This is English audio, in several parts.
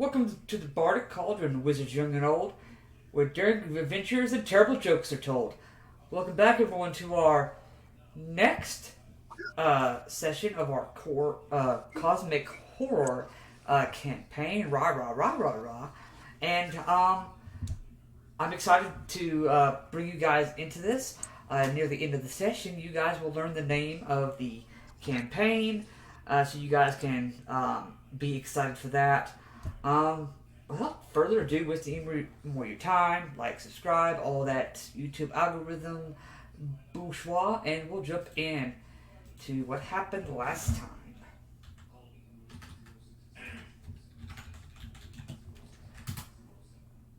Welcome to the Bardic Cauldron, wizards young and old, where daring adventures and terrible jokes are told. Welcome back, everyone, to our next session of our core cosmic horror campaign. Rah rah rah rah rah, and I'm excited to bring you guys into this. Near the end of the session, you guys will learn the name of the campaign, so you guys can be excited for that. Without further ado, wasting more your time, like, subscribe, all that YouTube algorithm bourgeois, and we'll jump in to what happened last time.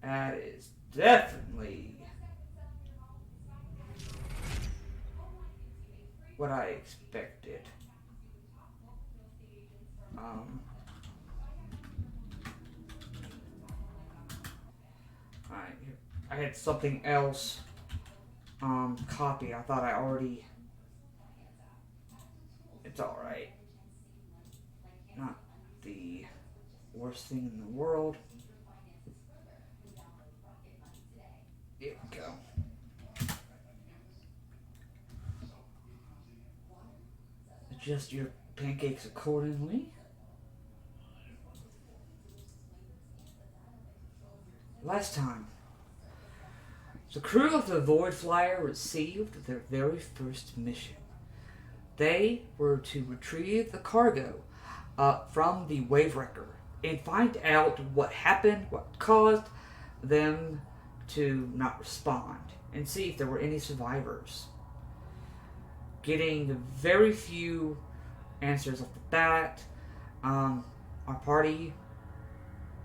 That is definitely what I expected. I had something else copy. I thought I already. It's alright. Not the worst thing in the world. There we go. Adjust your pancakes accordingly. Last time, the crew of the VoidFlyer received their very first mission. They were to retrieve the cargo from the wave wrecker and find out what happened, what caused them to not respond, and see if there were any survivors. Getting very few answers off the bat, our party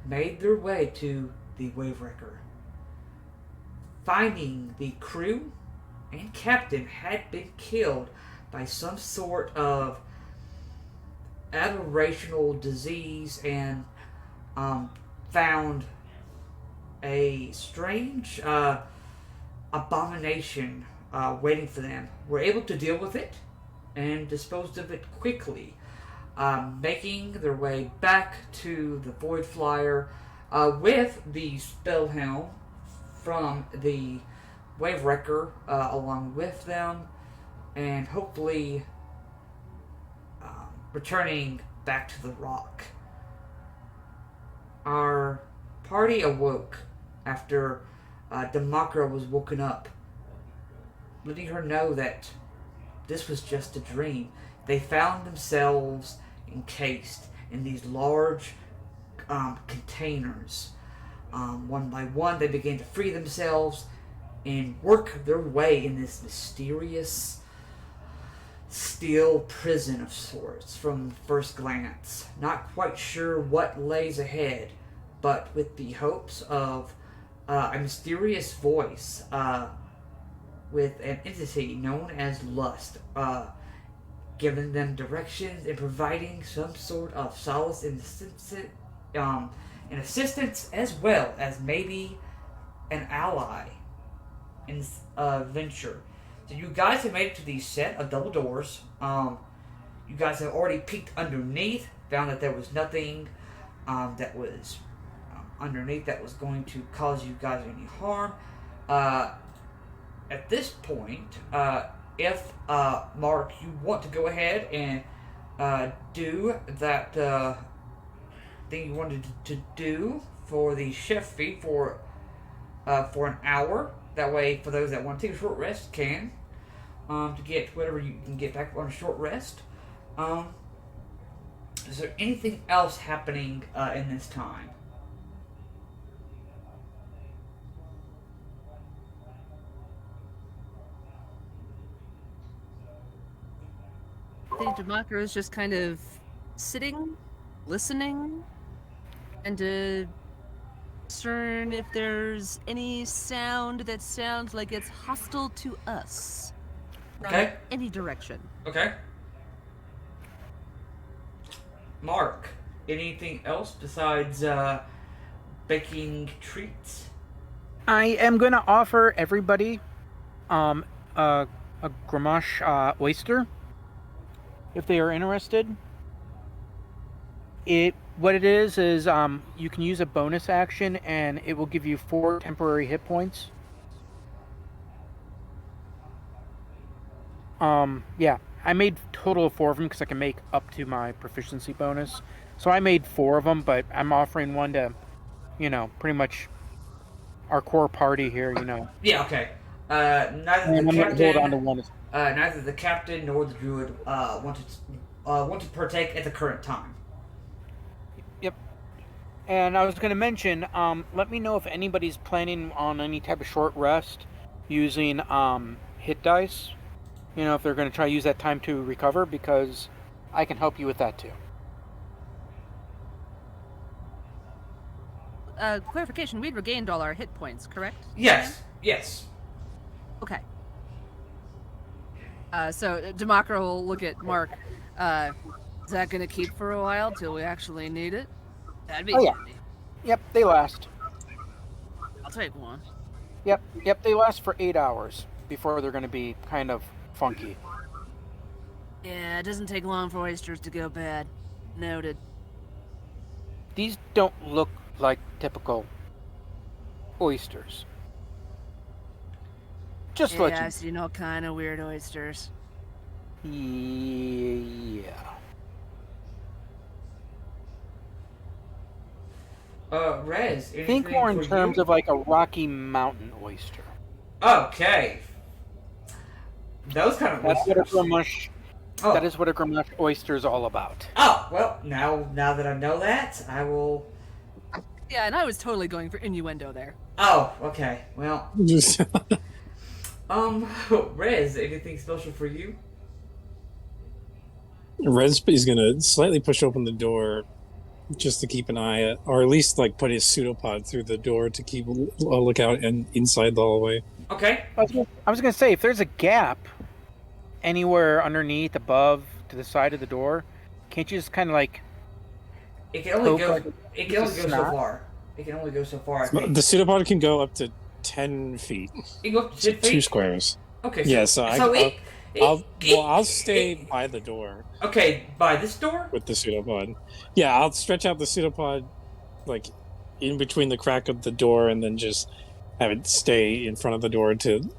made their way to the wave wrecker. Finding the crew and captain had been killed by some sort of aberrational disease, and found a strange abomination waiting for them. Were able to deal with it and disposed of it quickly, making their way back to the VoidFlyer with the spell helm from the wave wrecker along with them, and hopefully returning back to the rock. Our party awoke after Demakra was woken up, letting her know that this was just a dream. They found themselves encased in these large containers. One by one, they began to free themselves and work their way in this mysterious steel prison of sorts from first glance. Not quite sure what lays ahead, but with the hopes of a mysterious voice with an entity known as Lust, giving them directions and providing some sort of solace and assistance, as well as maybe an ally in this venture. So you guys have made it to the set of double doors. You guys have already peeked underneath, found that there was nothing that was underneath that was going to cause you guys any harm. At this point, if Mark, you want to go ahead and do that thing you wanted to do for the chef fee for an hour. That way, for those that want to take a short rest, can to get whatever you can get back on a short rest. Is there anything else happening in this time? I think Demakra is just kind of sitting, listening, and to discern if there's any sound that sounds like it's hostile to us. From Okay. any direction. Okay. Mark, anything else besides baking treats? I am going to offer everybody a Gramash oyster if they are interested. It What it is you can use a bonus action, and it will give you 4 temporary hit points. Yeah, I made total of 4 of them because I can make up to my proficiency bonus. So I made 4 of them, but I'm offering one to, pretty much our core party here, Yeah, okay. And I'm going to hold on to one. Neither the captain nor the druid want to partake at the current time. Yep. And I was going to mention, let me know if anybody's planning on any type of short rest using hit dice. If they're going to try to use that time to recover, because I can help you with that too. Clarification, we'd regained all our hit points, correct? Yes, yes. Okay. So Demakra will look at Mark. Is that going to keep for a while till we actually need it? That'd be handy. Yep, they last. I'll take one. Yep, they last for 8 hours before they're going to be kind of funky. Yeah, it doesn't take long for oysters to go bad. Noted. These don't look like typical oysters. Just let you. I've seen all kind of weird oysters. Yeah. Rez, Think more in terms of like a Rocky Mountain oyster. Okay. Those kind of oysters. That is what a Gramash oyster is all about. Oh, well, now that I know that, I will... Yeah, and I was totally going for innuendo there. Oh, okay. Well... Rez, anything special for you? Rez is going to slightly push open the door just to keep an eye at, or at least like put his pseudopod through the door to keep a lookout and inside the hallway. Okay. I was going to say, if there's a gap anywhere underneath, above, to the side of the door, can't you just kind of like... It can only go so far. It can only go so far, I think. The pseudopod can go up to 10 feet. You go up to 10 feet? 2 squares. Okay. I'll stay by the door. Okay, by this door? With the pseudopod. Yeah, I'll stretch out the pseudopod, like, in between the crack of the door, and then just have it stay in front of the door to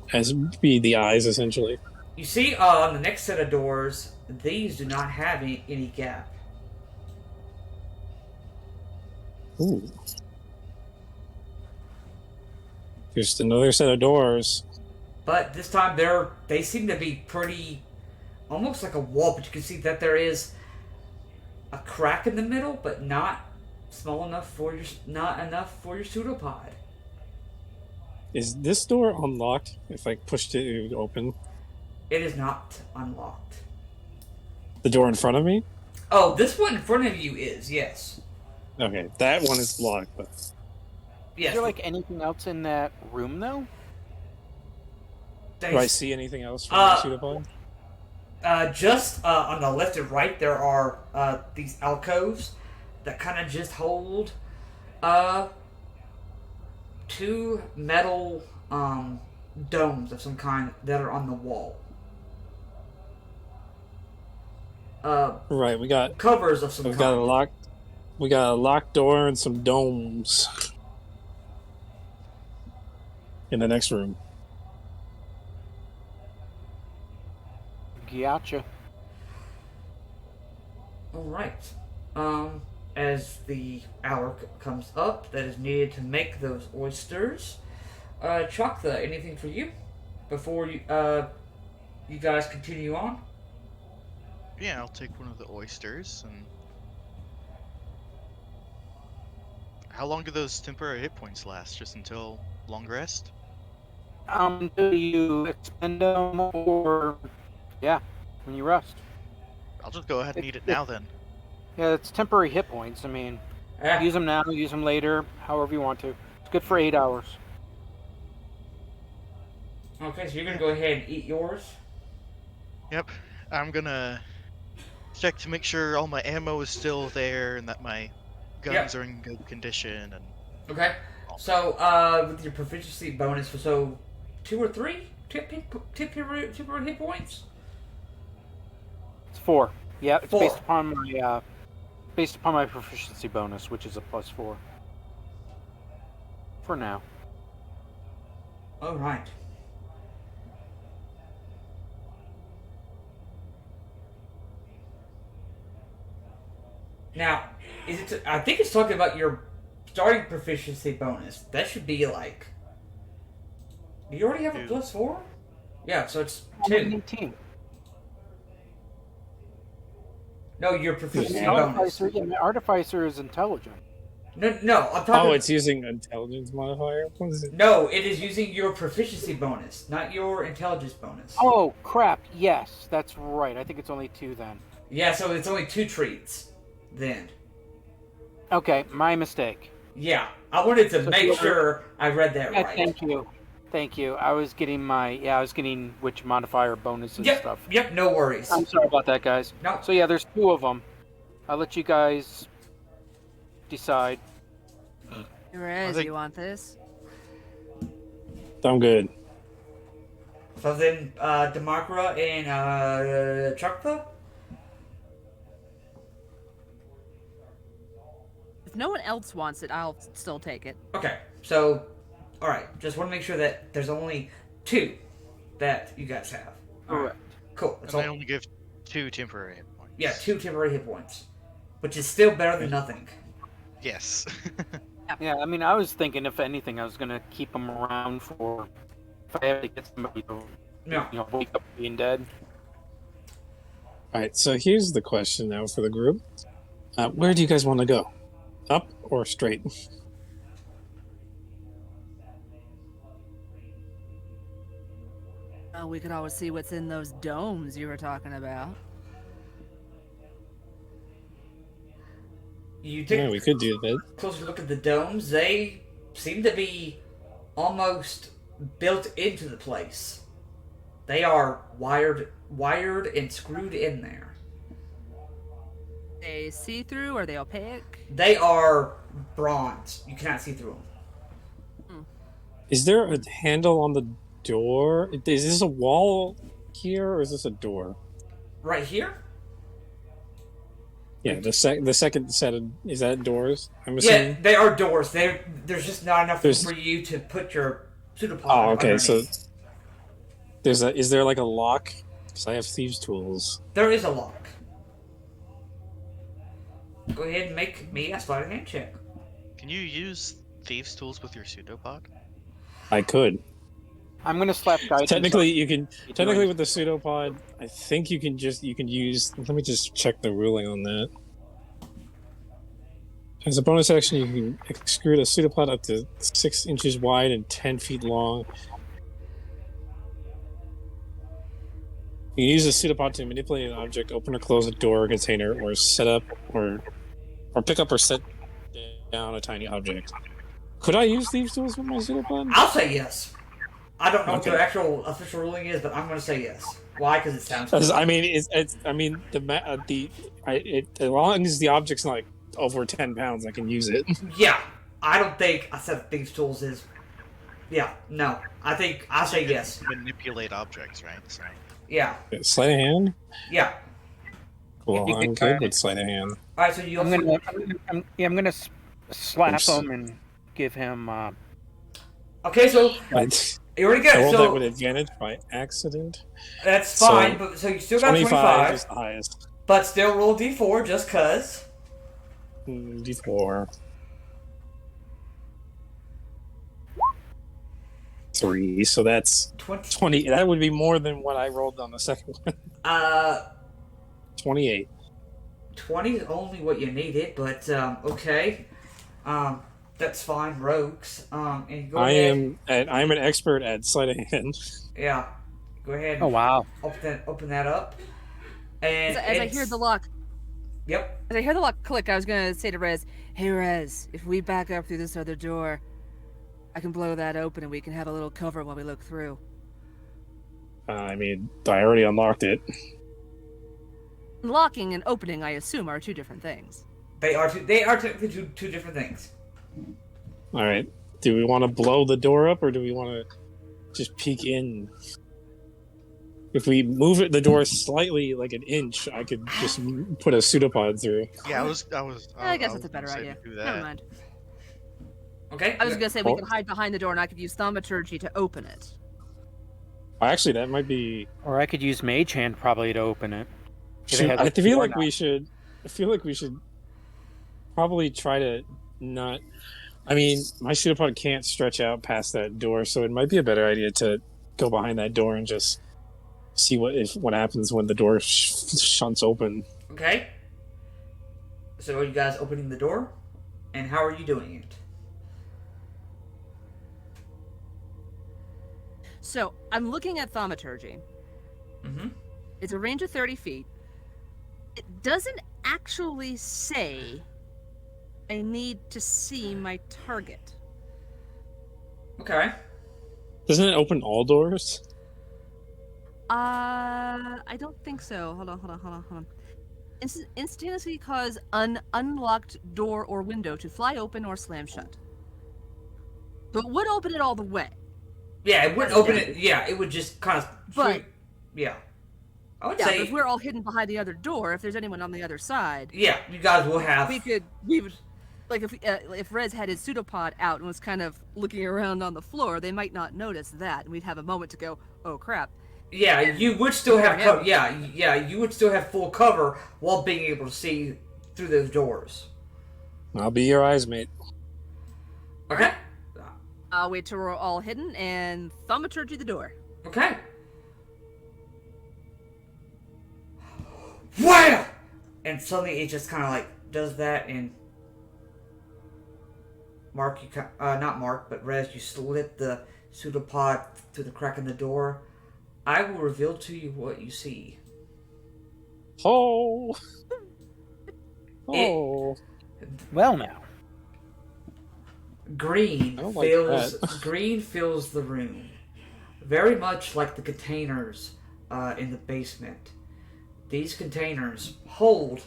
be the eyes, essentially. You see, on the next set of doors, these do not have any gap. Ooh. Just another set of doors. But this time they seem to be pretty, almost like a wall, but you can see that there is a crack in the middle, but not enough for your pseudopod. Is this door unlocked? If I pushed it, it would open. It is not unlocked. The door in front of me? Oh, this one in front of you is, yes. Okay, that one is locked, but... Yes. Is there like anything else in that room though? Do I see anything else from the pseudopod? Just on the left and right, there are these alcoves that kind of just hold 2 metal domes of some kind that are on the wall. Right, we got covers of some kind. We got a locked door and some domes in the next room. Gotcha. Alright. As the hour comes up that is needed to make those oysters, Choktha, anything for you before you guys continue on? Yeah, I'll take one of the oysters. And how long do those temporary hit points last? Just until long rest? Until you expend them, or when you rest. I'll just go ahead and eat it now then. Yeah, it's temporary hit points. I mean, use them now, use them later, however you want to. It's good for 8 hours. Okay, so you're gonna go ahead and eat yours? Yep, I'm gonna check to make sure all my ammo is still there and that my guns are in good condition. And okay, so with your proficiency bonus, so 2 or 3 temporary hit points? It's 4. Yeah, it's 4. based upon my based upon my proficiency bonus, which is a +4. For now. All right. Now, is it? I think it's talking about your starting proficiency bonus. That should be like. Do you already have a Two. +4? Yeah, so it's I'm 2. 18. No, your proficiency Yeah. bonus. Artificer, yeah, my Artificer is intelligent. No, I'm talking. Oh, it's using intelligence modifier. What is it? No, it is using your proficiency bonus, not your intelligence bonus. Oh, crap. Yes, that's right. I think it's only 2 then. Yeah, so it's only 2 treats. Then. Okay, my mistake. Yeah, I wanted to So make whoever- sure I read that Yeah, right. thank you. Thank you. I was getting which modifier bonuses Yep, stuff. yep, no worries. I'm sorry about that, guys. No, So yeah, there's 2 of them. I'll let you guys decide. Perez, think- you want this? I'm good. so then Demakra and Chukpa? If no one else wants it, I'll still take it. Okay, so, alright, just want to make sure that there's only 2 that you guys have. Alright, Correct. cool. That's And I all. only give 2 temporary hit points. Yeah, 2 temporary hit points, which is still better than nothing. Yes. Yeah, I mean, I was thinking, if anything, I was gonna keep them around for if I have to get somebody to, No. wake up being dead. All right, so here's the question now for the group. Where do you guys want to go? Up or straight? Oh, we could always see what's in those domes you were talking about. You take Yeah, we could do that. a closer look at the domes. They seem to be almost built into the place. They are wired and screwed in there. They see-through? Are they opaque? They are bronze. You cannot see through them. Is there a handle on the door? Is this a wall here, or is this a door? Right here? Yeah, the second set of, is that doors? I'm Yeah, assuming. they are doors. There's just not enough room There's- for you to put your pseudopod Oh, okay. So underneath. is there like a lock? Because I have thieves' tools. There is a lock. Go ahead and make me a sleight of hand check. Can you use thieves' tools with your pseudopod? I could. I'm gonna slap guidance. Technically, you can. on- Technically, with the pseudopod, I think you can use. Let me just check the ruling on that. As a bonus action, you can extrude a pseudopod up to 6 inches wide and 10 feet long. You can use a pseudopod to manipulate an object, open or close a door or container, or set up or pick up or set down a tiny object. Could I use thieves' tools with my pseudopod? I'll say yes. I don't know what Okay. the actual official ruling is, but I'm going to say yes. Why? Because it sounds cool. I mean, it's. I mean, as long as the object's not like over 10 pounds, I can use it. Yeah, I don't think a set of thieves' tools is. Yeah, no. I say yes. Manipulate objects, right? So, Yeah, Sleight of hand. yeah. Well, You I'm can good try with sleight of hand. All right, so you I'm also. gonna slap Oops. him and give him. Okay, so I you already I got it. rolled that So with advantage by accident. that's so fine. But so you still got 25, is the highest. but still roll d4 just cause. D4. 3, so that's 20. 20. That would be more than what I rolled on the second one. 28. 20 is only what you needed, but okay. That's fine, rogues. And go ahead. I'm an expert at sleight of hand. Yeah. Go ahead. Oh wow! Open that up. And As I hear the lock, Yep. as I hear the lock click, I was gonna say to Rez, "Hey Rez, if we back up through this other door, I can blow that open and we can have a little cover while we look through." I mean, I already unlocked it. Locking and opening, I assume, are two different things. They are technically two different things. All right. Do we want to blow the door up, or do we want to just peek in? if we move the door slightly, like an inch, I could just put a pseudopod through. Yeah, I guess that's a was gonna better say idea. to do Never that. mind. Okay. I was gonna say we Oh. could hide behind the door, and I could use thaumaturgy to open it. Actually, that might be. Or I could use Mage Hand probably to open it. If it Shoot, has, I like, feel door like knob. we should. I feel like we should probably try to not. I mean, my pseudopod can't stretch out past that door, so it might be a better idea to go behind that door and just see what happens when the door shunts open. Okay. So are you guys opening the door? And how are you doing it? So I'm looking at thaumaturgy. Mm-hmm. It's a range of 30 feet. It doesn't actually say I need to see my target. Okay. Doesn't it open all doors? I don't think so. Hold on. Instantaneously cause an unlocked door or window to fly open or slam shut. So it would open it all the way. Yeah, it wouldn't open it. Yeah, it would just kind of. But yeah, I would yeah, say. but if we're all hidden behind the other door, if there's anyone on the other side, Yeah, you guys will have. we would, like if Rez had his pseudopod out and was kind of looking around on the floor, they might not notice that, and we'd have a moment to go, oh crap. Yeah, you would still have. Yeah. You would still have full cover while being able to see through those doors. I'll be your eyes, mate. Okay. I'll wait till we're all hidden and thaumaturgy the door. Okay. Wham! And suddenly it just kind of like does that, and Mark, not Mark, but Rez, you slip the pseudopod through the crack in the door. I will reveal to you what you see. Oh. Oh. Well, now. Green I don't like fills that. green fills the room, very much like the containers in the basement. These containers hold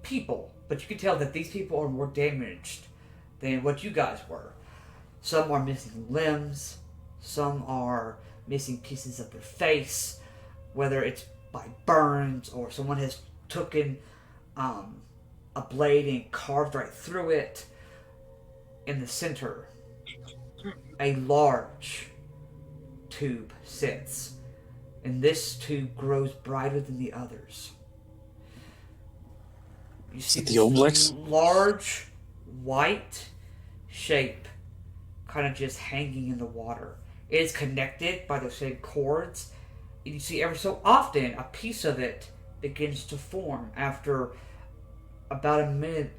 people, but you can tell that these people are more damaged than what you guys were. Some are missing limbs, some are missing pieces of their face, whether it's by burns or someone has taken a blade and carved right through it. In the center, a large tube sits, and this tube grows brighter than the others. You see it the this Obelix? large white shape kind of just hanging in the water. It is connected by those same cords, and you see ever so often a piece of it begins to form after about a minute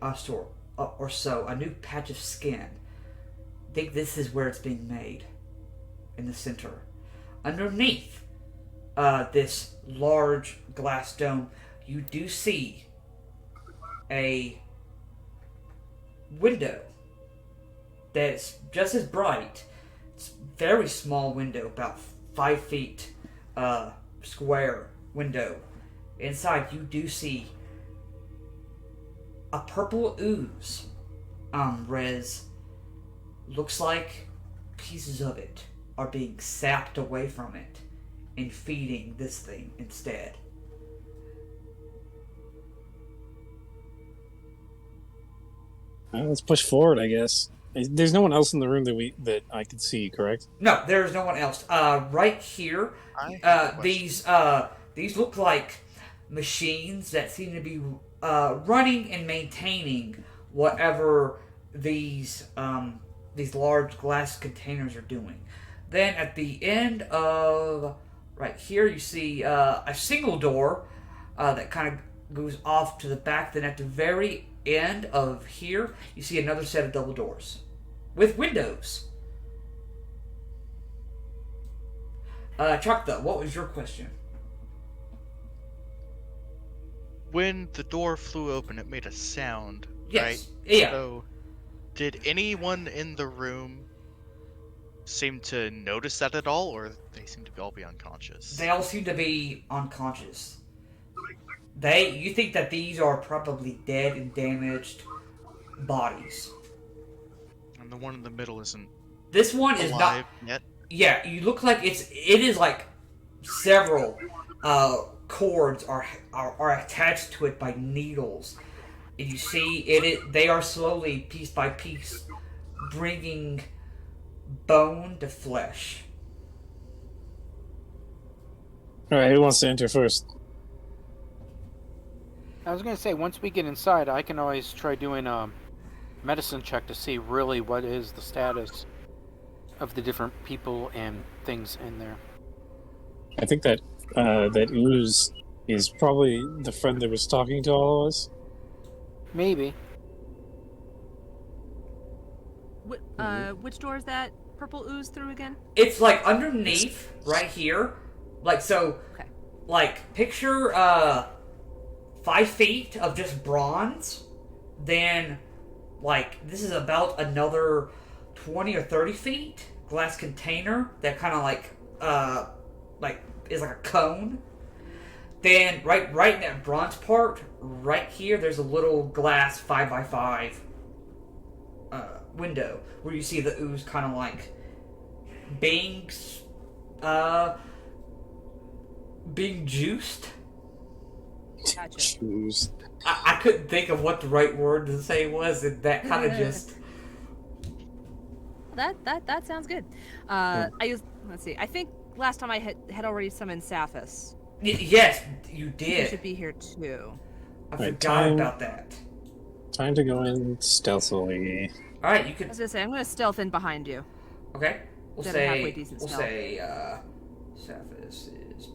or so, a new patch of skin. I think this is where it's being made, in the center. Underneath this large glass dome, you do see a window that's just as bright. It's a very small window, about 5 feet square window. Inside, you do see a purple ooze. Rez, looks like pieces of it are being sapped away from it and feeding this thing instead. Let's push forward, I guess. There's no one else in the room that I could see, correct? No, there's no one else. Right here, I have a these look like machines that seem to be running and maintaining whatever these large glass containers are doing. Then at the end of right here, you see a single door that kind of goes off to the back. Then at the very end of here, you see another set of double doors with windows. Chuck, what was your question? When the door flew open, it made a sound, Yes. right? Yeah. So, did anyone in the room seem to notice that at all, or they seem to all be unconscious? They all seem to be unconscious. You think that these are probably dead and damaged bodies. And the one in the middle isn't This one is alive not. yet. Yeah, you look like it is like several cords are attached to it by needles. And you see they are slowly, piece by piece, bringing bone to flesh. All right, who wants to enter first? I was going to say, once we get inside, I can always try doing a medicine check to see really what is the status of the different people and things in there. I think that that ooze is probably the friend that was talking to all of us. Maybe. Which door is that purple ooze through again? It's like underneath, right here. Like, so, Okay. like, picture 5 feet of just bronze. Then, like, this is about another 20 or 30 feet. Glass container that kind of like is like a cone. Then, right in that bronze part, right here, there's a little glass 5x5 window where you see the ooze kind of like being juiced. Gotcha. Choose. I couldn't think of what the right word to say was, and that kind of just. That sounds good. Let's see. I think last time I had already summoned Saphis. Yes, you He did. should be here too. I Right, forgot time- about that. Time to go in stealthily. All right, you I could. was gonna say I'm gonna stealth in behind you. Okay, we'll Then a halfway say decent we'll stealth. say Saphis is.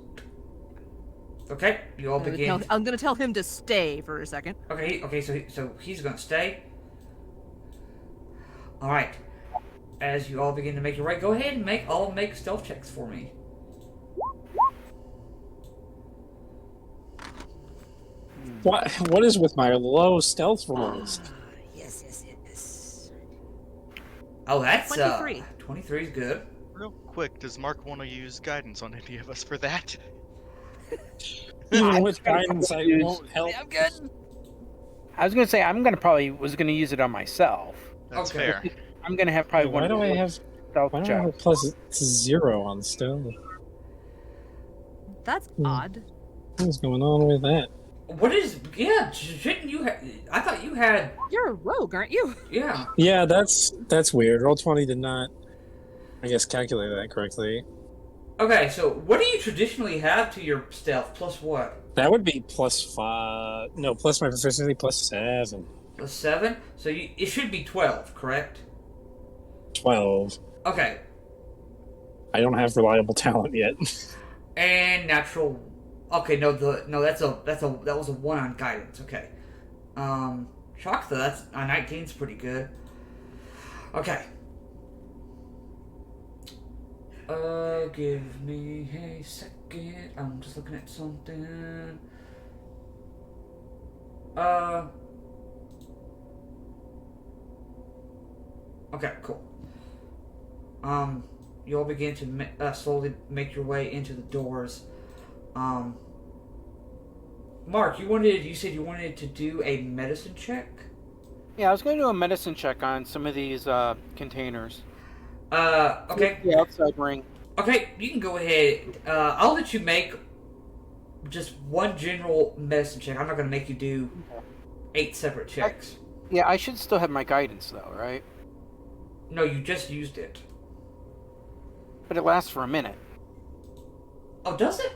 Okay, you all begin. I'm gonna tell him to stay for a second. Okay, so he's gonna stay. All right. As you all begin to make your way, go ahead and make stealth checks for me. What is with my low stealth rolls? Yes. Oh, that's 23. 23 is good. Real quick, does Mark want to use guidance on any of us for that? Even with guidance, I won't help. I'm good. I was going to say, was going to use it on myself. That's Okay. fair. I'm going to have probably Why one do I have stealth why do I check. have +0 on stealth? That's odd. What is going on with that? What is? Yeah, shouldn't you? I thought you had. You're a rogue, aren't you? Yeah. Yeah, that's weird. Roll20 did not, I guess, calculate that correctly. Okay, so what do you traditionally have to your stealth? Plus what? That would be +5. No, plus my proficiency +7. Plus 7. So it should be 12, correct? 12. Okay, I don't have reliable talent yet. and natural. Okay, that was a 1 on guidance. Okay, shock though. That's a 19's pretty good. Okay. Give me a second. I'm just looking at something. Okay, cool. You all begin to slowly make your way into the doors. Mark, you said you wanted to do a medicine check? Yeah, I was going to do a medicine check on some of these containers. Okay. The outside ring. Okay, you can go ahead. I'll let you make just one general medicine check. I'm not going to make you do 8 separate checks. Yeah, I should still have my guidance, though, right? No, you just used it. But it lasts for a minute. Oh, does it?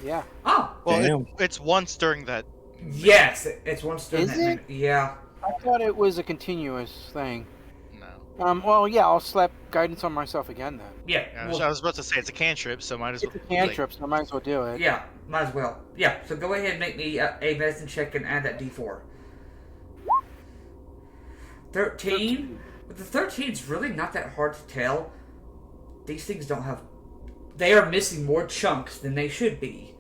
Yeah. Oh, Well, Damn. it's once during that. yes. It's once during Is that it? minute. Yeah. I thought it was a continuous thing. No. Well, yeah, I'll slap guidance on myself again then. Yeah. I well, was about to say it's a cantrip, so might as well. It's a cantrip, so I might as well do it. yeah, might as well. Yeah, so go ahead and make me a medicine check and add that d4. 13? But the 13's really not that hard to tell. These things don't have... They are missing more chunks than they should be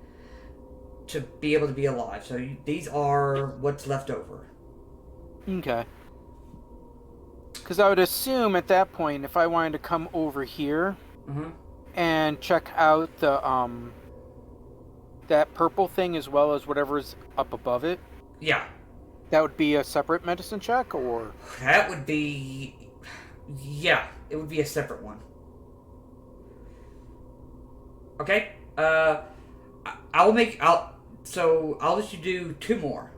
to be able to be alive. So these are what's left over. Okay. Because I would assume at that point, if I wanted to come over here Mm-hmm. and check out the that purple thing as well as whatever's up above it, Yeah. that would be a separate medicine check, or That would be... Yeah, it would be a separate one. Okay? I'll let you do two more.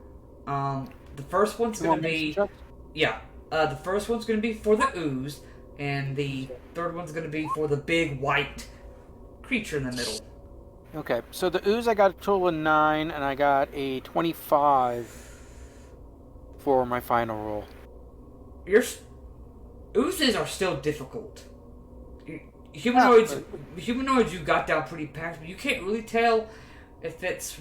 The first one's gonna be the first one's gonna be for the ooze, and the third one's gonna be for the big white creature in the middle. Okay, so the ooze I got a total of 9, and I got a 25 for my final roll. Your oozes are still difficult. Humanoids you got down pretty packed, but you can't really tell if it's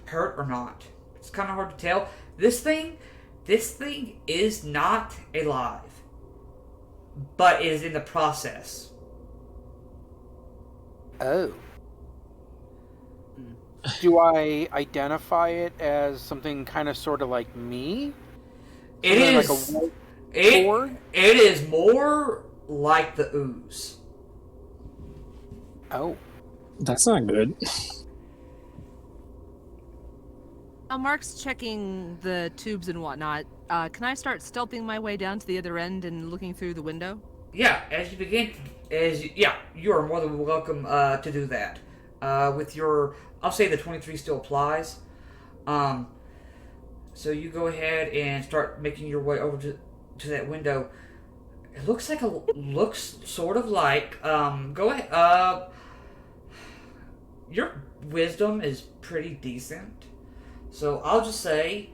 hurt or not. It's kind of hard to tell. This thing is not alive, but is in the process. Oh. Do I identify it as something kind of sort of like me? It is like a white board? It is more like the ooze. Oh. That's not good. While Mark's checking the tubes and whatnot, can I start stealthing my way down to the other end and looking through the window? Yeah, you are more than welcome to do that. With your, I'll say the 23 still applies. So you go ahead and start making your way over to that window. It looks sort of like, go ahead, your wisdom is pretty decent. So I'll just say,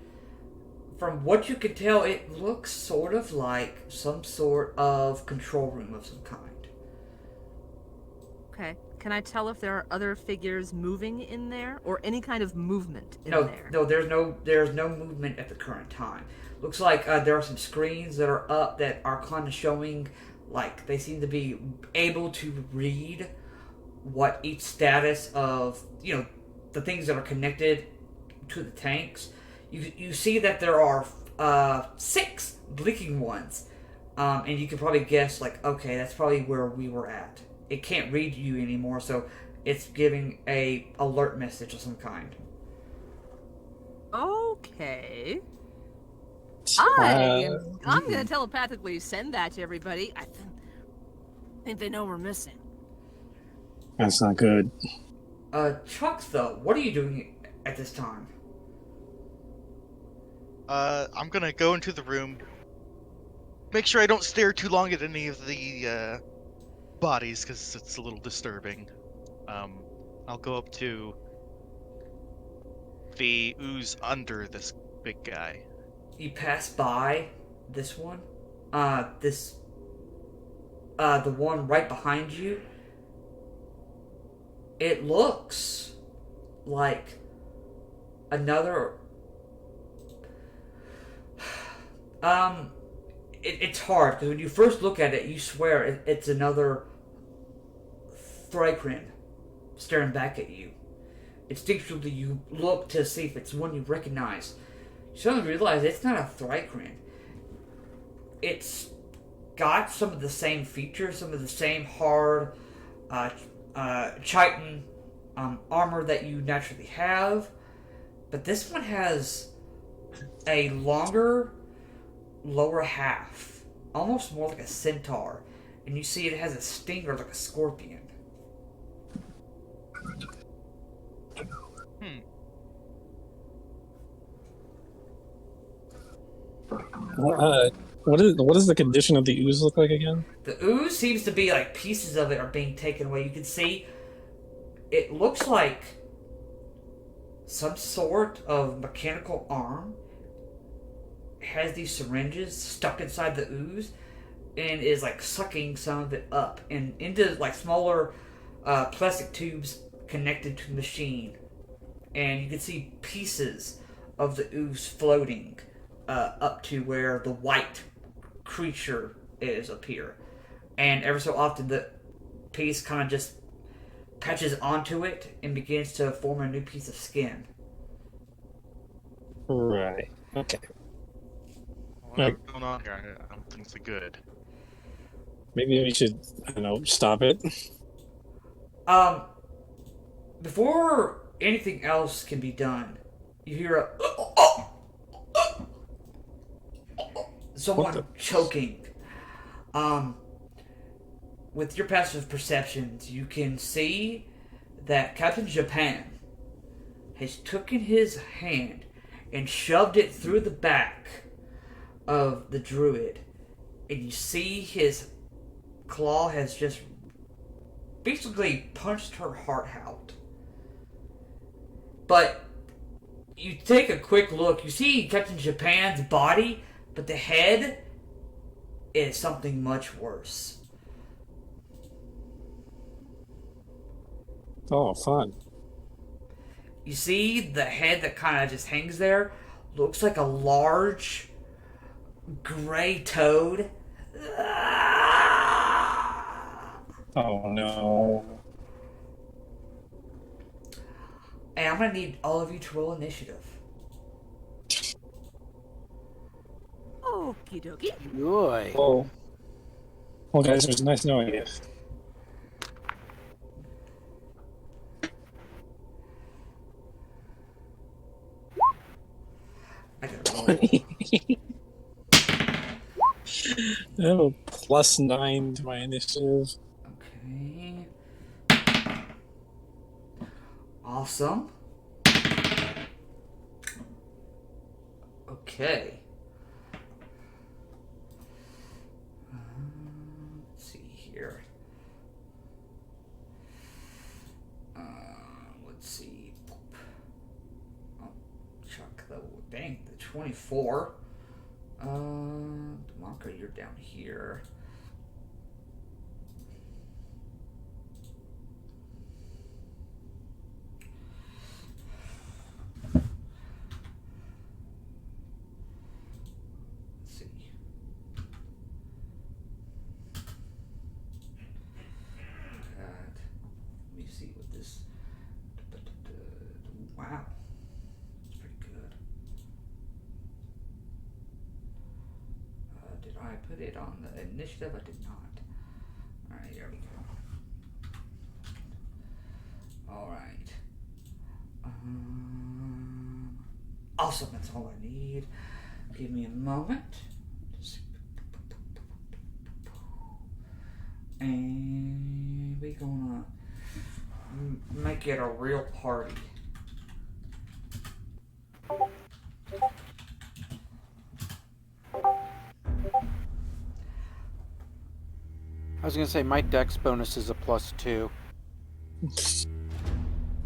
from what you can tell, it looks sort of like some sort of control room of some kind. Okay. Can I tell if there are other figures moving in there, or any kind of movement in there? No, there's no movement at the current time. Looks like there are some screens that are up that are kind of showing, like, they seem to be able to read what each status of, the things that are connected to the tanks. You see that there are 6 blinking ones, and you can probably guess, like, okay, that's probably where we were at. It can't read you anymore, so it's giving a alert message of some kind. Okay. I'm gonna telepathically send that to everybody. I think they know we're missing. That's not good. Chuck, though, what are you doing at this time? I'm gonna go into the room. Make sure I don't stare too long at any of the bodies, because it's a little disturbing. I'll go up to the ooze under this big guy. You pass by this one, the one right behind you. It looks like another. It's hard because when you first look at it, you swear it's another Thrycrin staring back at you. Instinctually, you look to see if it's one you recognize. You suddenly realize it's not a Thrycrin. It's got some of the same features, some of the same hard chitin armor that you naturally have, but this one has a longer lower half, almost more like a centaur, and you see it has a stinger like a scorpion. What does the condition of the ooze look like again? The ooze seems to be like pieces of it are being taken away. You can see it looks like some sort of mechanical arm has these syringes stuck inside the ooze and is like sucking some of it up and into like smaller plastic tubes connected to the machine, and you can see pieces of the ooze floating up to where the white creature is up here, and ever so often the piece kind of just patches onto it and begins to form a new piece of skin. Right. Okay. What's going on here? I don't think it's good. Maybe we should, stop it. Before anything else can be done, you hear someone choking. with your passive perceptions, you can see that Captain Japan has taken his hand and shoved it through the back of the druid, and you see his claw has just basically punched her heart out. But you take a quick look, you see Captain Japan's body, but the head is something much worse. Oh, fun. You see the head that kind of just hangs there, looks like a large gray toad. Oh no. And I'm gonna need all of you to roll initiative. Okie dokie. Boy. Well, guys, it was nice knowing you. I gotta roll. I have a +9 to my initiative. Okay. Awesome. Okay. Let's see here. Let's see. Oh, chuck the dang the 24. Demonka, you're down here. Let's see. Let me see what this. Wow, it's pretty good. Did I put it on the initiative? I did not. Alright, there we go. Alright. Awesome, that's all I need. Give me a moment. And we're gonna make it a real party. I was gonna say my dex bonus is a +2.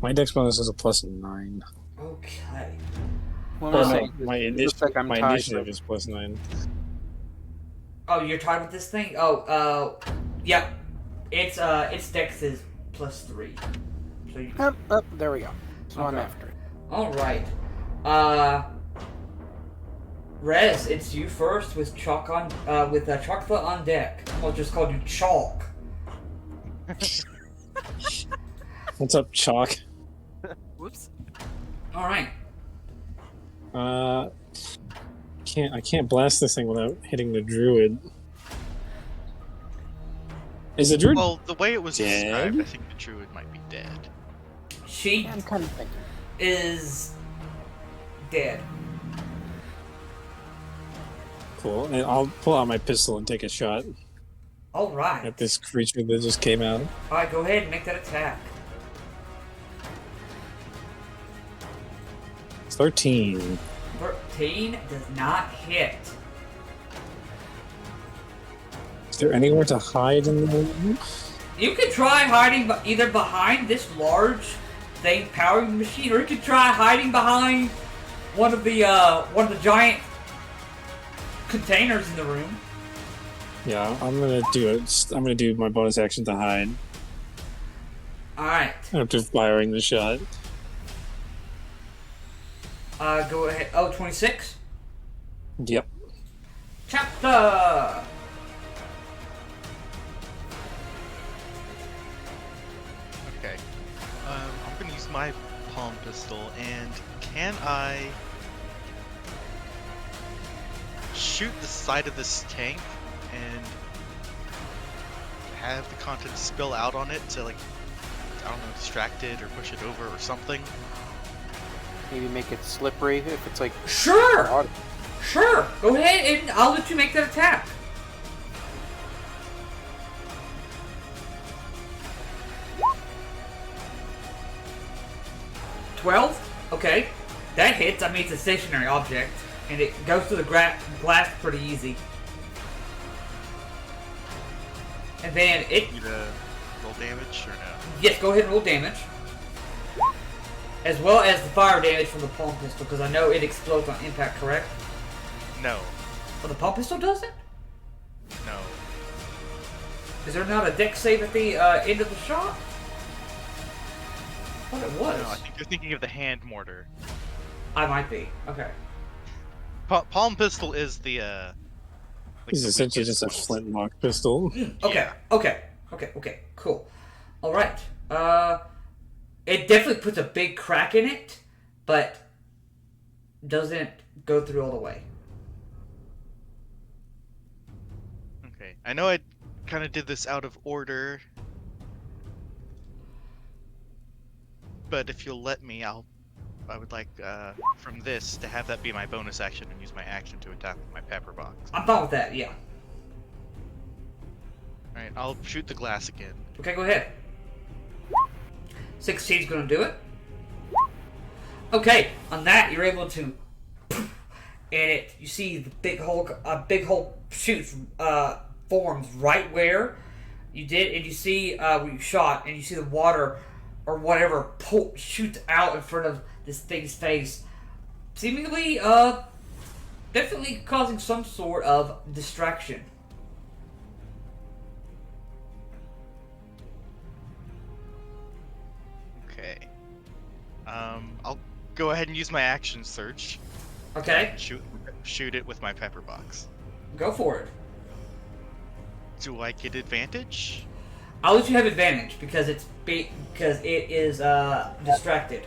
My dex bonus is a +9. Okay. Well, Oh, I'm no, saying my it looks like I'm my tied initiative with- is +9. Oh, you're tied with this thing? Oh, yeah. It's Dex is +3. So you. There we go. So I'm Okay. after it. Alright. Rez, it's you first with Chalk on Chocolate on deck. I'll just call you Chalk. What's up, Chalk? Whoops. Alright. I can't blast this thing without hitting the druid. Is the druid? Well, the way it was Dead? described, I think the druid might be dead. She I'm kind of thinking. is dead. Cool. And I'll pull out my pistol and take a shot Alright. at this creature that just came out. Alright, go ahead and make that attack. 13. 13 does not hit. Is there anywhere to hide in the room? You could try hiding either behind this large thing powering the machine, or you could try hiding behind one of the giant containers in the room. Yeah, I'm gonna do it. I'm gonna do my bonus action to hide Alright. after firing the shot. Go ahead. Oh, 26? Yep. Chapter! Okay. I'm gonna use my palm pistol, and can I shoot the side of this tank and have the contents spill out on it to, like, I don't know, distract it or push it over or something? Maybe make it slippery if it's like. Sure! Water. Sure! Go ahead and I'll let you make that attack. 12? Okay. That hits. I mean, it's a stationary object. And it goes through the glass pretty easy. And then it... Need to roll damage or no? Yes, go ahead and roll damage. As well as the fire damage from the palm pistol, because I know it explodes on impact, correct? No. Oh, the palm pistol doesn't? No. Is there not a dex save at the end of the shot? I thought it was. No, I think you're thinking of the hand mortar. I might be. Okay. Palm pistol is the It's essentially just a flintlock pistol. Okay. Yeah. Okay. Cool. All right. It definitely puts a big crack in it, but doesn't go through all the way. Okay. I know I kind of did this out of order, but if you'll let me, I would like from this to have that be my bonus action and use my action to attack with my pepper box. I'm fine with that. Yeah. All right. I'll shoot the glass again. Okay, go ahead. 16's gonna do it. Okay, on that you're able to, and you see the big hole shoots forms right where you did, and you see where you shot, and you see the water or whatever shoots out in front of this thing's face, seemingly definitely causing some sort of distraction. Okay. I'll go ahead and use my action search. Okay, And shoot it with my pepper box. go for it. Do I get advantage? I'll let you have advantage because it is distracted.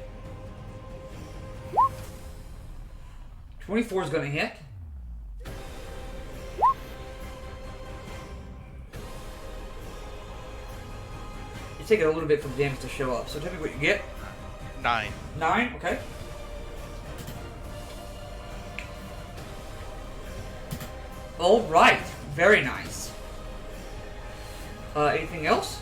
24 is going to hit. It's taking a little bit for the damage to show up. So tell me what you get. 9. 9, okay. All right, very nice. Anything else?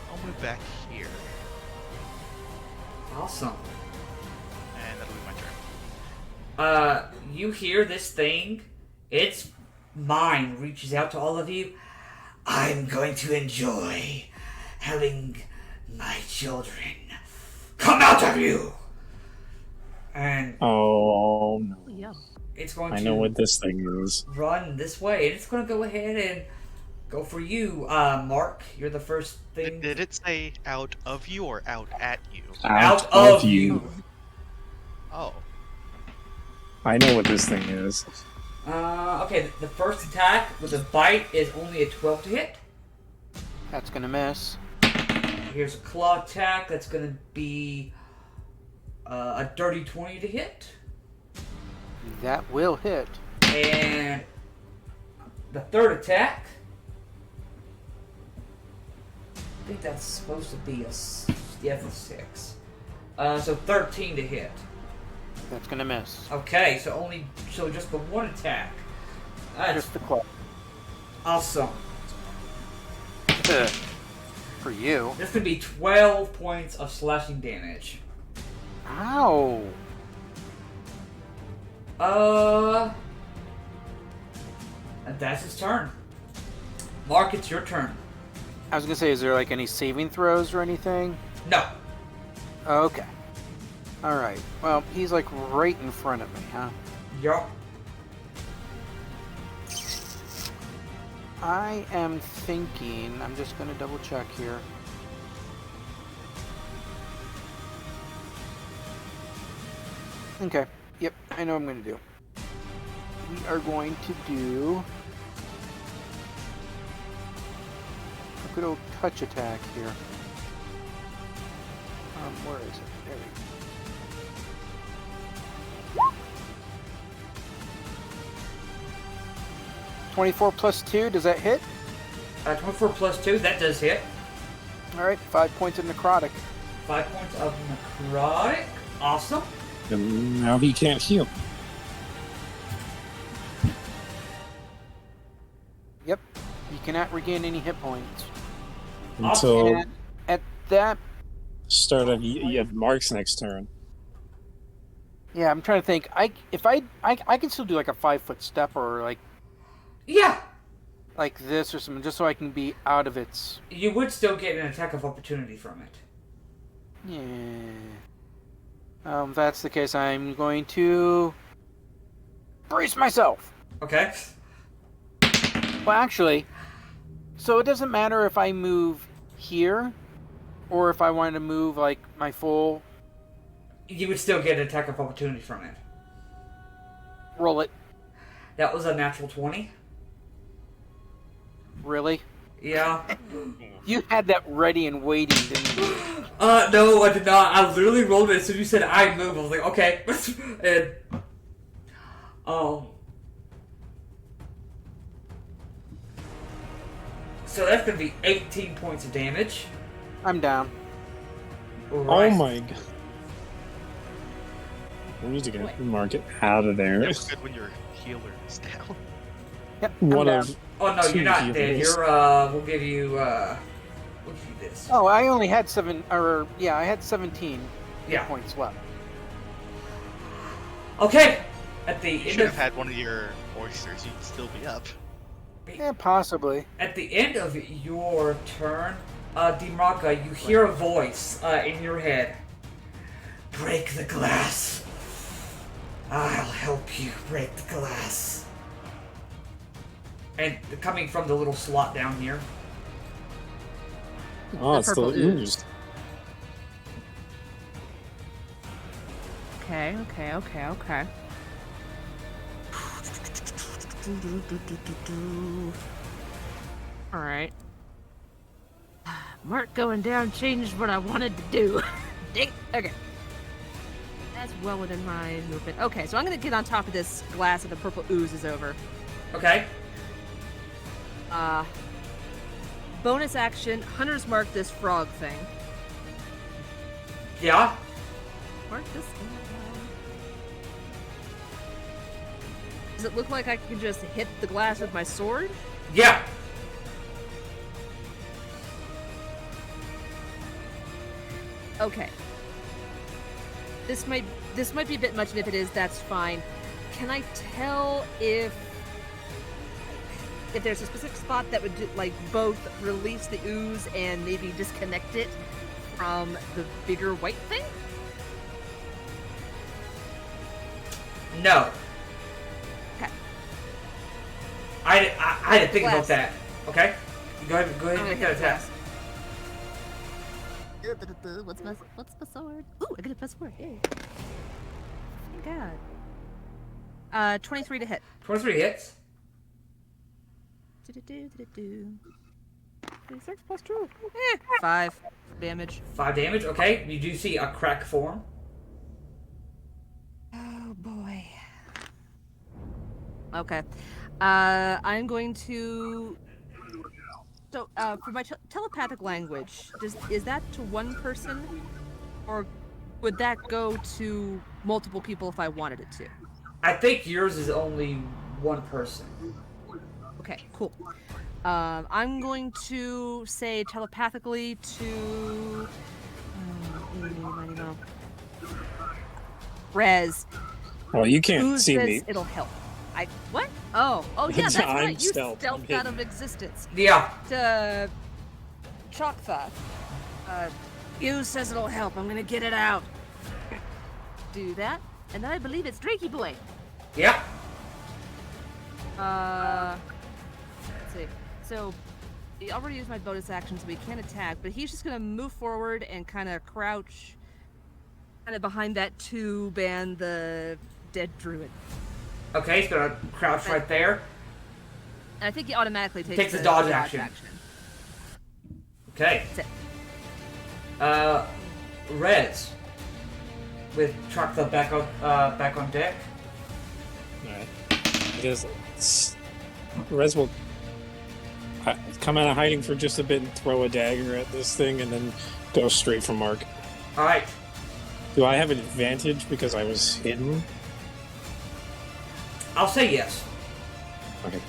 I'll move back here, Awesome. and that'll be my turn. You hear this thing. Its mind reaches out to all of you. I'm going to enjoy having my children come out of you. And Oh no. Yeah. it's going I to know what this thing is. run this way. And it's going to go ahead and go for you, Mark. You're the first thing. Did it say out of you or out at you? Out of you. Oh. I know what this thing is. Okay, the first attack with a bite is only a 12 to hit. That's gonna miss. Here's a claw attack. That's going to be a dirty 20 to hit. That will hit. And the third attack, I think that's supposed to be a 6. So 13 to hit. That's gonna miss. Okay, so just the one attack. That's Just the claw. awesome. For you. This could be 12 points of slashing damage. Ow. And that's his turn. Mark, it's your turn. I was gonna say, is there like any saving throws or anything? No. Okay. Alright. Well, he's like right in front of me, huh? Yup. I am thinking, I'm just gonna double check here. Okay. Yep, I know what I'm gonna do. We are going to do a good old touch attack here. Where is it? There we go. $24 plus 2, does that hit? 24 plus 2, that does hit. Alright, 5 points of necrotic. 5 points of necrotic. Awesome. And now he can't heal. You cannot regain any hit points. Until And at that, start of you have Mark's next turn. yeah, I'm trying to think. I can still do like a 5-foot step or Yeah, like this or something, just so I can be out of its. you would still get an attack of opportunity from it. Yeah. If that's the case, I'm going to brace myself. Okay. Well, actually, so it doesn't matter if I move here, or if I wanted to move like my full. You would still get an attack of opportunity from it. Roll it. That was a natural 20. Really? Yeah. You had that ready and waiting, didn't you? No, I did not. I literally rolled it as soon as you said I move. I was like, okay. And, so that's gonna be 18 points of damage. I'm down. Right. Oh my god. We need to get Mark out of there. It's good when your healer is down. Yep. I'm One down. of Oh no, two you're not dead. healers. You're we'll give you we'll give you this. Oh, I only had I had 17 Yeah. hit points left. Okay. At the You end should have of had one of your oysters. You'd still be up. Yeah, possibly. at the end of your turn, Dimraka, you hear a voice in your head. Break the glass. I'll help you break the glass. And coming from the little slot down here. Oh, it's still purple ooze. oozed. Okay. Alright. Mark going down changed what I wanted to do. Okay. That's well within my movement. Okay, so I'm gonna get on top of this glass and the purple ooze is over. Okay. Bonus action, Hunter's Mark this frog thing. Yeah. Mark this thing. Does it look like I can just hit the glass with my sword? Yeah. Okay. This might be a bit much, and if it is, that's fine. Can I tell if there's a specific spot that would like both release the ooze and maybe disconnect it from the bigger white thing? No. Okay. I had to think about Glass. that. Okay. Go ahead I'm and gonna make hit that the attack. glass. What's my sword? Ooh, I get a plus sword. Yay. Oh God. 23 to hit. 23 hits. 36 plus 2. 5 damage. 5 damage. Okay. You do see a crack form. Oh boy. Okay. I'm going to. So, for my telepathic language, is that to one person, or would that go to multiple people if I wanted it to? I think yours is only one person. Okay, cool. I'm going to say telepathically to Rez. Well, you can't Who see says me. it'll help? What? Oh yeah, that's I'm right. You stealth. I'm stealthed out hidden. of existence. Yeah. To Choktha. You says it'll help. I'm gonna get it out. Do that, and then I believe it's Drakey Boy. Yeah. Let's see. So, he already used my bonus action, so he can't attack, but he's just gonna move forward and kind of crouch, kind of behind that tube and the dead druid. Okay, he's gonna crouch right there. And I think he automatically Takes the a dodge action. Okay. That's it. Rez. With Choktha back on deck. Alright. Because Rez will come out of hiding for just a bit and throw a dagger at this thing and then go straight for Mark. Alright. Do I have an advantage because I was hidden? I'll say yes. Okay.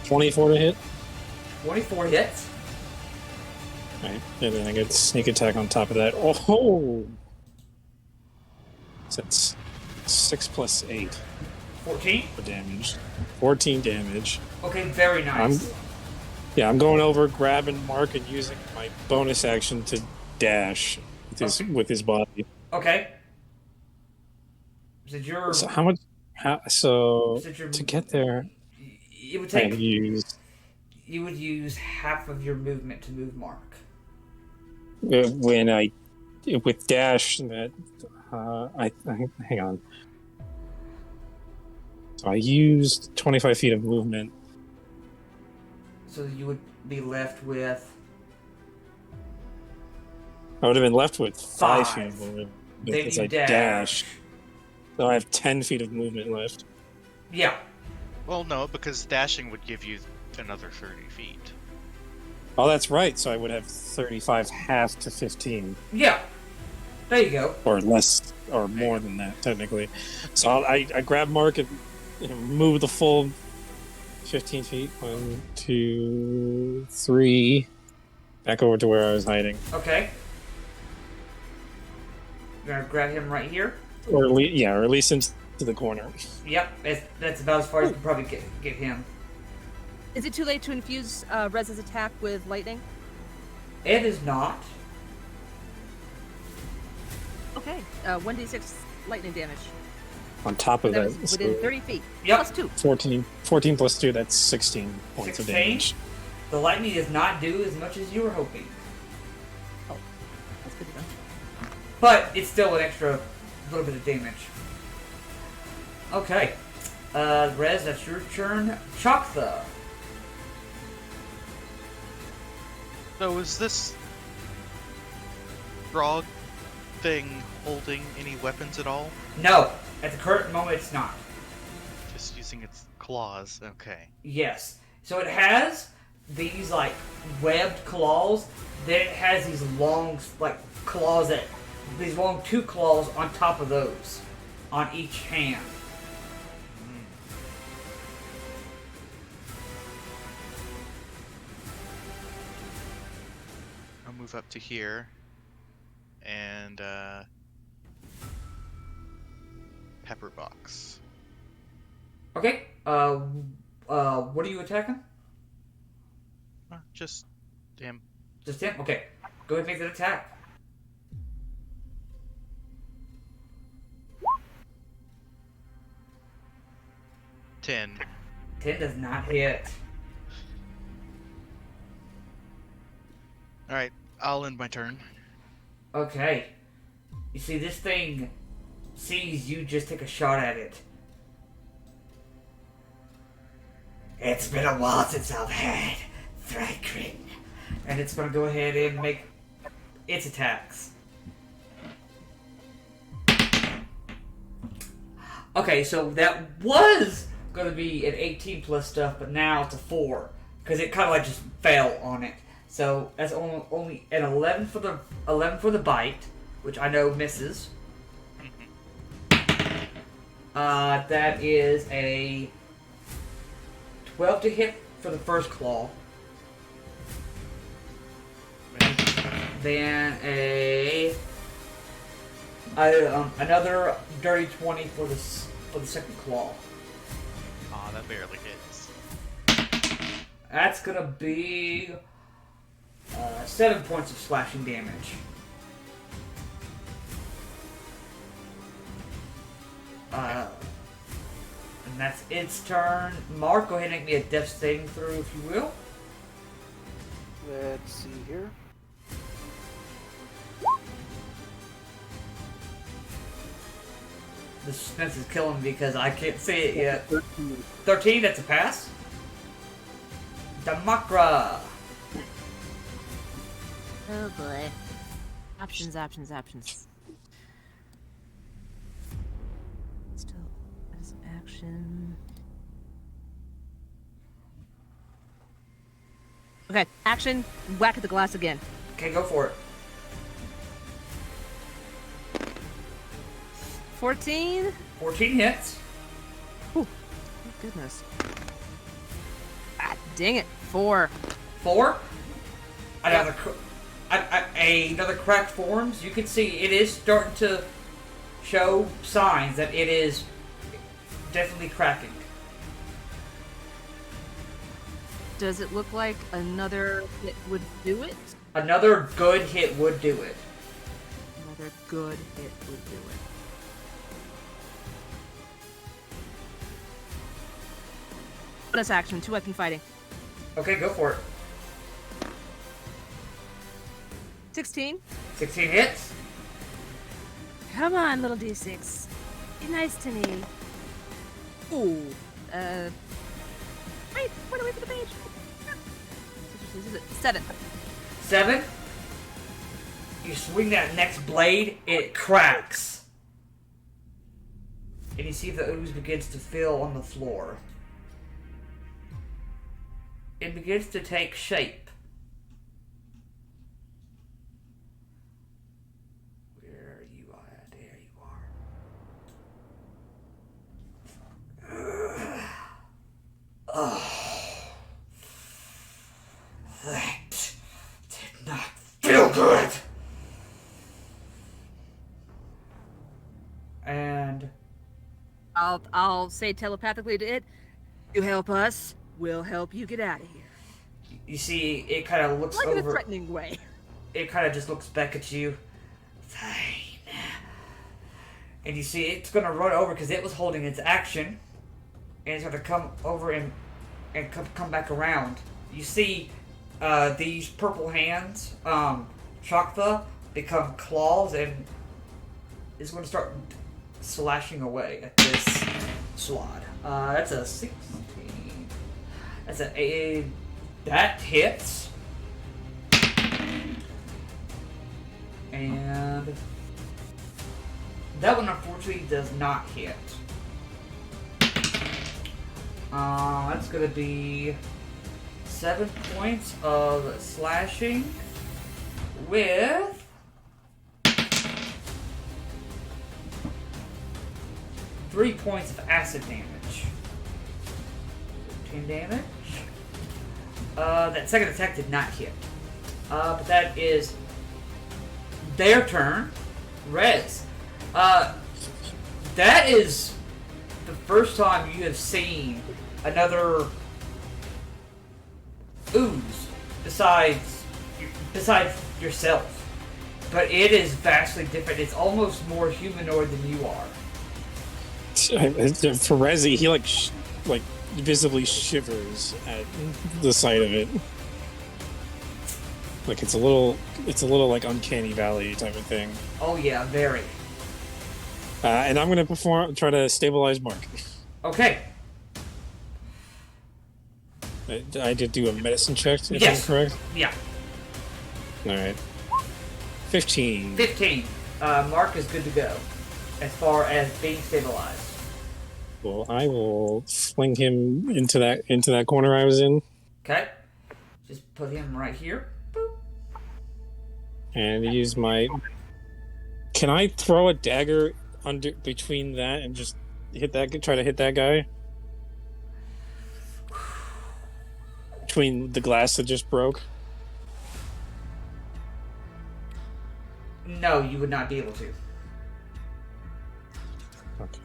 24 to hit. 24 hits. Right, and then I get sneak attack on top of that. Oh! So that's 6 plus 8 14. for damage. 14 damage. Okay, very nice. I'm going over, grabbing Mark, and using my bonus action to dash with his body. Okay. Since you're... So how much? So Since you're, to get there, it would take... you would use half of your movement to move Mark. When I... With dash, that... hang on. So I used 25 feet of movement. So you would be left with... I would have been left with 5 feet 5. of movement Then because you I dash. dashed. So I have 10 feet of movement left. Yeah. Well, no, because dashing would give you another 30 feet. Oh, that's right. So I would have 35 half to 15. Yeah. There you go. Or less, or more than that, technically. So I grab Mark and move the full 15 feet. 1, 2, 3. Back over to where I was hiding. Okay. You're gonna grab him right here? Or at least into the corner. Yep, that's about as far as you can probably get him. Is it too late to infuse Rez's attack with lightning? It is not. Okay. 1d6 lightning damage. On top of That that, was within 30 feet. Yep. Plus 2. 14 plus 2, that's 16 points 16? of damage. The lightning does not do as much as you were hoping. Oh, that's good to know. But it's still an extra little bit of damage. Okay. Rez, that's your turn. Choctha. So is this frog thing holding any weapons at all? No. At the current moment, it's not. Just using its claws. Okay. Yes. So it has these, like, webbed claws. Then it has these long, like, claws that... These long 2 claws on top of those. On each hand. I'll move up to here. And, pepper box. Okay. What are you attacking? Just him. Just him? Okay. Go ahead and make that attack. Ten. 10 does not hit. Alright, I'll end my turn. Okay. You see, this thing sees you just take a shot at it. It's been a while since I've had Thrakrin. And it's going to go ahead and make its attacks. Okay, so that was going to be an 18 plus stuff, but now it's a 4. Because it kind of like just fell on it. So that's only an 11 for the bite, which I know misses. That is a 12 to hit for the first claw. Then another dirty 20 for the second claw. Aw, that barely hits. That's gonna be 7 points of slashing damage. And that's its turn. Mark, go ahead and make me a death saving throw, if you will. Let's see here. The suspense is killing me because I can't see it yet. 13. 13, that's a pass. Damakra. Oh boy. Options. Still, as an action. Okay, action, whack at the glass again. Okay, go for it. 14? 14 hits. Oh, goodness. God dang it. 4. 4. Another crack forms. You can see it is starting to show signs that it is definitely cracking. Does it look like another hit would do it? Another good hit would do it. Another good hit would do it. Bonus action, 2-weapon fighting. Okay, go for it. 16. 16 hits. Come on, little D6. Be nice to me. Ooh. Wait away from the page. 7. 7. You swing that next blade, it cracks. And you see the ooze begins to fill on the floor. It begins to take shape. Where are you at? There you are. Oh. That did not feel good. And I'll say telepathically to it, you help us, we'll help you get out of here. you see it kind of looks Like in a over. threatening way. It kind of just looks back at you. Fine. And you see it's going to run over because it was holding its action. And it's going to come over and come back around. You see these purple hands, Chakva, become claws and is going to start slashing away at this swad. That's a 16. That's that hits. And that one unfortunately does not hit. That's gonna be 7 points of slashing with 3 points of acid damage. 10 damage. That second attack did not hit. But that is their turn. Rez. That is the first time you have seen another ooze besides yourself. But it is vastly different. It's almost more humanoid than you are. For Rezi, he like visibly shivers at the sight of it. Like it's a little like uncanny valley type of thing. Oh yeah, very. And I'm gonna try to stabilize Mark. Okay. I did do a medicine check, if Yes. I'm correct. Yeah. Alright. 15. 15. Mark is good to go as far as being stabilized. Well, I will fling him into that corner I was in. Okay. Just put him right here. Boop. And use my... Can I throw a dagger under between that and just try to hit that guy? Between the glass that just broke? No, you would not be able to. Okay.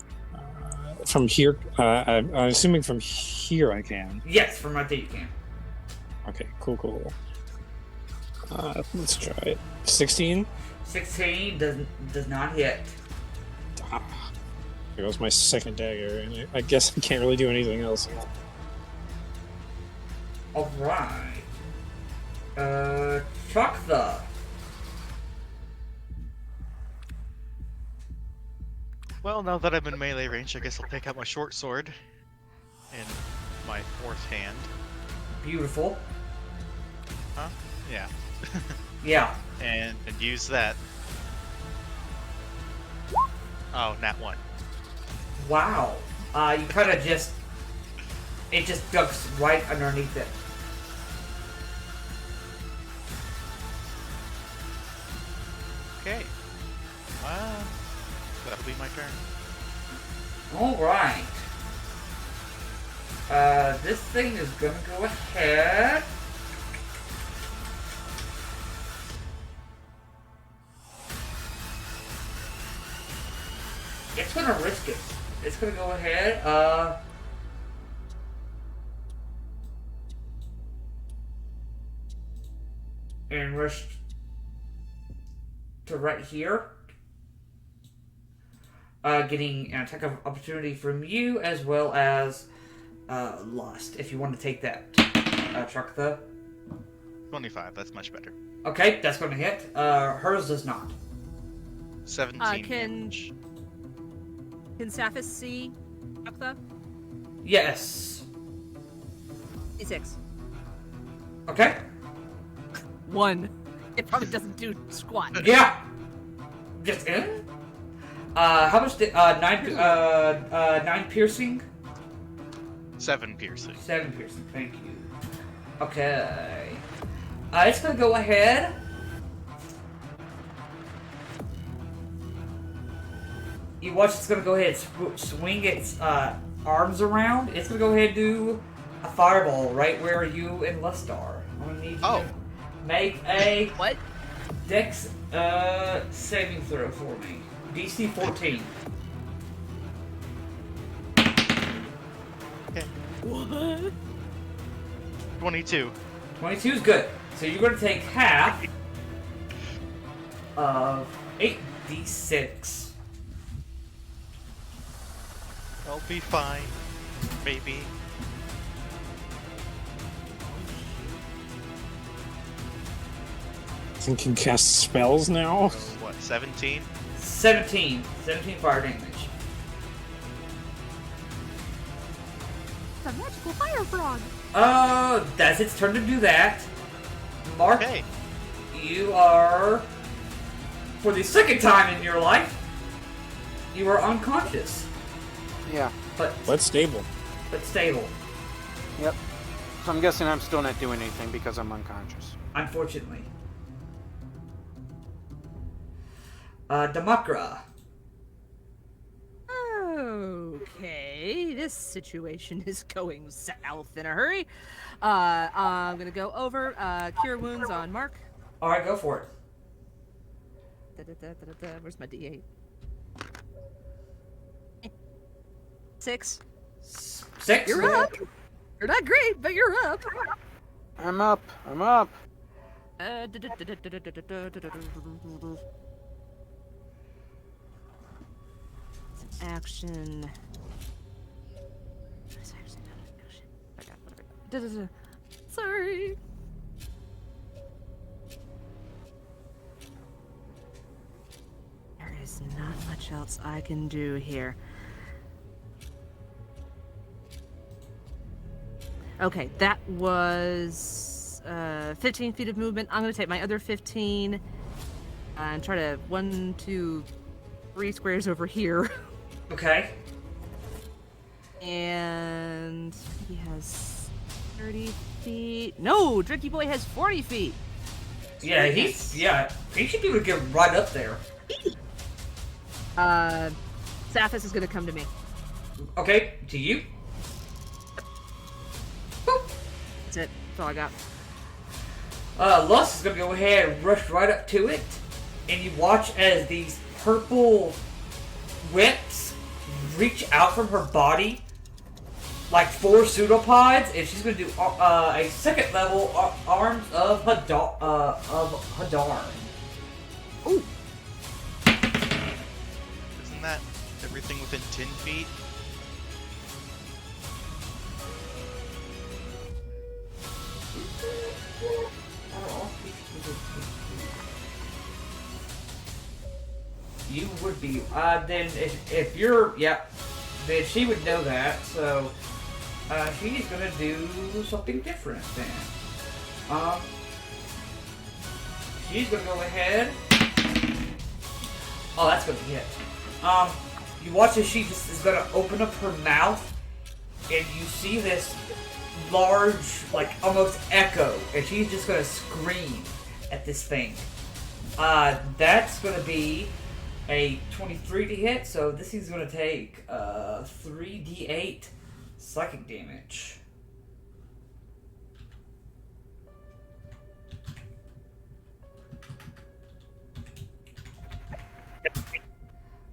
From here, I'm assuming from here I can. Yes, from right there you can. Okay, cool. Let's try it. 16? 16 does not hit. Here goes my second dagger, and I guess I can't really do anything else. Alright. Chakva. Well, now that I'm in melee range, I guess I'll take out my short sword in my fourth hand. Beautiful. Huh? Yeah. Yeah. And use that. Oh, nat 1. Wow. You kind of just... It just ducks right underneath it. Okay. That'll be my turn. Alright. This thing is gonna go ahead. It's gonna risk it. It's gonna go ahead, and rush to right here. Getting an attack of opportunity from you as well as Lust, if you want to take that. Truck the 25, that's much better. Okay, that's going to hit. Hers does not. 17 Can damage. Saphis see Akta? Yes. D6. Okay. 1. It probably doesn't do squat. Yeah. Just in. How much did 9 piercing? 7 piercing. 7 piercing. Thank you. Okay. It's gonna go ahead. You watch. It's gonna go ahead and swing its arms around. It's gonna go ahead and do a fireball right where you and Lust are. I'm gonna need you to make a What? Dex saving throw for me. DC 14. Okay. What? 22. 22 is good. So you're going to take half of 8d6. I'll be fine. Maybe. Think can cast spells now? So what, 17? 17 fire damage. It's a magical fire frog. That's its turn to do that. Mark, Okay. you are, for the second time in your life, you are unconscious, Yeah. but Stable. stable. Yep. So I'm guessing I'm still not doing anything because I'm unconscious. Unfortunately. Damakra. Okay, this situation is going south in a hurry. I'm gonna go over, cure wounds on Mark. Alright, go for it. Where's my D8? 6. 6? You're up. You're not great, but you're up. I'm up. I'm up. Action. Sorry. There is not much else I can do here. Okay, that was 15 feet of movement. I'm going to take my other 15 and try to 1, 2, 3 squares over here. Okay. And he has 30 feet. No, Drinky Boy has 40 feet. Yeah, he should be able to get right up there. Saphis is going to come to me. Okay, to you. Boop. That's it. That's all I got. Lust is gonna go ahead and rush right up to it, and you watch as these purple whips reach out from her body like 4 pseudopods, and she's gonna do a second level arms of Hadar. Ooh. Isn't that everything within 10 feet? You would be, then if you're, then she would know that, so, she's gonna do something different then. She's gonna go ahead. Oh, that's gonna hit. You watch as she just is gonna open up her mouth, and you see this large, like, almost echo, and she's just gonna scream at this thing. That's gonna be a 23 to hit, so this is going to take 3d8 Psychic damage.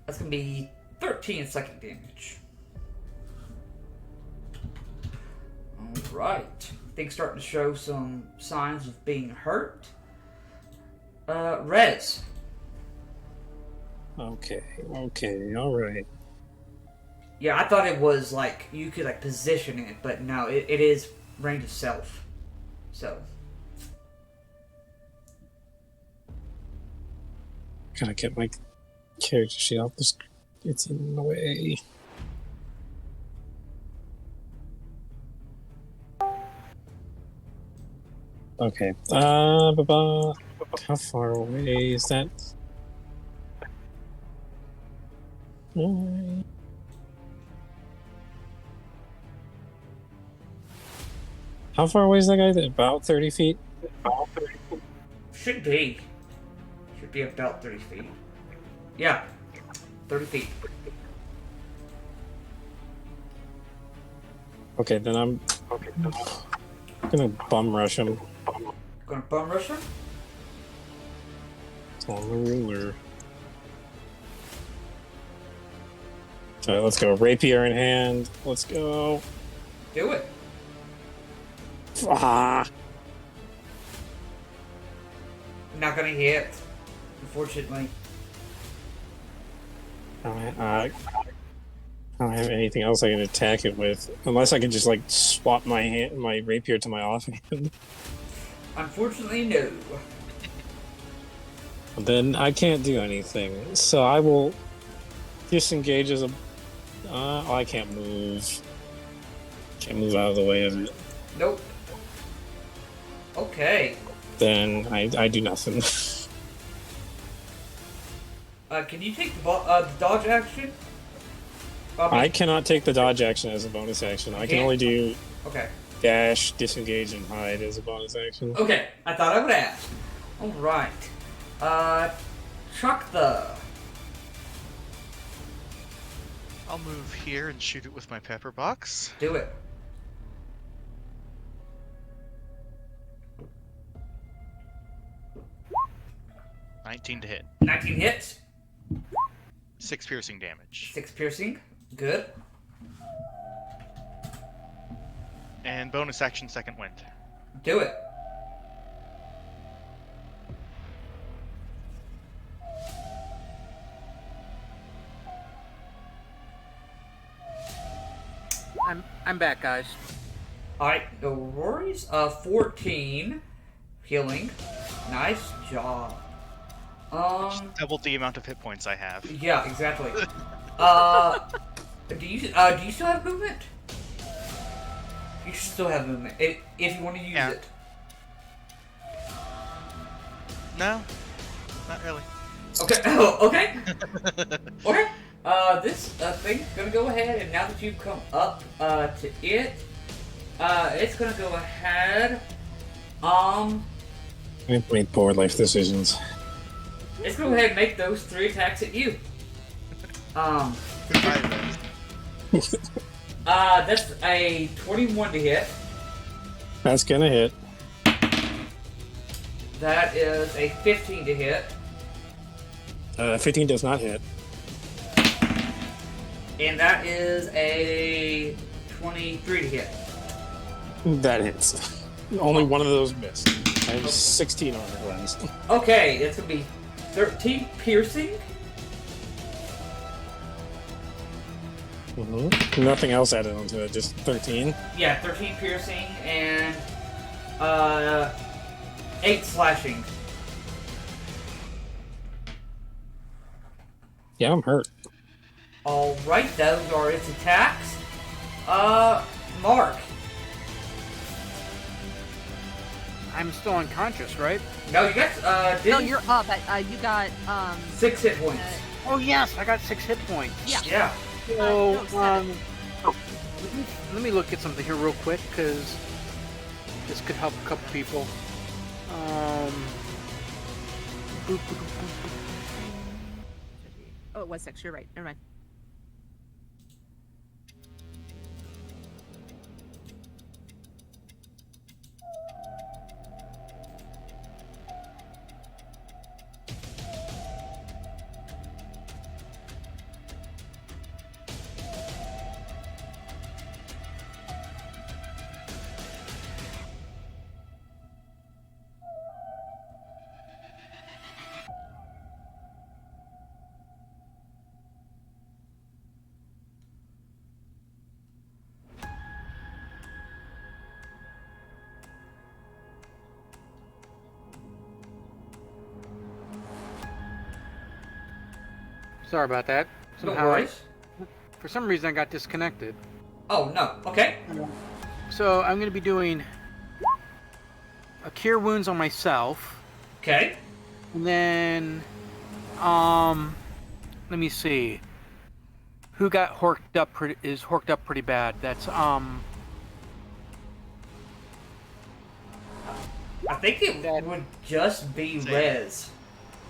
That's gonna be 13 psychic damage. Alright. Things starting to show some signs of being hurt. Rez. Okay, alright. Yeah, I thought it was like you could like position it, but no, it is range of self. So Gotta get my character sheet off this. It's in the way. Okay. How far away is that? How far away is that guy? About 30 feet? should be about 30 feet. Yeah, 30 feet. Okay, then I'm gonna bum rush him Gonna bum rush him? on the ruler. Alright, let's go. Rapier in hand. Let's go. Do it. Ah! Not gonna hit, unfortunately. I don't have anything else I can attack it with, unless I can just like swap my rapier to my offhand. Unfortunately, no. Then I can't do anything. So I will disengage as a. I can't move. Can't move out of the way of it. Nope. Okay. Then I do nothing. Can you take the dodge action? I cannot take the dodge action as a bonus action. I can only do Okay. dash, disengage, and hide as a bonus action. Okay, I thought I would ask. Alright. Chuck the... I'll move here and shoot it with my pepper box. Do it. $19 to hit. 19 hits. 6 piercing damage. 6 piercing. Good. And bonus action second wind. Do it. I'm back, guys. Alright, no worries. 14 healing. Nice job. Double the amount of hit points I have. Yeah, exactly. Do you still have movement? You should still have movement if you want to use Yeah. it. No, not really. Okay. Oh, okay. Okay. This thing's gonna go ahead, and now that you've come up to it, it's gonna go ahead. I've made poor life decisions. It's gonna go ahead and make those 3 attacks at you. Goodbye, Rose. That's a 21 to hit. That's gonna hit. That is a 15 to hit. 15 does not hit. And that is a 23 to hit. That hits. Only one of those missed. I have 16 armor class. Okay, it's gonna be 13 piercing. Nothing else added onto it, just 13. Yeah, 13 piercing and 8 slashing. Yeah, I'm hurt. Alright, those are its attacks. Mark. I'm still unconscious, right? No, you got, No, didn't... you're up. You got 6 hit points. Oh yes, I got 6 hit points. Yeah. Yeah. So, no, 7. let me look at something here real quick, because this could help a couple people. Oh, it was 6. You're right. Never mind. Sorry about that. No Somehow, worries. for some reason, I got disconnected. Oh, no. Okay. So I'm going to be doing a cure wounds on myself, Okay. and then, let me see. Who got horked up? Is horked up pretty bad? That's I think it That- would just be Same. Rez.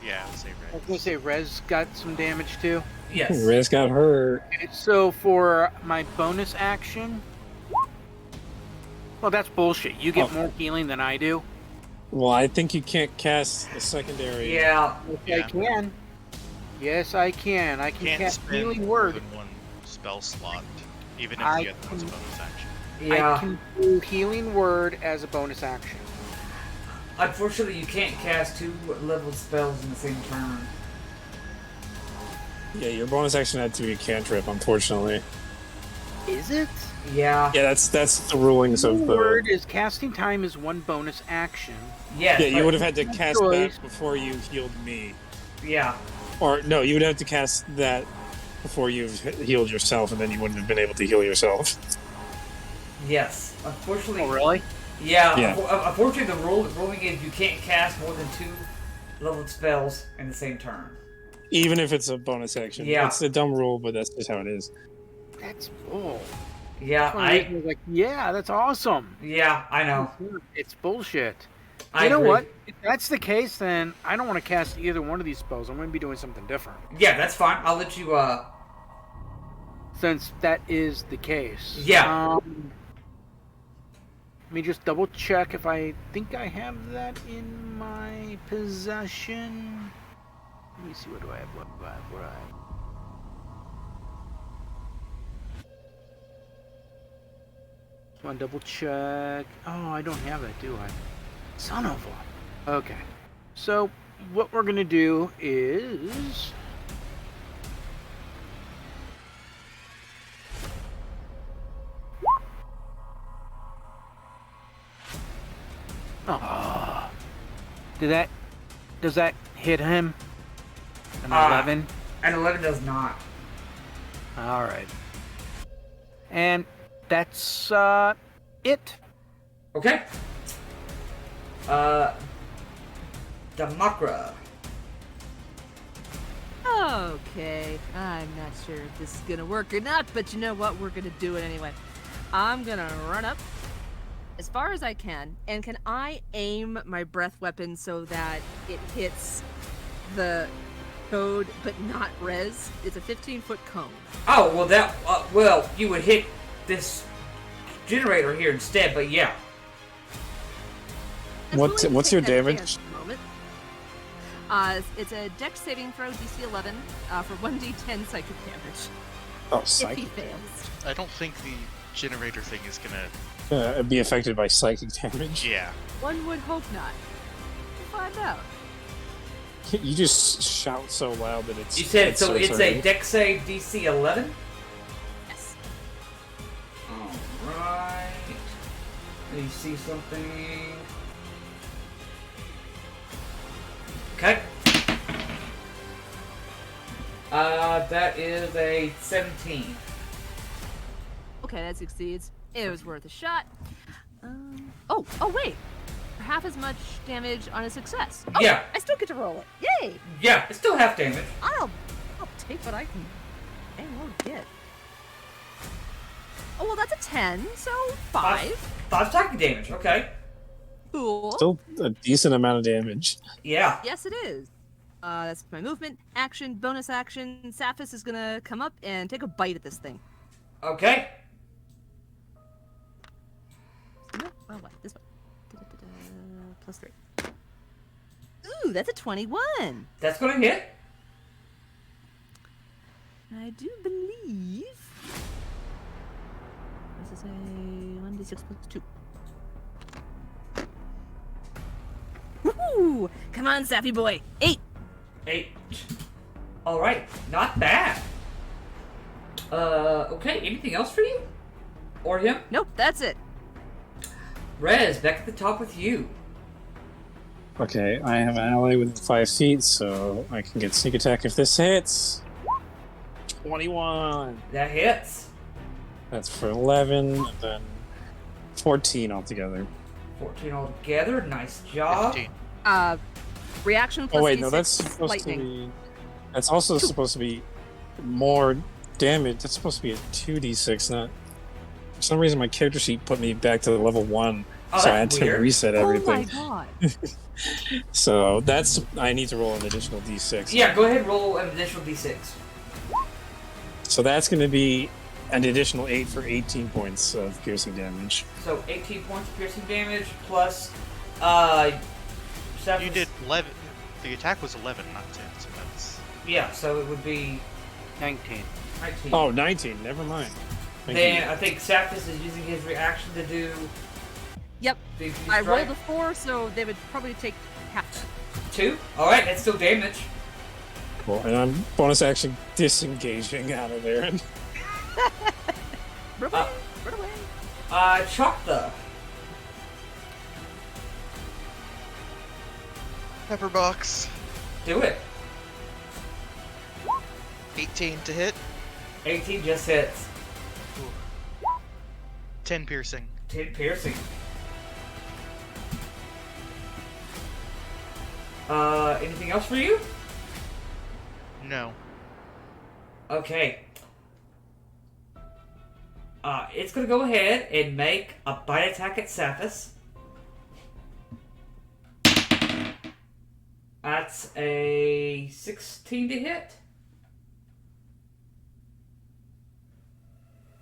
Yeah, say I was red. gonna say Rez got some damage too. Yes. Riz got hurt. So for my bonus action, well, that's bullshit. You get Oh. more healing than I do. Well, I think you can't cast a secondary. Yeah. Yes, I can. Yes, I can. I can Can't cast spend healing more word. than one spell slot, even if I you get that as a can- bonus action. Yeah. I can do healing word as a bonus action. Unfortunately, you can't cast 2 leveled spells in the same turn. Yeah, your bonus action had to be a cantrip, unfortunately. Is it? Yeah. Yeah, that's the rulings of Healing the. word is casting time is one bonus action. Yes. Yeah, you but- would have had to cast choice. that before you healed me. Yeah. Or, no, you would have to cast that before you've healed yourself, and then you wouldn't have been able to heal yourself. Yes. Unfortunately. Oh, really? Yeah. Yeah. Unfortunately, the ruling is you can't cast more than 2 leveled spells in the same turn. Even if it's a bonus action. Yeah. It's a dumb rule, but that's just how it is. That's bull. Yeah. One reason I was like, yeah, that's awesome. Yeah. I know. It's bullshit. I You know agree. what? If that's the case, then I don't want to cast either one of these spells. I'm going to be doing something different. Yeah, that's fine. I'll let you. Since that is the case. Yeah. Let me just double check if I think I have that in my possession. Let me see, what do I have? What do I have? What do I have? Just want to double check. Oh, I don't have that, do I? Son of a. Okay. So, what we're going to do is. Oh. Does that hit him? An 11? An 11 does not. Alright. And that's it. Okay. Damakra. Okay, I'm not sure if this is gonna work or not, but you know what? We're gonna do it anyway. I'm gonna run up as far as I can, and can I aim my breath weapon so that it hits the code but not res? It's a 15-foot cone. Oh, well, that. Well, you would hit this generator here instead, but yeah. I'm What's willing to your take that damage? chance at the moment. It's a Dex saving throw, DC 11, for 1d10 psychic damage. Oh, If he psychic. fails. I don't think the generator thing is gonna. Be affected by psychic damage. Yeah. One would hope not. We'll find out. You just shout so loud that it's. You said so. starts It's a hurting. Dex save DC 11. Yes. All right. Let me see something. Okay. That is a 17. Okay, that succeeds. It was worth a shot. Oh, wait. Half as much damage on a success. Oh, Yeah. I still get to roll it. Yay! Yeah, it's still half damage. I'll take what I can and will get. Oh, well, that's a 10, so 5. 5 psychic damage. Okay. Cool. Still a decent amount of damage. Yeah. Yes, it is. That's my movement. Action, bonus action. Saphis is gonna come up and take a bite at this thing. Okay. No, oh, what? This one. Da-da-da-da, plus 3. Ooh, that's a 21. That's gonna hit. I do believe. This is a 1d6 plus 2. Woohoo! Come on, Sappy boy. 8. 8. All right. Not bad. Okay. Anything else for you? Or him? Nope, that's it. Rez, back at the top with you. Okay, I have an ally within 5 feet, so I can get sneak attack if this hits. 21. That hits. That's for 11, and then 14 altogether. 14 altogether. Nice job. 15. Reaction plus Oh wait, D6 no, that's supposed lightning. to be. That's also supposed to be more damage. That's supposed to be a 2d6, not. For some reason, my character sheet put me back to level 1, Oh, so I had that's to weird. reset Oh my everything. god. So that's. I need to roll an additional d6. Yeah, go ahead and roll an additional d6. So that's going to be an additional 8 for 18 points of piercing damage. So 18 points of piercing damage plus. You did 11. The attack was 11, not 10, so that's... Yeah, so it would be 19. 19. Oh, 19. Never mind. Thank Then you. I think Saptis is using his reaction to do. Yep. the I strike. rolled a 4, so they would probably take half. 2. Alright, that's still damage. Cool. And I'm bonus action disengaging out of there. Run away. Run away. Chocta. Pepper box. Do it. 18 to hit. 18 just hits. 10 piercing. 10 piercing. Anything else for you? No. Okay. It's gonna go ahead and make a bite attack at Sapphis. That's a 16 to hit.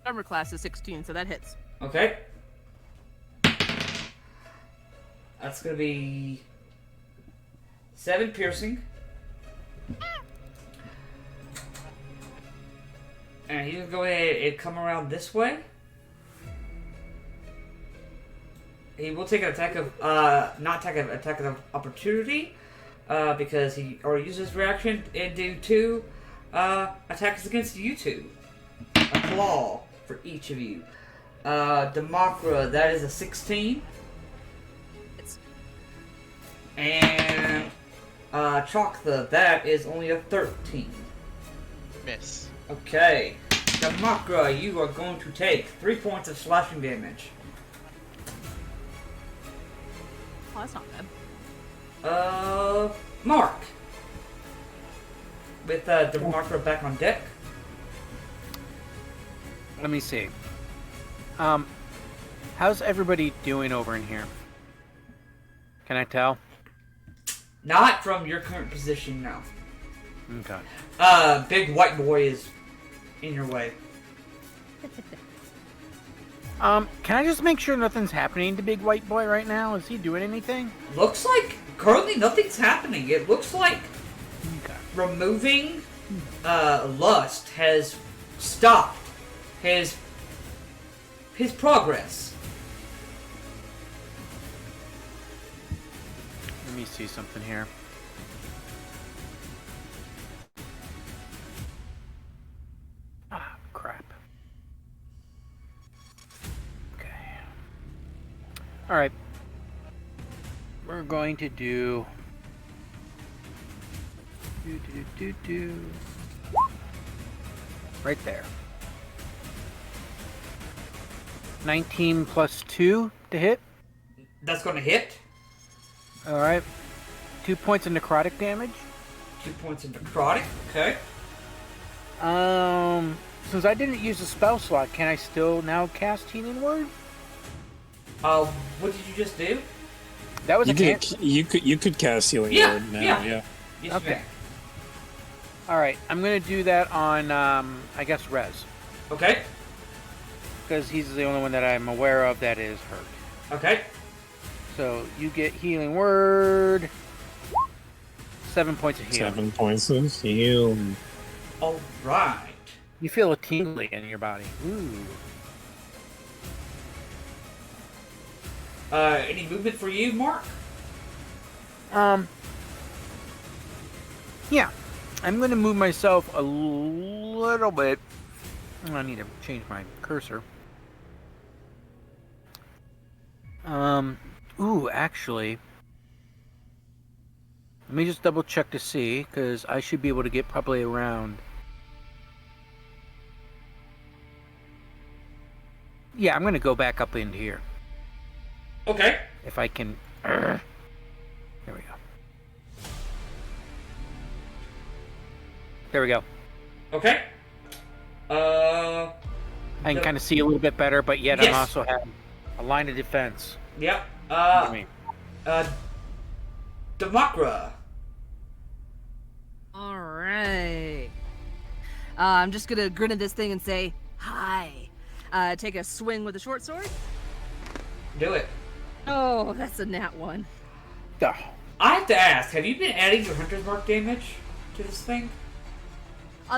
Armor class is 16, so that hits. Okay. That's gonna be 7 piercing. And he's gonna go ahead and come around this way. He will take an attack of attack of opportunity, because he already used his reaction and do 2 attacks against you two. A claw for each of you. Democra, that is a 16. It's And Choctha, that is only a 13. Miss. Okay. Democra, you are going to take 3 points of slashing damage. oh, that's not bad. Mark. With Democra back on deck. Let me see. How's everybody doing over in here? Can I tell? Not from your current position, no. Okay. Big white boy is in your way. Can I just make sure nothing's happening to Big White Boy right now? Is he doing anything? Looks like currently nothing's happening. It looks like Okay. removing lust has stopped his progress. Let me see something here. Ah, crap. Okay. Alright. We're going to do... Right there. 19 plus 2 to hit. That's going to hit. Alright. 2 points of necrotic damage. 2 points of necrotic. Okay. Since I didn't use a spell slot, can I still now cast Healing Word? What did you just do? That was You could cast Healing Yeah, Word now. yeah. Yeah. Yes, Okay. ma'am. Alright, I'm gonna do that on, I guess, Rez. Okay. Because he's the only one that I'm aware of that is hurt. Okay. So, you get Healing Word. 7 points of healing. 7 points of heal. All right. You feel a tingling in your body. Ooh. Any movement for you, Mark? Yeah. I'm going to move myself a little bit. I need to change my cursor. Ooh, actually. Let me just double check to see, because I should be able to get probably around Yeah, I'm gonna go back up into here Okay. if I can. There we go. There we go. Okay. I can The- kind of see a little bit better, but yet Yes. I'm also having a line of defense. Yep. I mean, Demakra. All right. I'm just gonna grin at this thing and say hi. Take a swing with the short sword. Do it. Oh, that's a nat 1. ugh. I have to ask, have you been adding your Hunter's Mark damage to this thing?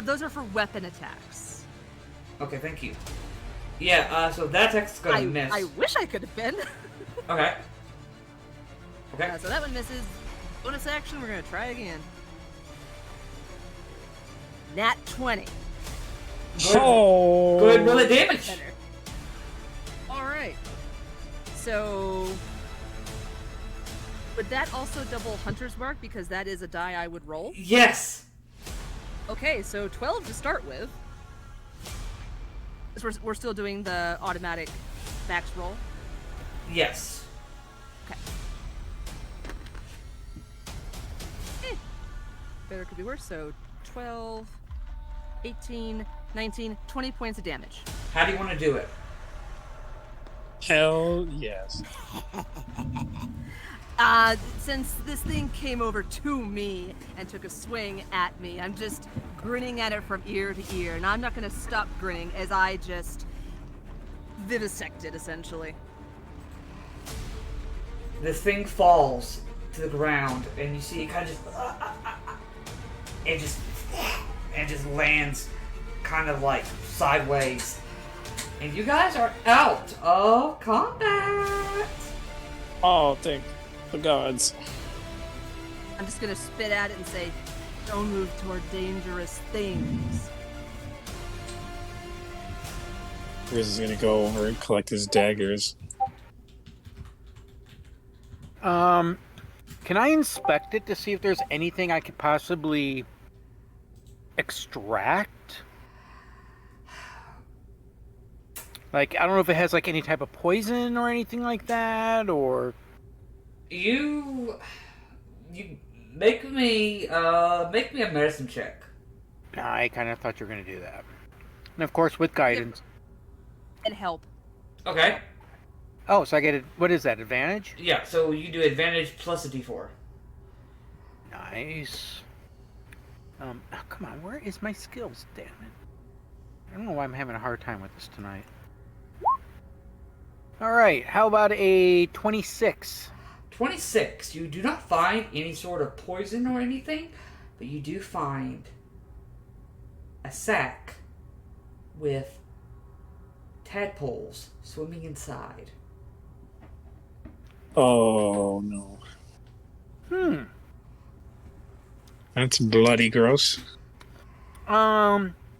Those are for weapon attacks. Okay, thank you. Yeah, so that attack's gonna miss. I wish I could have been. Okay. Okay. So that one misses. Bonus action, we're gonna try again. Nat 20. Oh. Go ahead and roll the damage. Better. Alright. So would that also double Hunter's Mark because that is a die I would roll? Yes. Okay, so 12 to start with. 'Cause we're still doing the automatic max roll. Yes. Okay. Better could be worse, so 12, 18, 19, 20 points of damage. How do you want to do it? Hell yes. Since this thing came over to me and took a swing at me, I'm just grinning at it from ear to ear, and I'm not gonna stop grinning as I just vivisect it, essentially. This thing falls to the ground, and you see it kind of just, it just lands kind of like sideways. And you guys are out of combat. Oh, thank the gods. I'm just gonna spit at it and say, don't move toward dangerous things. Riz is gonna go over and collect his daggers. Can I inspect it to see if there's anything I could possibly extract? Like, I don't know if it has like any type of poison or anything like that, or You make me a medicine check. I kind of thought you were gonna do that. And of course, with guidance. And help. Okay. Oh, so I get it. What is that? Advantage? Yeah. So you do advantage plus a d4. Nice. Oh, come on, where is my skills? Damn it! I don't know why I'm having a hard time with this tonight. All right, how about a 26? 26. You do not find any sort of poison or anything, but you do find a sack with tadpoles swimming inside. Oh no. That's bloody gross.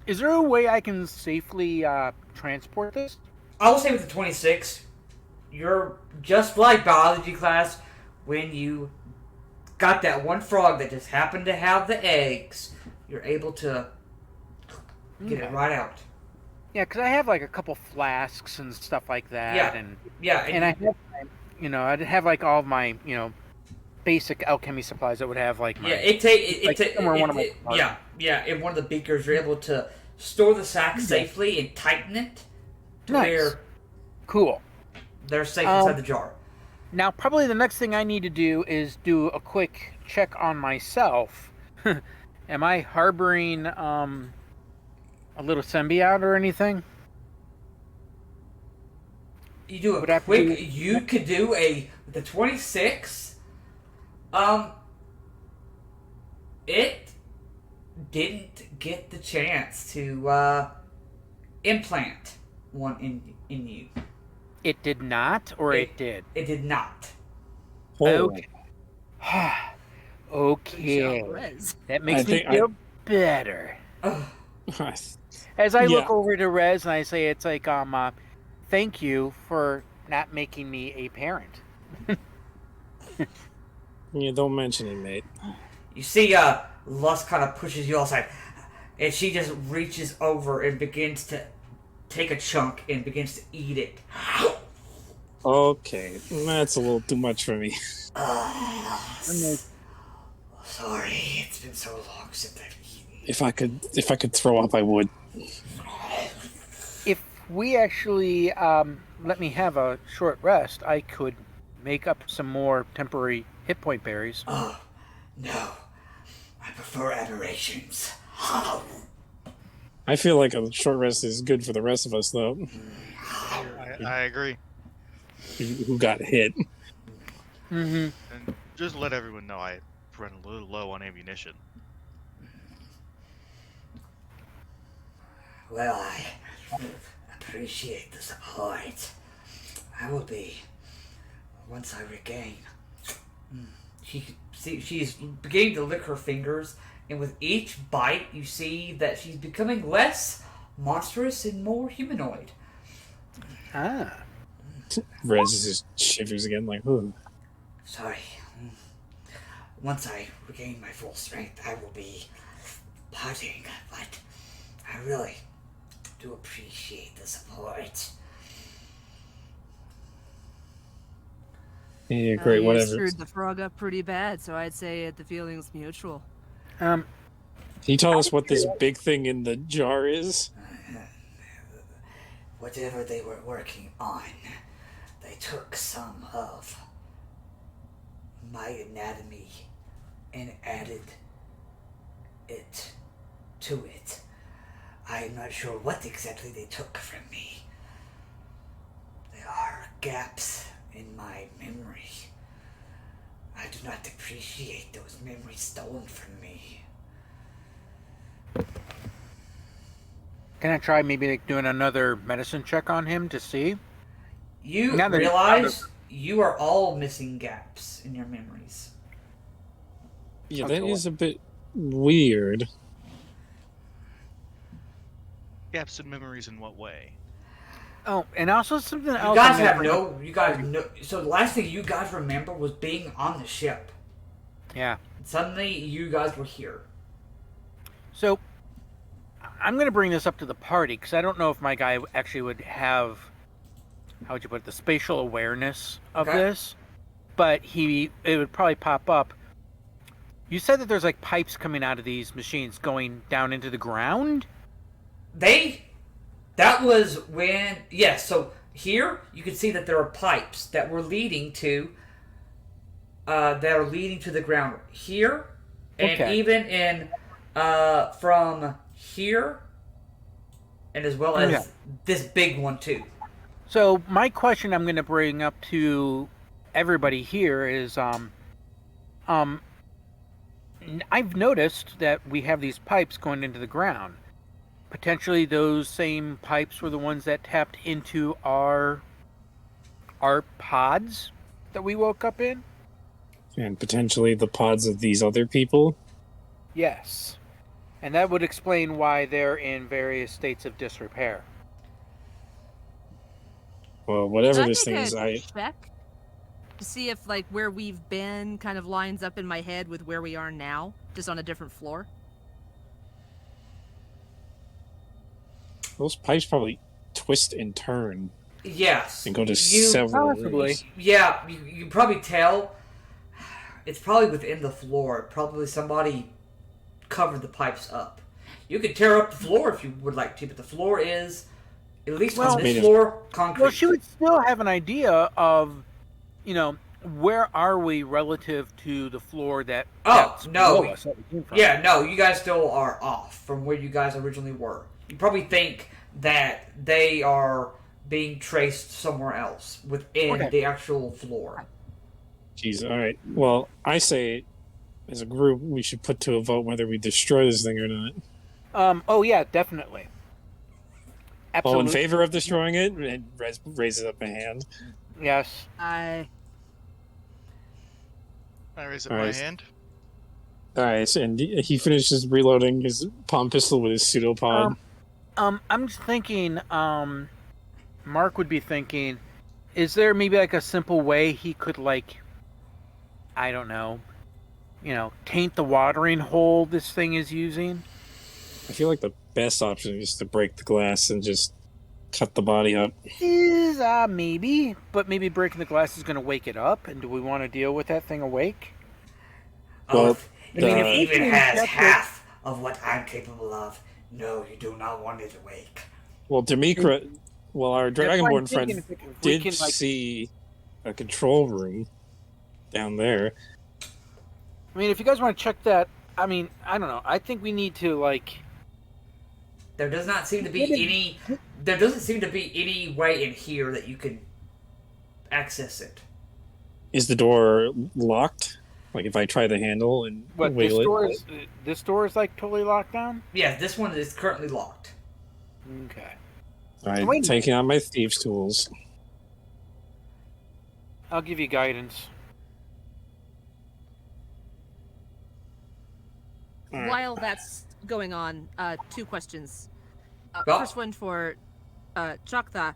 Is there a way I can safely transport this? I will say with the 26, you're just like biology class when you got that one frog that just happened to have the eggs. You're able to get it right out. Yeah, because I have like a couple flasks and stuff like that, Yeah. and Yeah, I have, I'd have like all of my, basic alchemy supplies that would have like my. yeah. In one of the beakers, you're able to store the sack safely and tighten it to Nice. where Cool. they're safe inside the jar. Now, probably the next thing I need to do is do a quick check on myself. Am I harboring a little symbiote or anything? You do Would I a have to quick. do- You could do the 26. It didn't get the chance to implant one in you. It did not, or it did? It did not. Oh. Okay. Okay. Rez. That makes I me think feel better. Ugh. As I look Yeah. over to Rez and I say, it's like, thank you for not making me a parent. Yeah, don't mention it, mate. You see, Lust kind of pushes you aside, and she just reaches over and begins to take a chunk and begins to eat it. Okay, that's a little too much for me. Sorry, it's been so long since I've eaten. If I could throw up, I would. If we actually let me have a short rest, I could make up some more temporary hit point berries. Oh, no. I prefer aberrations. I feel like a short rest is good for the rest of us, though. I agree. Who got hit? Mm-hmm. And just let everyone know I run a little low on ammunition. Well, I appreciate the support. I will be once I regain. She could see she's beginning to lick her fingers, and with each bite, you see that she's becoming less monstrous and more humanoid. Ah. Rez just shivers again, like, ooh. Sorry. Once I regain my full strength, I will be partying, but I really do appreciate the support. Yeah, great, You whatever. screwed the frog up pretty bad, so I'd say the feeling's mutual. Can you tell us what this big thing in the jar is? Whatever they were working on, they took some of my anatomy and added it to it. I am not sure what exactly they took from me. There are gaps in my memory. I do not appreciate those memories stolen from me. Can I try maybe like doing another medicine check on him to see? You Now that realize you are all missing gaps in your memories. Yeah, Okay, that is a bit weird. Gaps in memories in what way? Oh, and also something else. You guys I'm gonna have bring up. no. You guys know. So the last thing you guys remember was being on the ship. Yeah. Suddenly, you guys were here. So, I'm going to bring this up to the party because I don't know if my guy actually would have, how would you put it, the spatial awareness of Okay. this, but it would probably pop up. You said that there's like pipes coming out of these machines going down into the ground? That was when, yes, so here you can see that there are pipes that were leading to, that are leading to the ground here, and Okay. even in, from here, and as well as Yeah. this big one too. So my question I'm going to bring up to everybody here is, I've noticed that we have these pipes going into the ground. Potentially those same pipes were the ones that tapped into our pods that we woke up in? And potentially the pods of these other people. Yes. And that would explain why they're in various states of disrepair. Well, whatever Can this take thing a is, check to see if like where we've been kind of lines up in my head with where we are now, just on a different floor. those pipes probably twist and turn Yes. and go to several rooms. Yeah, you can probably tell. It's probably within the floor. Probably somebody covered the pipes up. You could tear up the floor if you would like to, but the floor is, at least Well, on this made of- floor, concrete. Well, she would still have an idea of, where are we relative to the floor that's no. below us that we came from. Yeah, no, you guys still are off from where you guys originally were. You probably think that they are being traced somewhere else within the actual floor. Jeez, all right. Well, I say, as a group, we should put to a vote whether we destroy this thing or not. Oh yeah, definitely. All in Absolutely. favor of destroying it? And Rez raises up a hand. Yes. I I raise up All my right. hand. All right, and he finishes reloading his palm pistol with his pseudopod. I'm just thinking, Mark would be thinking, is there maybe like a simple way he could I don't know, taint the watering hole this thing is using? I feel like the best option is to break the glass and just cut the body up. Is maybe, but maybe breaking the glass is going to wake it up. And do we want to deal with that thing awake? Oh, Well, if it if we even can has inject it- half of what I'm capable of, no, you do not want it awake. Well, Demikra, our That's why I'm Dragonborn thinking friend if we did can, like, see a control room down there. I mean, if you guys want to check that, I mean, I don't know. I think we need to like. There does not seem to be any. There doesn't seem to be any way in here that you can access it. Is the door locked? Like if I try the handle and What wiggle this door is like totally locked down. Yeah, this one is currently locked. Okay. All right, Wait a taking out my thieves' tools. I'll give you guidance. All right. While that's going on, 2 questions. Go. First one for Chakta.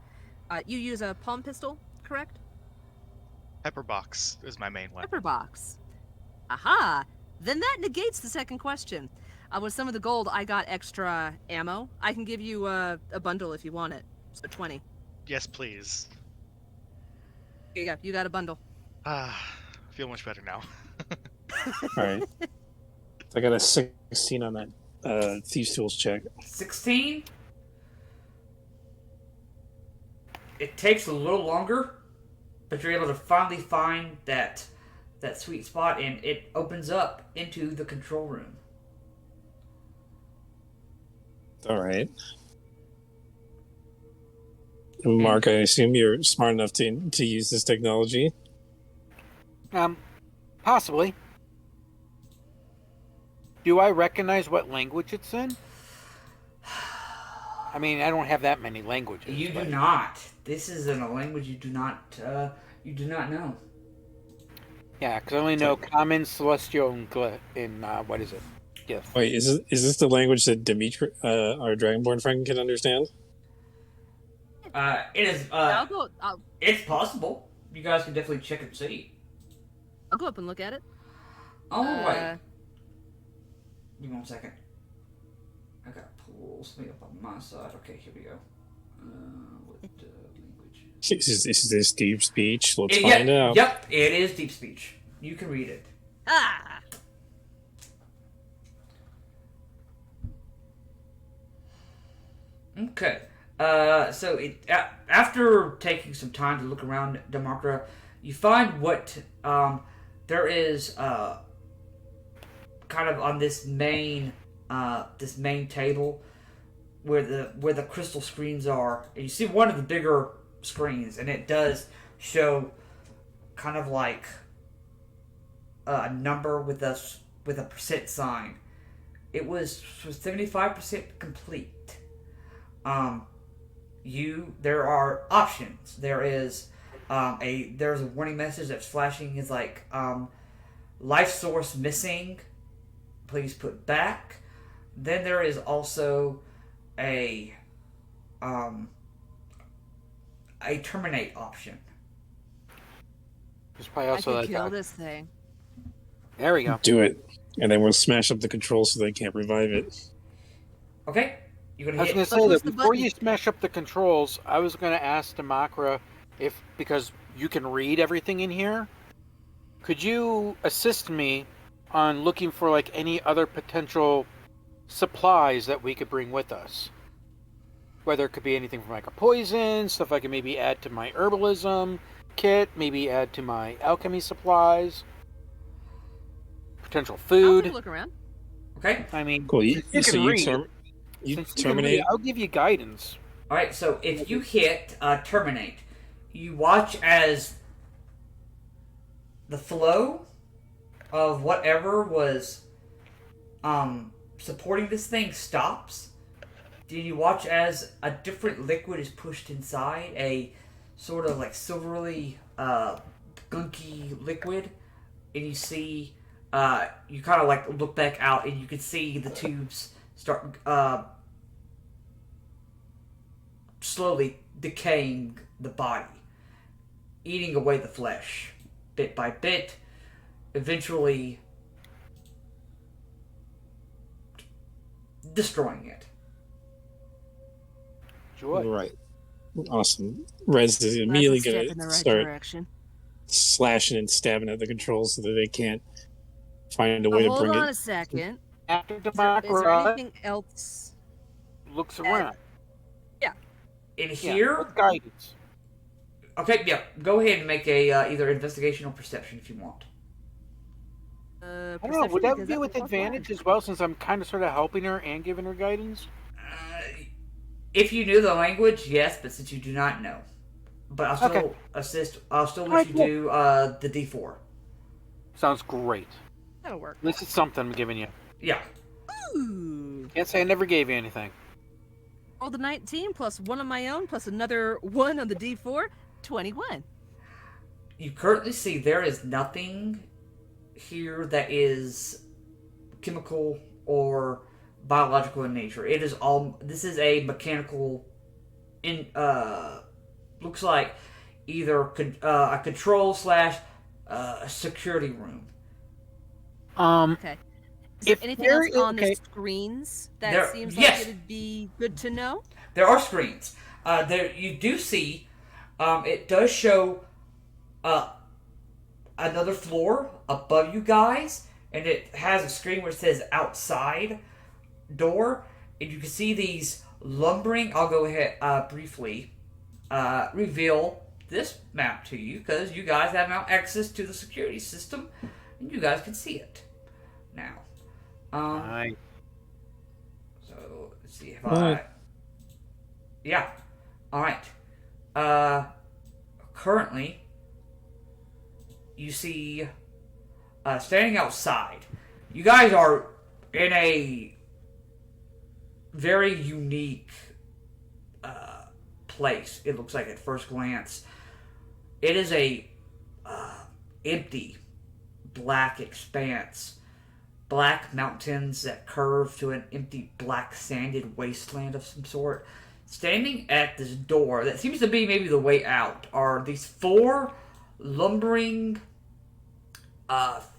You use a palm pistol, correct? Pepper box is my main weapon. Pepper box. Aha! Then that negates the second question. With some of the gold, I got extra ammo. I can give you a bundle if you want it. So 20. Yes, please. Here you go. You got a bundle. Feel much better now. All right. I got a 16 on that thieves' tools check. 16. It takes a little longer, but you're able to finally find that sweet spot, and it opens up into the control room. All right. Mark, I assume you're smart enough to use this technology. Possibly. Do I recognize what language it's in? I mean, I don't have that many languages. You but- do not. This is in a language you do not know. Yeah, because I only know Common, Celestial, and what is it? Yes. Wait, is this the language that Dimitri, our Dragonborn friend, can understand? It is. I'll go. It's possible. You guys can definitely check and see. I'll go up and look at it. Oh wait. Give me 1 second. I gotta pull something up on my side. Okay, here we go. What language? Is this deep speech? Let's Yeah, find out. Yep, it is deep speech. You can read it. Ah! Okay. So after taking some time to look around Demakra, you find what there is kind of on this main table where the crystal screens are. And you see one of the bigger screens, and it does show kind of like a number with a percent sign. It was 75% complete. There are options. There's a warning message that's flashing. Is like life source missing. Please put back. Then there is also a terminate option. There's probably I also could like kill this thing. There we go. Do it, and then we'll smash up the controls so they can't revive it. Okay, you're I gonna was hit. going to But say push that the before button. you smash up the controls, I was going to ask Demakra because you can read everything in here, could you assist me on looking for like any other potential supplies that we could bring with us? Whether it could be anything from like a poison, stuff I can maybe add to my herbalism kit, maybe add to my alchemy supplies, potential I'll take food. a look around. Okay. I mean, Cool. since So can you read, you since you can terminate. read, I'll give you guidance. All right. So if you hit terminate, you watch as the flow of whatever was supporting this thing stops. Then you watch as a different liquid is pushed inside, a sort of like silverly gunky liquid, and you see you kind of like look back out and you can see the tubes start slowly decaying the body, eating away the flesh bit by bit, eventually destroying it. Joy. Right. Awesome. Rez is That's a immediately step going in the to right start direction. slashing and stabbing at the controls so that they can't find a way to Hold bring on it. a second. After Is there Democrat anything else? looks around. In Yeah, here, with guidance. okay, yeah. Go ahead and make a either investigation or perception if you want. I don't know. Would that Perception, be because with that's a advantage +1. as well, since I'm kind of sort of helping her and giving her guidance? If you knew the language, yes, but since you do not know, but I'll still Okay. assist. I'll still let Alright, you cool. do the D4. Sounds great. That'll work. This is something I'm giving you. Yeah. Ooh. Can't say I never gave you anything. Rolled a 19 plus 1 on my own plus another 1 on the D4. 21. You currently see there is nothing here that is chemical or biological in nature. It is all. This is a mechanical. Looks like either a control slash security room. Okay. Is there If anything there else is- on okay. the screens that There- seems yes. like it'd be good to know? There are screens. There you do see. It does show another floor above you guys, and it has a screen where it says outside door, and you can see these lumbering. I'll go ahead briefly reveal this map to you because you guys have now access to the security system, and you guys can see it now. Nice. So let's see if Alright. yeah. Alright. Currently you see standing outside. You guys are in a very unique place, it looks like at first glance. It is a empty black expanse. Black mountains that curve to an empty black sanded wasteland of some sort. Standing at this door that seems to be maybe the way out are these 4 lumbering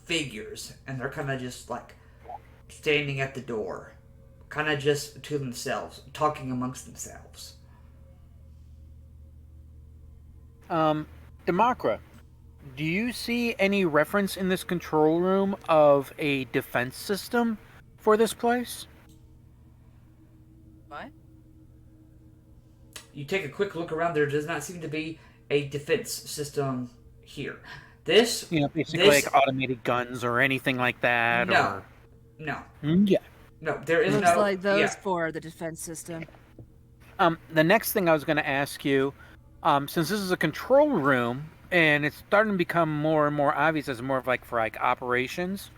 figures, and they're kind of just like standing at the door, kind of just to themselves, talking amongst themselves. Democra, do you see any reference in this control room of a defense system for this place? What? You take a quick look around. There does not seem to be a defense system here. This, You know, basically this, like automated guns or anything like that? no, Or... no, Yeah. no. There is Looks no. like those yeah. 4 are the defense system. The next thing I was going to ask you, since this is a control room and it's starting to become more and more obvious as more of like for like operations,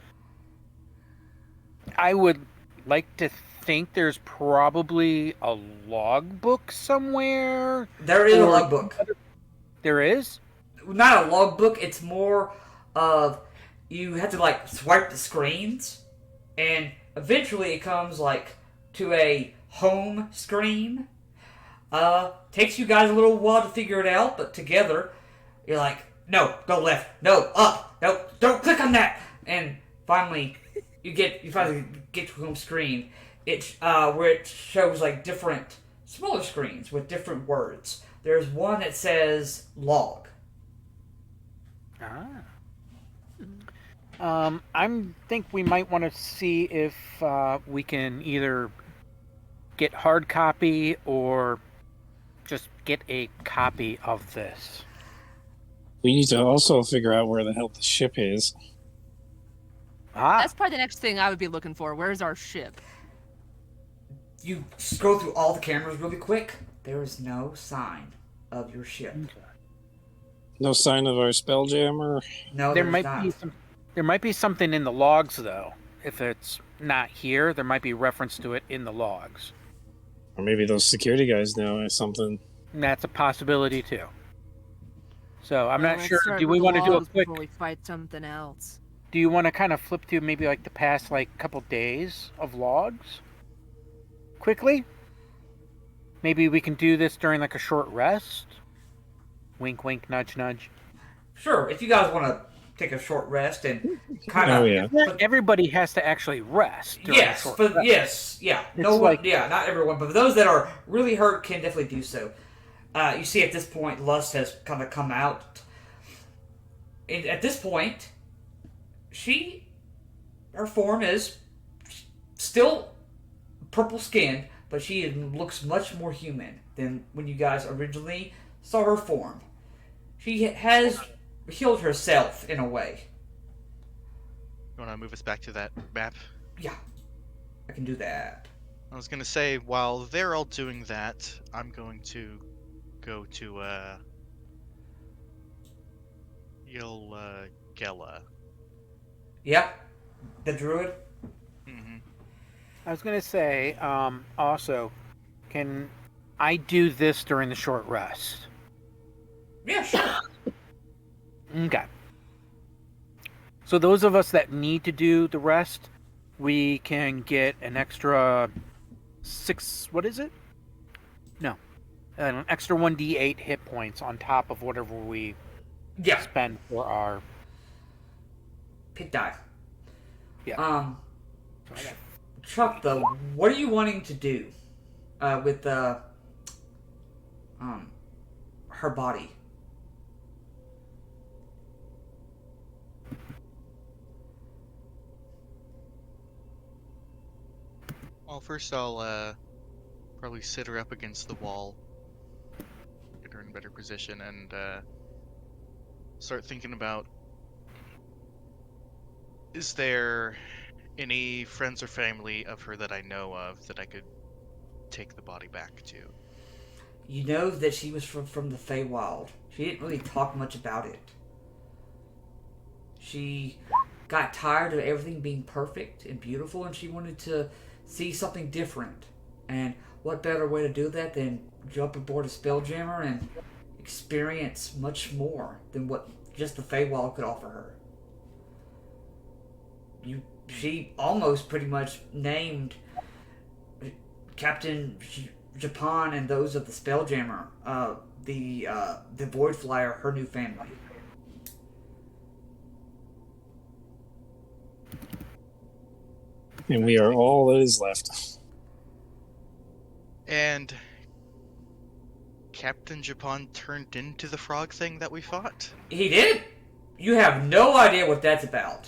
I would like to think there's probably a logbook somewhere. There is a or- logbook. There is? Not a logbook. It's more of you have to like swipe the screens, and eventually it comes like to a home screen. Takes you guys a little while to figure it out, but together you're like, no, go left, no, up, no, don't click on that, and finally you finally get to a home screen. It where it shows like different smaller screens with different words. There's one that says log. I think we might want to see if we can either get hard copy or just get a copy of this. We need to also figure out where the hell the ship is. That's probably the next thing I would be looking for. Where's our ship? You scroll through all the cameras really quick. There is no sign of your ship. No sign of our spelljammer. No, there there's might not. be there might be something in the logs though. If it's not here, there might be reference to it in the logs. Or maybe those security guys know or something. And that's a possibility too. So I'm Well, not let's sure. start Do with we the want to do a logs quick? before we fight something else? Do you want to kind of flip through maybe like the past like couple days of logs? Quickly? Maybe we can do this during like a short rest? Wink, wink, nudge, nudge. Sure, if you guys want to take a short rest and kind of. Oh, yeah. Not everybody has to actually rest. During a Yes, short but rest. yes, yeah. No It's one, like- yeah, not everyone, but those that are really hurt can definitely do so. You see at this point, Lust has kind of come out. And at this point, her form is still purple skinned, but she looks much more human than when you guys originally saw her form. She has healed herself in a way. You want to move us back to that map? Yeah, I can do that. I was gonna say, while they're all doing that, I'm going to go to Gela. Yep, the druid. Mm-hmm. I was gonna say, also, can I do this during the short rest? Yeah, sure. Okay. So those of us that need to do the rest, we can get an extra 6. What is it? No, an extra 1d8 hit points on top of whatever we Yeah, spend for our. pit dive. Yeah. Chuck, though, what are you wanting to do with her body? Well, first I'll probably sit her up against the wall, get her in a better position, and start thinking about, is there any friends or family of her that I know of that I could take the body back to? You know that she was from the Feywild. She didn't really talk much about it. She got tired of everything being perfect and beautiful, and she wanted to see something different. And what better way to do that than jump aboard a Spelljammer and experience much more than what just the Feywild could offer her? She almost pretty much named Captain Japan and those of the Spelljammer, the VoidFlyer, her new family. And we are all that is left. And Captain Japan turned into the frog thing that we fought? He did? You have no idea what that's about.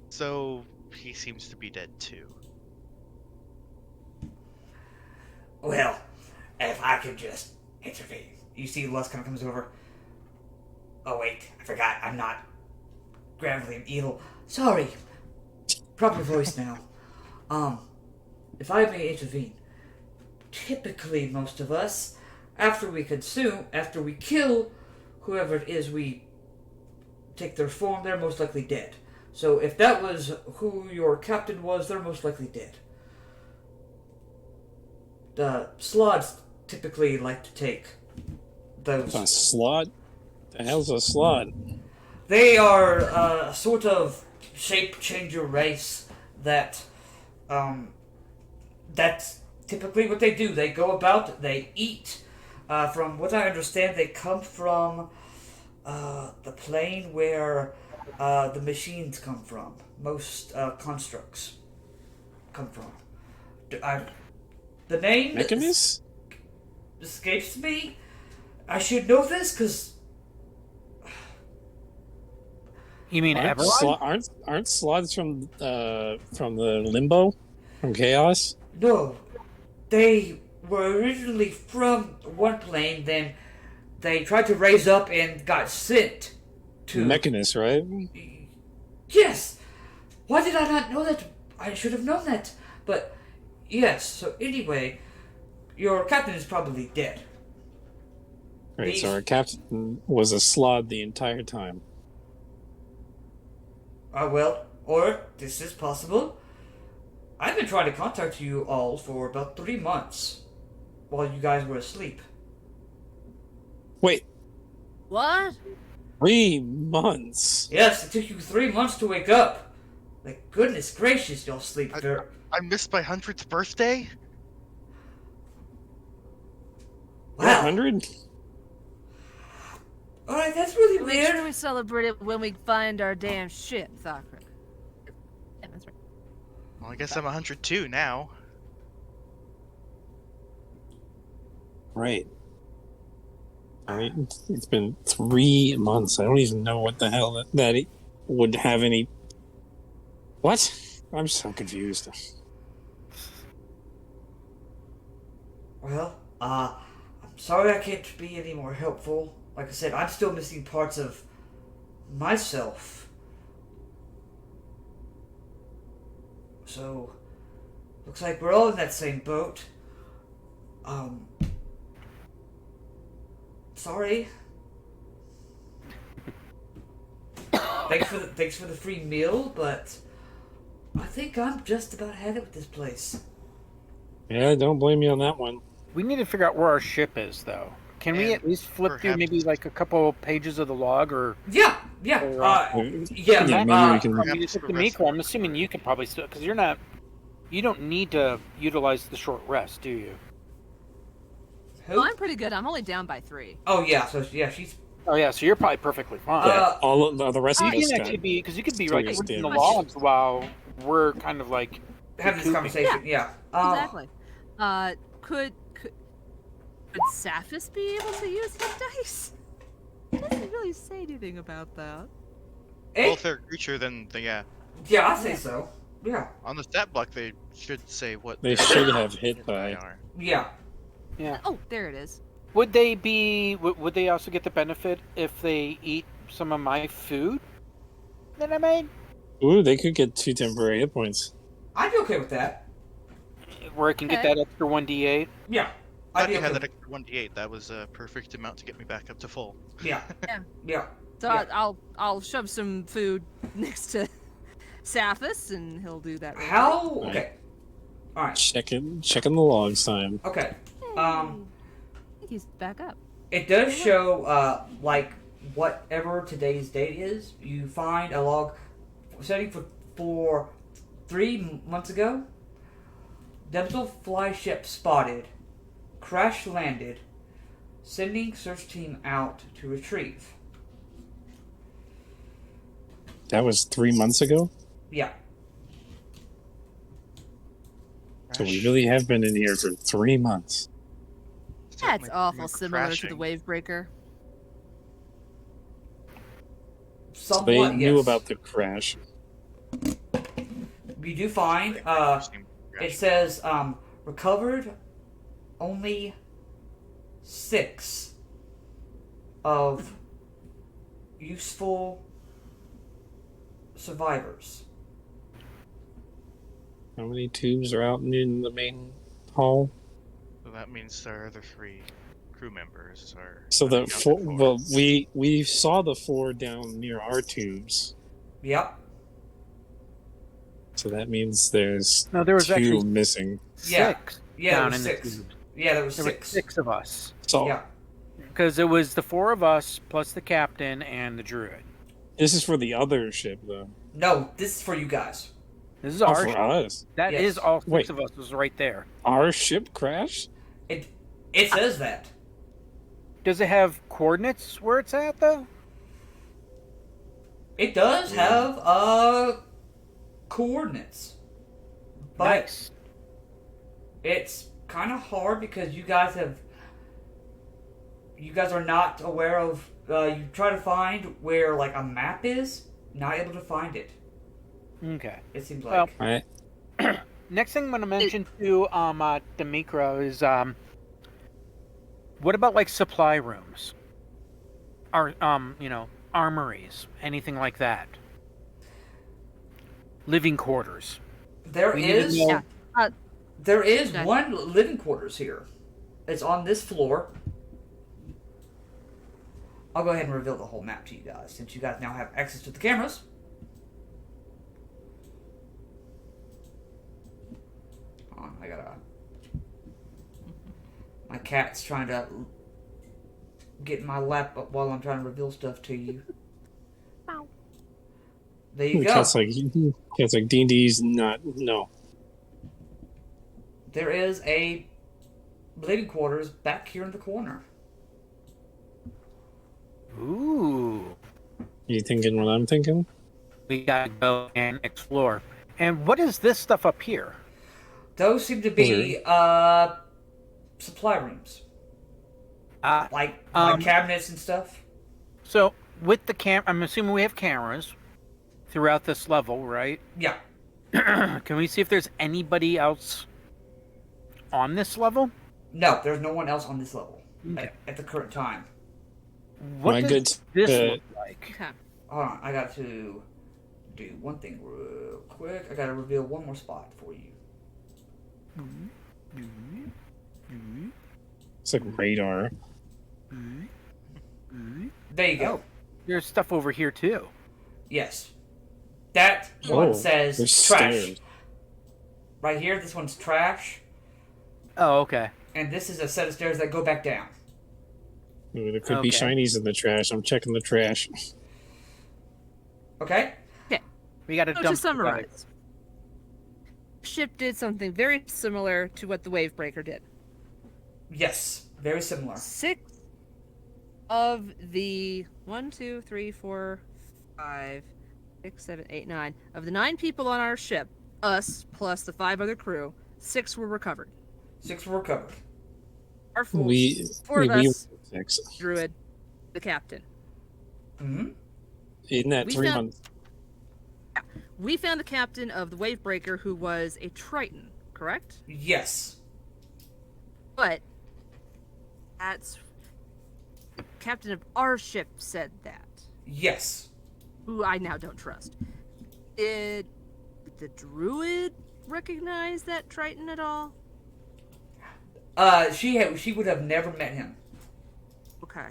So he seems to be dead too. Well, if I could just intervene. You see Lust kind of comes over. Oh wait, I forgot, I'm not Gravely Evil. Sorry. Proper voice now. If I may intervene. Typically, most of us, after we kill whoever it is we take their form, they're most likely dead. So if that was who your captain was, they're most likely dead. The slots typically like to take those. A slot? The hell's a slot? They are a sort of shape changer race that, that's typically what they do. They go about, they eat. From what I understand, they come from the plane where the machines come from. Most constructs come from. The name Mechanist? escapes me. I should know this because You mean Aren't, Everline? aren't slots from the limbo? From Chaos? no, they were originally from one plane. Then they tried to raise up and got sent to. Mechanist, right? Yes. Why did I not know that? I should have known that. But yes. So anyway, your captain is probably dead. Right, so our captain was a slot the entire time. Well, or this is possible. I've been trying to contact you all for about 3 months while you guys were asleep. Wait, What? 3 months? Yes, it took you 3 months to wake up. Like, goodness gracious, y'all sleep there. I missed my 100th birthday? Wow. 100? Alright, that's really Make sure weird. we celebrate it when we find our damn ship, Thakra. Yeah, that's right. Well, I guess I'm 102 now. Right. It's been 3 months. I don't even know what the hell that it would have any. What? I'm so confused. Well, I'm sorry I can't be any more helpful. Like I said, I'm still missing parts of myself. So, looks like we're all in that same boat. Sorry. Thanks for the free meal, but I think I'm just about had it with this place. Yeah, don't blame me on that one. We need to figure out where our ship is, though. Can we And at least flip through perhaps- maybe like a couple pages of the log, or Yeah. Yeah, Yeah. maybe we can. I mean, it's D'Amico, I'm assuming you could probably still, because you don't need to utilize the short rest, do you? Who? I'm pretty good. I'm only down by 3. Oh yeah. So yeah, she's. Oh yeah, so you're probably perfectly fine. All of the rest So of you us can got actually be, because you could be three like is in the damage. logs while we're kind of like Having this recouping. conversation, yeah. Exactly. Could Saphis be able to use hit dice? It doesn't really say anything about that. Well, if they're a creature, then yeah. Yeah, I'd say so. Yeah. On the stat block, they should say what They their should have hit die by. are. Yeah. Yeah. Oh, there it is. Would they be? Would they also get the benefit if they eat some of my food that I made? Ooh, they could get 2 temporary hit points. I'd be okay with that. Where I can get Okay. that extra 1d8. Yeah. Glad I'd be you okay. had that extra 1d8. That was a perfect amount to get me back up to full. Yeah. Yeah. Yeah. So Yeah. I'll shove some food next to Saphis, and he'll do that. real How? Right. Okay. All right. Checking the logs time. Okay. quick. Um, I think he's back up. It does show, like, whatever today's date is. You find a log setting for 3 months ago. Damsel fly ship spotted. Crash landed. Sending search team out to retrieve. That was 3 months ago. Yeah. So we really have been in here for 3 months. That's Certainly awful remember similar to the crashing. wave breaker. So Somewhat, they yes. knew about the crash. We do find, Like, it crashing. says, recovered only 6 of useful survivors. How many tubes are out in the main hall? So that means our other 3 crew members are. So the unaccounted four, for. well, we saw the 4 down near our tubes. Yep. So that means there's No, there was 2 actually missing. Yeah. 6 Yeah, there down was in 6. the tubes. Yeah, there was There 6. were 6 of us. So Yeah. Because it was the 4 of us plus the captain and the druid. this is for the other ship, though. No, this is for you guys. This is Oh, our for ship. us. That Yes. is all 6 Wait. of us was right there. Our ship crashed? It says that. Does it have coordinates where it's at, though? It does have coordinates. But Nice. it's kind of hard because you guys are not aware of you try to find where like a map is, not able to find it. Okay. It seems Well, like. Right. Next thing I'm going to mention to Demikro is what about like supply rooms? Or armories, anything like that. Living quarters. There we need to is know- Yeah. there is Okay. one living quarters here. It's on this floor. I'll go ahead and reveal the whole map to you guys since you guys now have access to the cameras. Hold on, I gotta. My cat's trying to get in my lap while I'm trying to reveal stuff to you. Ow. There you The go. cat's like D&D's not, no. There is a living quarters back here in the corner. Ooh. You thinking what I'm thinking? We gotta go and explore. And what is this stuff up here? Those seem to be supply rooms. like Um, cabinets and stuff. So with the I'm assuming we have cameras throughout this level, right? Yeah. Can we see if there's anybody else on this level? No, there's no one else on this level Okay. at the current time. What My does good this look like? Okay. Hold on, I got to do one thing real quick. I got to reveal one more spot for you. It's like radar. There you go. Oh, there's stuff over here too. Yes. That Oh, one says there's trash. stairs. Right here, this one's trash. Oh, okay. And this is a set of stairs that go back down. Ooh, there could be Okay. shinies in the trash. I'm checking the trash. Okay? We got to So dump. to summarize, ship did something very similar to what the Wavebreaker did. Yes. Very similar. 6 of the 1, 2, 3, 4, 5, 6, 7, 8, 9 of the 9 people on our ship, us plus the 5 other crew, 6 were recovered. 6 were recovered. Our 4 We of us, six. Druid, the captain. Mm-hmm. In that We 3 found- months. We found the captain of the Wavebreaker who was a Triton, correct? Yes. But that's the captain of our ship said that. Yes. Who I now don't trust. Did the druid recognize that Triton at all? She would have never met him. Okay.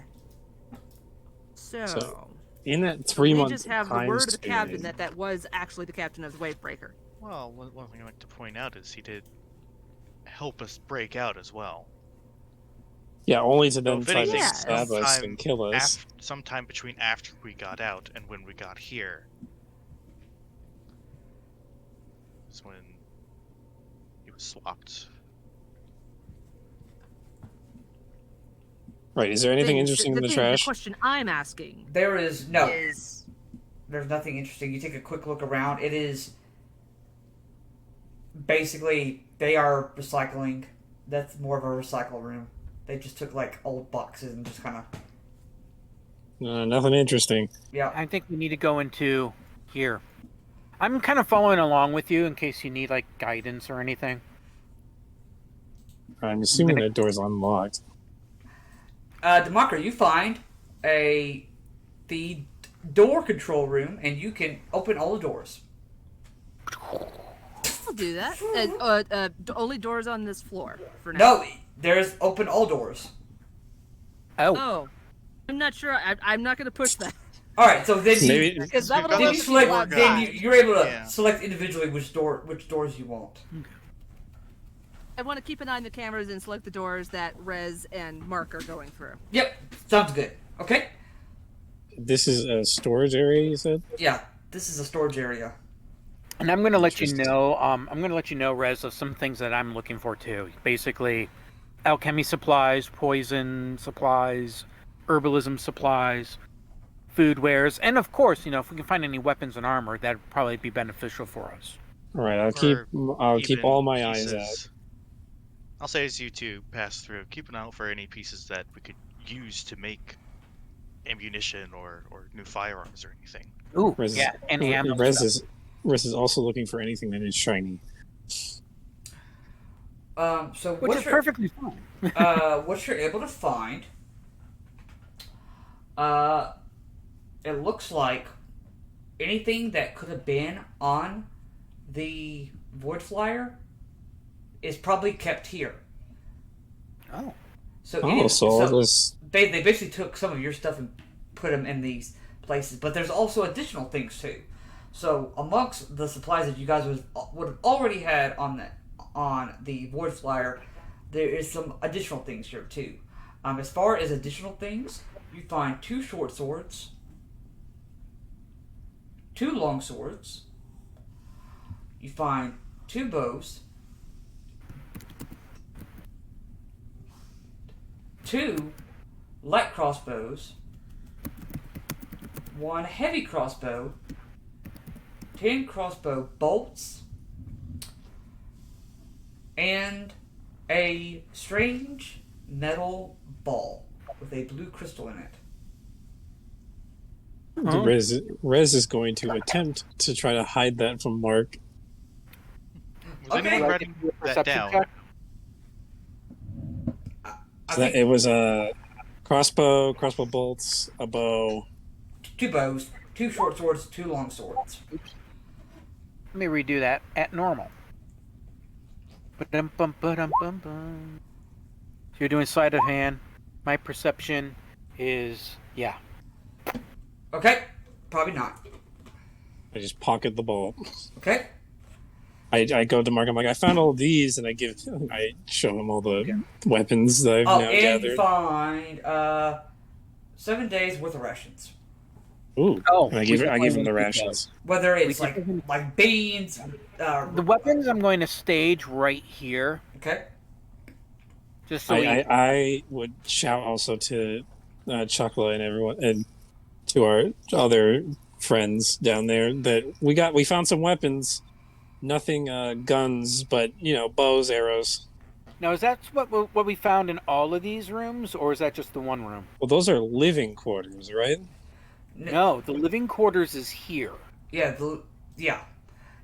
So, So, In that 3 we month just have the time word of the captain span, that was actually the captain of the Wavebreaker. Well, one thing I'd like to point out is he did help us break out as well. yeah, only to then if try to anything, stab us sometime and kill us. Sometime between after we got out and when we got here is when he was swapped. Right, is there anything Thing- interesting in the thing- trash? The question I'm asking There is is... There's nothing interesting. You take a quick look around. It is basically they are recycling. That's more of a recycle room. They just took like old boxes and just kind of Nothing interesting. yeah. I think we need to go into here. I'm kind of following along with you in case you need like guidance or anything. I'm assuming gonna- that door's unlocked. Demarker, you find the door control room, and you can open all the doors. I'll do that. Only doors on this floor for now. No, there's open all doors. Oh, Oh. I'm not sure. I'm not going to push that. All right, so then Maybe Because that would We've got then allow you those people select. outside. Then you're able to Yeah. select individually which doors you want. I want to keep an eye on the cameras and select the doors that Rez and Mark are going through. Yep, sounds good. Okay. this is a storage area, you said? Yeah, this is a storage area. and I'm going to let you Interesting. know. I'm going to let you know, Rez, of some things that I'm looking for too. Basically, alchemy supplies, poison supplies, herbalism supplies, food wares, and of course, if we can find any weapons and armor, that'd probably be beneficial for us. All right, I'll keep Even all my eyes out. pieces. I'll say as you two pass through, keep an eye out for any pieces that we could use to make ammunition or new firearms or anything. Ooh, Rez, yeah, and ammo. Rez stuff. is also looking for anything that is shiny. So Which is perfectly fine. what you're able to find, it looks like anything that could have been on the VoidFlyer is probably kept here. Oh, So, They they basically took some of your stuff and put them in these places, but there's also additional things too. So amongst the supplies that you guys would have already had on the VoidFlyer, there is some additional things here too. As far as additional things, you find 2 short swords, 2 long swords, you find 2 bows, 2 light crossbows, 1 heavy crossbow, 10 crossbow bolts, and a strange metal ball. with a blue crystal in it. Huh? Rez is going to attempt to try to hide that from Mark. Was anyone Like, writing do a that perception down? check? I So that think it was a crossbow bolts, a bow. 2 bows, 2 short swords, 2 long swords. Oops. Let me redo that at normal. Ba-dum-bum-ba-dum-bum-bum. So you're doing sleight of hand. My perception is, yeah. Okay, probably not. I just pocket the bolt. Okay, I go to Mark. I'm like, I found all these, and I show him all the weapons that I've now and you gathered. find 7 days worth of rations. Ooh, Oh, and I we give him definitely the need to rations. Whether it's We can- like beans, The weapons I'm going to stage right here, okay, just so we... I would shout also to Chakla and everyone, and to our other friends down there that we found some weapons. Nothing guns, but bows, arrows. Now, is that what we found in all of these rooms, or is that just the one room? Well, those are living quarters, right? No, the living quarters is here. yeah, yeah.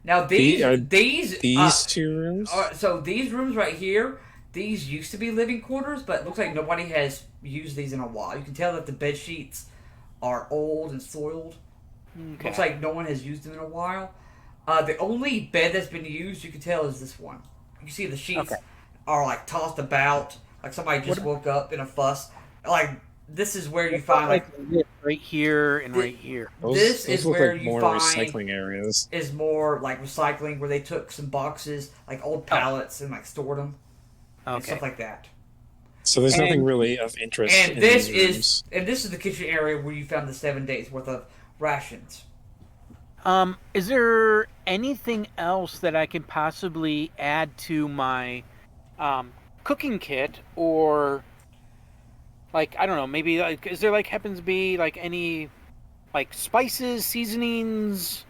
Now these These 2 rooms. so these rooms right here, these used to be living quarters, but it looks like nobody has used these in a while. You can tell that the bed sheets are old and soiled. Okay. Looks like no one has used them in a while. The only bed that's been used, you can tell, is this one. You see the sheets are like tossed about, like somebody just woke up in a fuss. Like this is where you find like right here and right here. this is look where like you more find recycling areas. is more like recycling, where they took some boxes, like old pallets, and like stored them and Okay. stuff like that. So there's And- nothing really of interest. And in this these is the kitchen area where you found the 7 days worth of rations. Is there anything else that I can possibly add to my cooking kit, or like, I don't know, maybe like, is there like happens to be like any like spices, seasonings,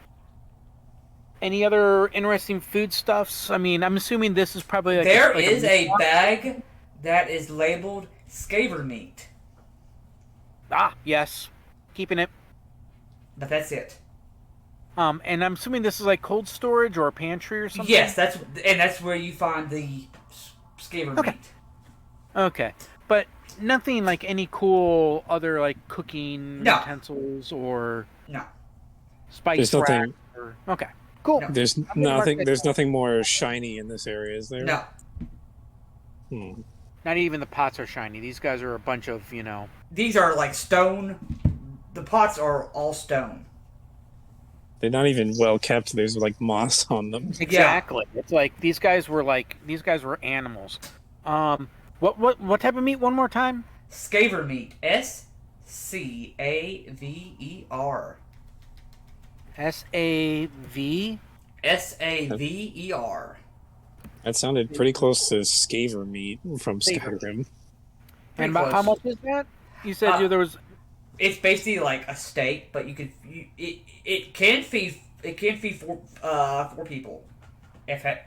any other interesting foodstuffs? I mean, I'm assuming this is probably like There like is a bag that is labeled scaver meat, yes, keeping it. but that's it. And I'm assuming this is like cold storage or a pantry or something. Yes, that's where you find the scaver Okay. meat. Okay, but nothing like any cool other like cooking No. utensils or No. spice There's rack nothing- or... Okay, cool. No. There's gonna mark nothing. that There's down. nothing more shiny in this area, is there? No. Hmm. Not even the pots are shiny. These guys are a bunch of, These are like stone. The pots are all stone. They're not even well kept. There's like moss on them. Exactly. It's like these guys were animals. What type of meat? One more time. Scaver meat. SCAVER. SAV. SAVER. That sounded pretty close to scaver meat from Scaver. Skyrim. And Pretty how close. much is that? You said there was. It's basically like a steak, but it can feed 4 people, if had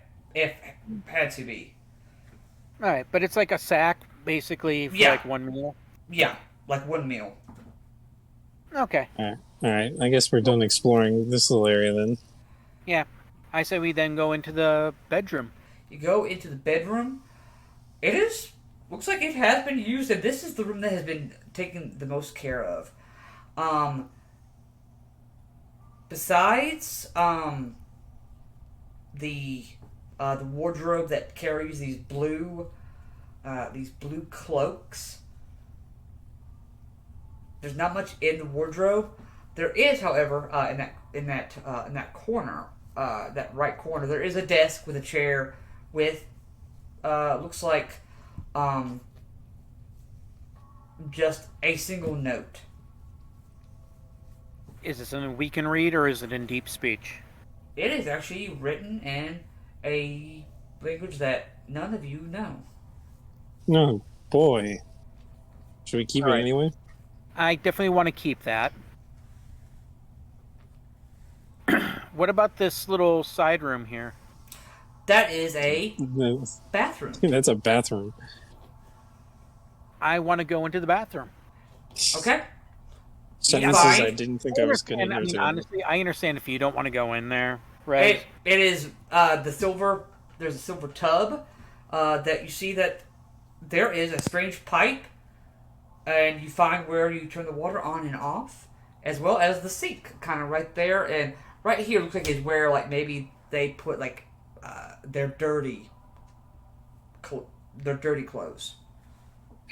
to be. All right, but it's like a sack basically for Yeah. like one meal. Yeah, like 1 meal. Okay. All right. I guess we're done exploring this little area then. I say we then go into the bedroom. You go into the bedroom. Looks like it has been used, and this is the room that has been taken the most care of. Besides the wardrobe that carries these blue cloaks, there's not much in the wardrobe. There is, however, in that corner, that right corner, there is a desk with a chair with looks like just a single note. Is this something we can read, or is it in deep speech? It is actually written in a language that none of you know. No, boy. Should we keep All it right. anyway? I definitely want to keep that. What about this little side room here? That is a bathroom. That's a bathroom. I want to go into the bathroom. Okay. Sentences fine. I didn't think I was going to And, I hear mean, today. honestly, I understand if you don't want to go in there, Rez. It is the silver. There's a silver tub that you see that there is a strange pipe, and you find where you turn the water on and off, as well as the sink, kind of right there. And right here looks like is where like maybe they put like their dirty clothes.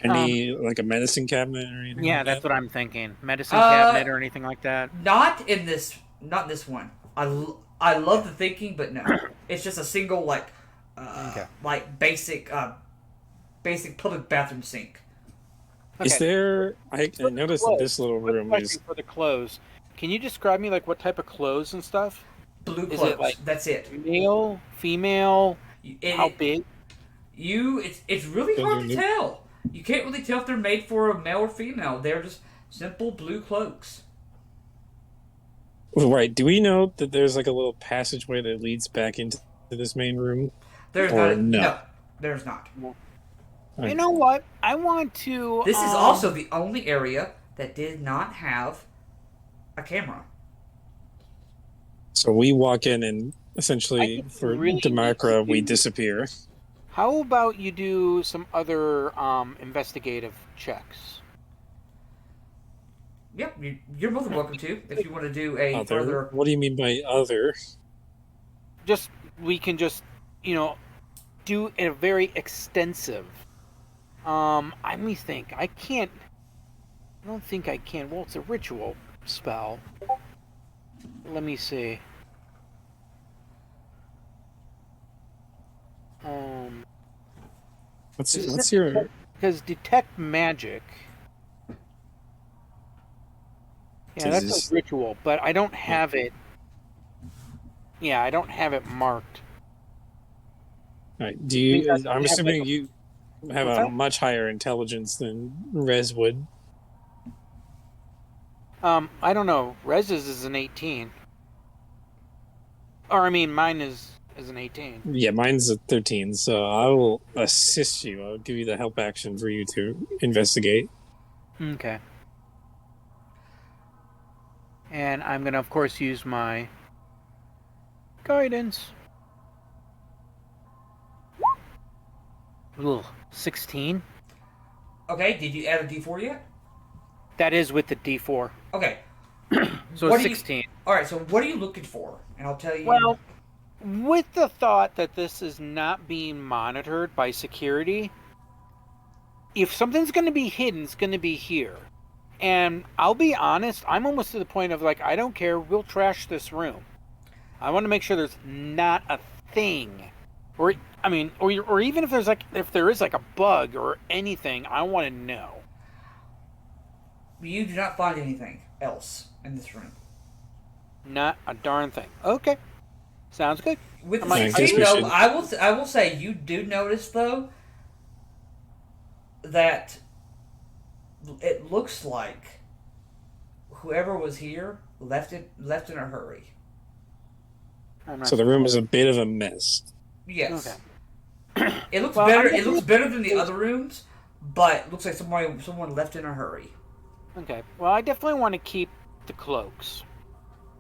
Any like a medicine cabinet or anything? Yeah, like that's that? what I'm thinking. Medicine cabinet or anything like that. Not in this one. I love the thinking, but no, it's just a single like basic public bathroom sink. Is Okay. there? I noticed that this little Quick room question is. for the clothes. Can you describe me like what type of clothes and stuff? Blue Is clothes. it like That's it. male, female? How big? It's really Those hard are to new. tell. You can't really tell if they're made for a male or female. They're just simple blue cloaks. Right. Do we know that there's like a little passageway that leads back into this main room? There's Or not. no. No, there's not. You know what? I want to. This is also the only area that did not have a camera. So we walk in and I essentially think for we really Demarcra need to we do- disappear. How about you do some other investigative checks? Yep, you're more than welcome to if you want to do a Other? further. What do you mean by other? We can just do a very extensive. Let me think. I don't think I can. Well, it's a ritual spell. Let me see. What's your? Because detect magic. Yeah, So that's this- a ritual, but I don't have it. Yeah, I don't have it marked. Right. Do you? Because I I'm have, assuming like, you have What's a that? much higher intelligence than Rez would. I don't know. Rez's is an 18. Or I mean, mine is an 18. Yeah, mine's a 13. So I will assist you. I'll give you the help action for you to investigate. Okay. And I'm gonna, of course, use my guidance. Ugh, 16. Okay, did you add a D4 yet? That is with the D4. Okay. So What do you- 16. All right. So what are you looking for? And I'll tell you. Well, with the thought that this is not being monitored by security, if something's going to be hidden, it's going to be here. And I'll be honest, I'm almost to the point of like, I don't care, we'll trash this room. I want to make sure there's not a thing. Or even if there is like a bug or anything, I want to know. you do not find anything else in this room. Not a darn thing. Okay. Sounds good. With I the might- I guess 16, we though, should- I will say you do notice though that it looks like whoever was here left in a hurry. I'm not So the room is a bit of a mess. Yes. Okay. It looks Well, better. I'm It looks better than the other rooms, but it looks like someone left in a hurry. Okay. Well, I definitely want to keep the cloaks.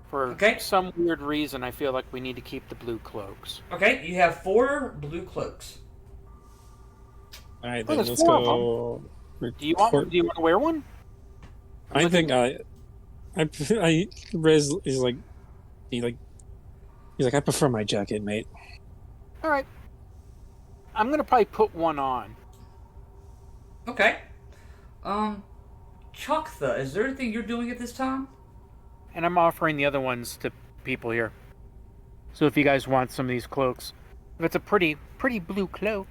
For Okay. some weird reason, I feel like we need to keep the blue cloaks. Okay, you have 4 blue cloaks. All right, Oh, then there's let's 4 of go. Do you want to wear one? I think Rez is like, he's like, I prefer my jacket, mate. All right. I'm gonna probably put one on. Okay. Choctha, is there anything you're doing at this time? And I'm offering the other ones to people here. So if you guys want some of these cloaks, if it's a pretty blue cloak.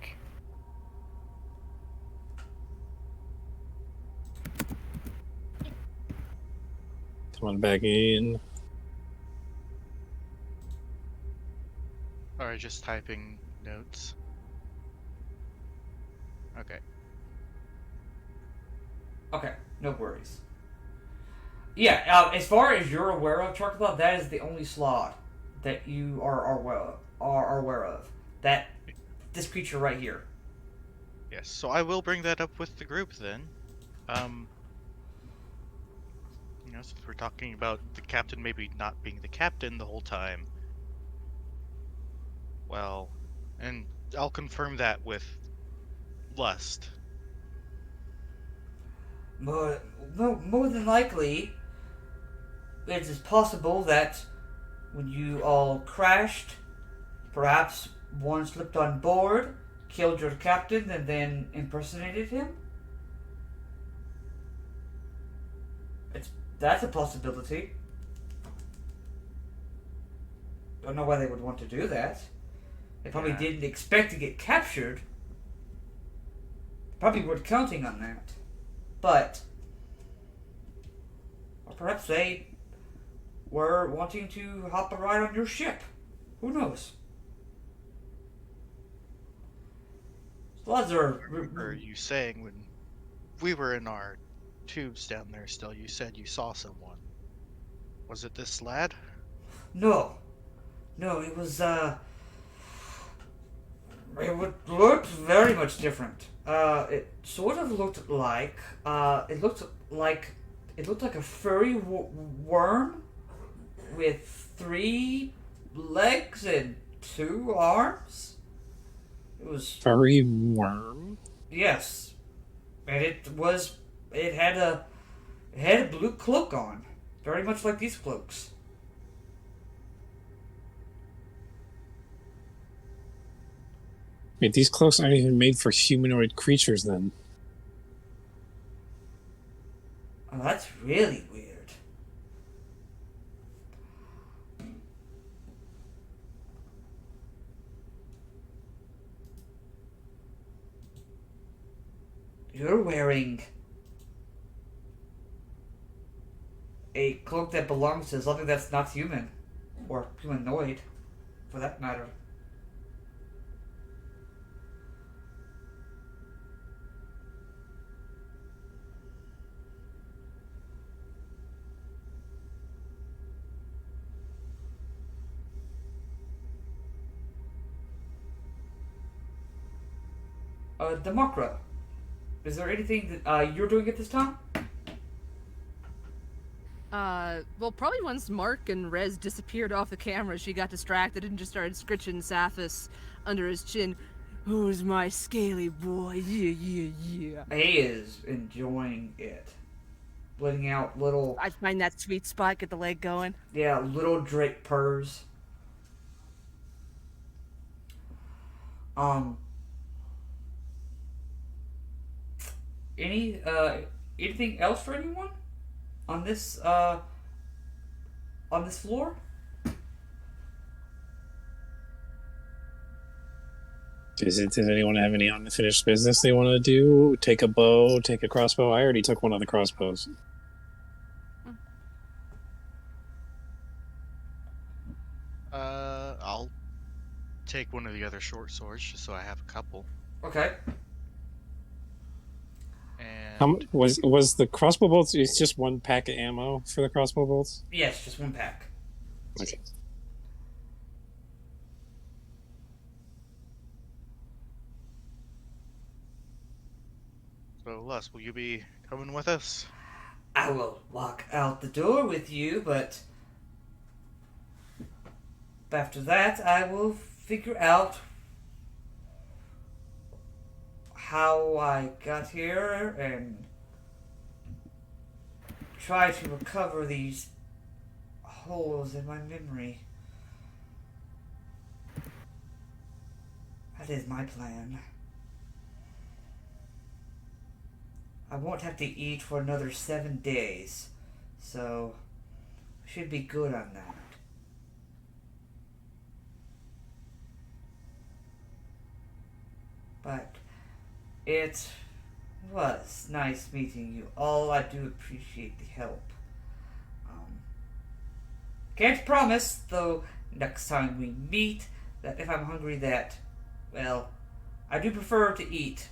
Come on back in. Or just typing notes. Okay. Okay, no worries. Yeah, as far as you're aware of, Choctha, that is the only slot that you are aware of. That this creature right here. Yes, so I will bring that up with the group then. Since we're talking about the captain maybe not being the captain the whole time. Well, and I'll confirm that with Lust. More than likely, it is possible that when you all crashed, perhaps one slipped on board, killed your captain, and then impersonated him. That's a possibility. Don't know why they would want to do that. They probably Yeah. didn't expect to get captured. Probably weren't counting on that. But, or perhaps they were wanting to hop a ride on your ship. Who knows? Odds are. Remember you saying when we were in our tubes down there still, you said you saw someone. Was it this lad? No, it was looked very much different. It sort of looked like it looked like a furry worm with 3 legs and 2 arms. It was Furry worm. yes, and it had a blue cloak on, very much like these cloaks. Wait, these cloaks aren't even made for humanoid creatures then. Oh, that's really weird. You're wearing a cloak that belongs to something that's not human, or humanoid, for that matter. Democra, is there anything that you're doing at this time? Well, probably once Mark and Rez disappeared off the camera, she got distracted and just started scritching Saphis under his chin. Who's my scaly boy? Yeah. He is enjoying it. Letting out little, I find that sweet spot, get the leg going. little Drake purrs. Anything else for anyone on this floor? Does anyone have any unfinished business they want to do? Take a bow, take a crossbow. I already took one of the crossbows. I'll take one of the other short swords just so I have a couple. Okay. How And much was the crossbow bolts? It's just 1 pack of ammo for the crossbow bolts. Yes, just 1 pack. Okay. so, Lus, will you be coming with us? I will walk out the door with you, but after that, I will figure out how I got here and try to recover these holes in my memory. That is my plan. I won't have to eat for another 7 days, so I should be good on that. But it was nice meeting you all. I do appreciate the help. Can't promise, though, next time we meet, that if I'm hungry that, well, I do prefer to eat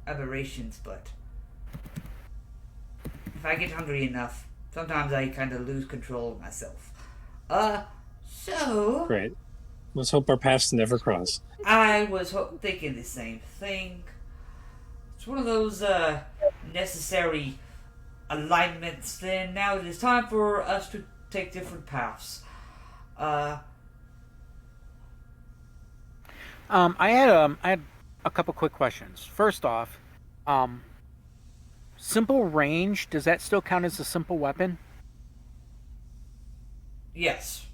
aberrations, but if I get hungry enough, sometimes I kind of lose control of myself. So... Great. Let's hope our paths never cross. I was thinking the same thing. It's one of those necessary alignments. Then now it is time for us to take different paths. I had a couple quick questions. First off, simple range, does that still count as a simple weapon? Yes.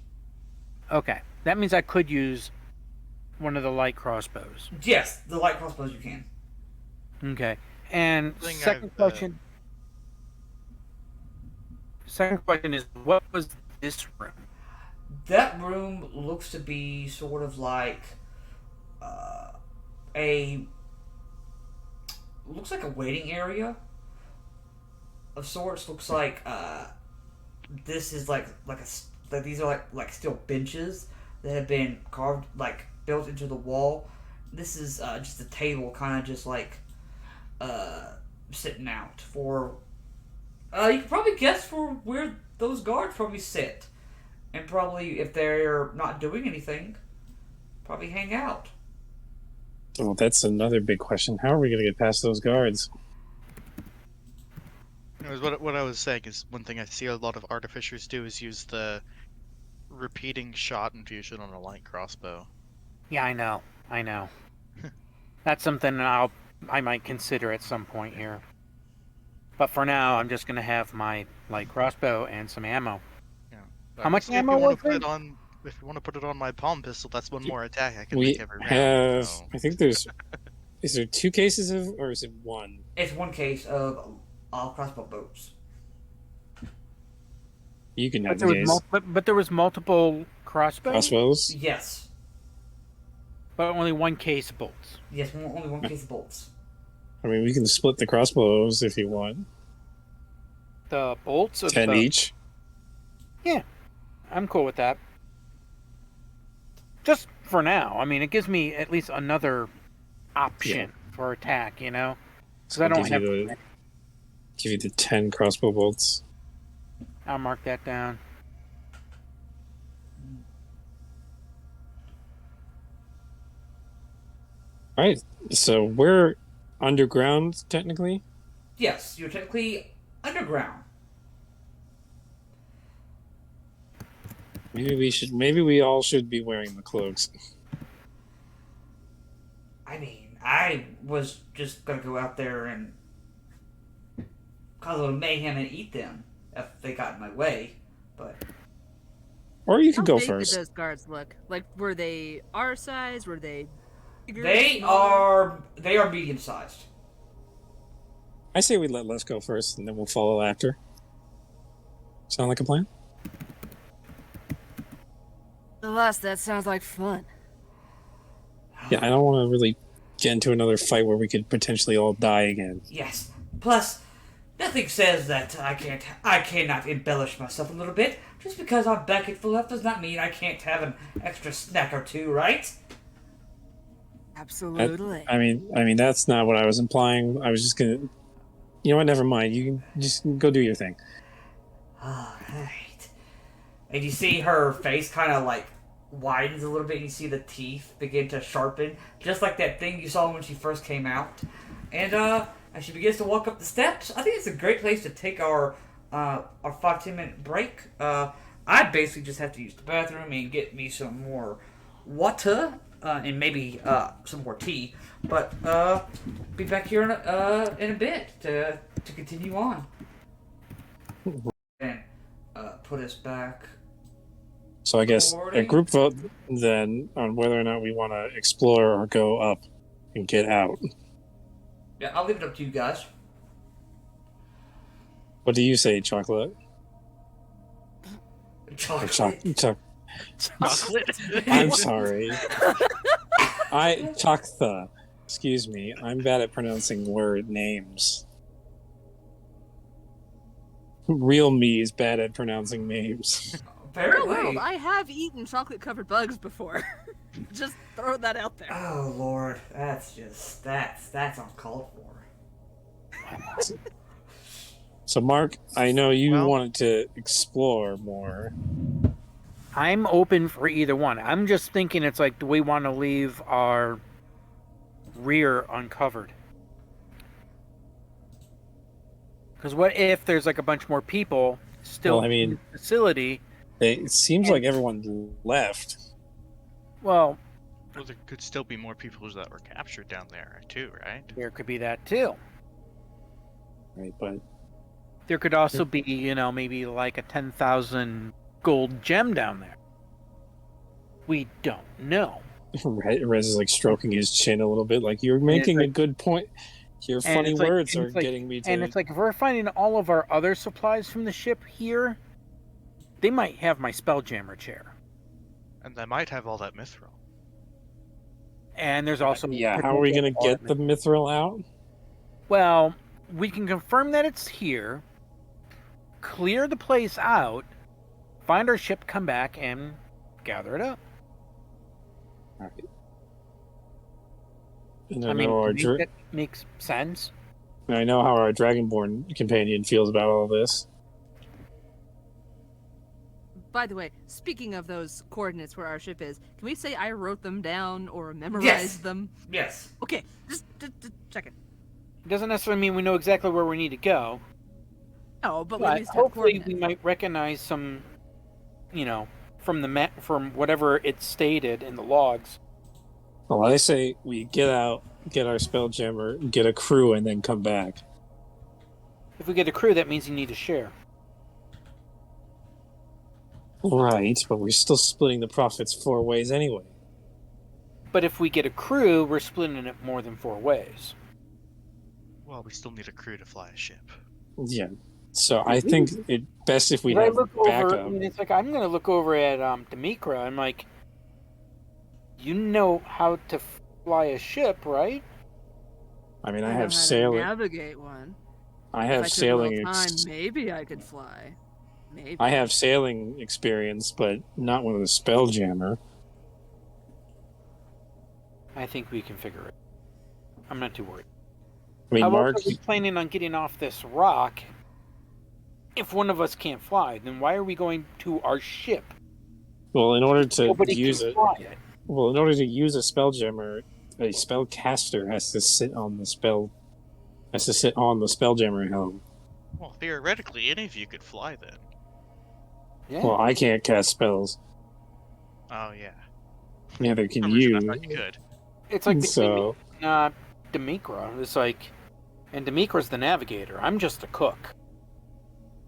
Okay, that means I could use one of the light crossbows. Yes, the light crossbows you can. Okay, and Thing second I've, question. Second question is, what was this room? That room looks to be sort of like looks like a waiting area of sorts. Looks like this is like these are like steel benches that have been carved, like built into the wall. This is just a table, kind of just like sitting out for. You can probably guess for where those guards probably sit, and probably if they're not doing anything, probably hang out. Oh, that's another big question. How are we going to get past those guards? What I was saying is one thing I see a lot of artificers do is use the repeating shot infusion on a light crossbow. Yeah, I know. That's something I might consider at some point here. But for now, I'm just gonna have my light crossbow and some ammo. Yeah. How much Obviously, ammo if you want was to put it? it on, if you want to put it on my palm pistol, that's one more attack I can We make every round. have. So. I think there's. Is there 2 cases of, or is it 1? It's one case of all crossbow bolts. You can have But the there, case. but there was multiple crossbows, Crossbows. Yes. but only one case of bolts. Yes, only one case of bolts. I mean, we can split the crossbows if you want. The bolts of 10 the... each. Yeah, I'm cool with that. Just for now. I mean, it gives me at least another option for attack, you know? Because I don't have... Give you the 10 crossbow bolts. I'll mark that down. All right, so we're underground technically. Yes, you're technically underground. Maybe we all should be wearing the cloaks. I mean, I was just gonna go out there and cause a little mayhem and eat them if they got in my way, but Or you could How go big first. did those guards look? Like, were they our size? Were they bigger? they smaller? are medium sized. I say we let Les go first, and then we'll follow after. Sound like a plan? Alas, that sounds like fun. Yeah, I don't want to really get into another fight where we could potentially all die again. Yes. Plus, nothing says that I cannot embellish myself a little bit. Just because I'm bucket full up does not mean I can't have an extra snack or two, right? Absolutely. I mean that's not what I was implying. I was just gonna. You know what? Never mind. You can just go do your thing. Alright. And you see her face kind of like widens a little bit. You see the teeth begin to sharpen, just like that thing you saw when she first came out. And as she begins to walk up the steps, I think it's a great place to take our 5-10 minute break. I basically just have to use the bathroom and get me some more water and maybe some more tea. But be back here in a bit to continue on. And put us back. So I guess a Recording. group vote then on whether or not we want to explore or go up and get out. Yeah, I'll leave it up to you guys. What do you say, Chocolate? Chocolate. Chocolate. I'm sorry. Chocolate. Excuse me. I'm bad at pronouncing word names. Real me is bad at pronouncing names. Very Real world, well. I have eaten chocolate-covered bugs before. Just throw that out there. Oh Lord, that's uncalled for. So, Mark, I know you Well- wanted to explore more. I'm open for either one. I'm just thinking it's like, do we want to leave our rear uncovered? Because what if there's like a bunch more people still Well, I mean- in the facility? It seems like everyone left. Well, Well, there could still be more people that were captured down there too, right? there could be that too. Right, but There could also be, maybe like a 10,000 gold gem down there. We don't know. Rez is like stroking his chin a little bit, like you're making like- a good point. Your and funny it's like- words and are it's like- getting me to. And it's like, if we're finding all of our other supplies from the ship here, they might have my spelljammer chair. And they might have all that mithril. And there's also... yeah, how are we gonna get the mithril out? Well, we can confirm that it's here, clear the place out, find our ship, come back, and gather it up. Alright. And I I mean, know our do you think that makes sense? I know how our Dragonborn companion feels about all this. By the way, speaking of those coordinates where our ship is, can we say I wrote them down or memorized Yes. them? Yes. Okay, just check it. It doesn't necessarily mean we know exactly where we need to go, No, but we at but least have hopefully we coordinates. might recognize some, from the map, from whatever it's stated in the logs. Well, I say we get out, get our spelljammer, get a crew, and then come back. If we get a crew, that means you need to share. Right, but we're still splitting the profits 4 ways anyway. But if we get a crew, we're splitting it more than 4 ways. Well, we still need a crew to fly a ship. Yeah. So I think it best if we When I have look over, backup. I mean, it's like I'm going to look over at Demikra. I'm like, you know how to fly a ship, right? I mean, I know have how to sailing. navigate one. I If have I took a sailing. little time, maybe I could fly. Maybe. I have sailing experience, but not with a spelljammer. I think we can figure it. I'm not too worried. I mean, How Mark. about we planning on getting off this rock? If one of us can't fly, then why are we going to our ship? Well, in order to Nobody use can it, fly it. well, in order to use a spelljammer, a spellcaster has to sit on the spell. Has to sit on the spelljammer helm. Well, theoretically, any of you could fly then. Yeah. Well, I can't cast spells. Oh yeah. Neither For can some reason, I you. thought you could. It's like So Demikra. It's like, and Demikra's the navigator. I'm just a cook.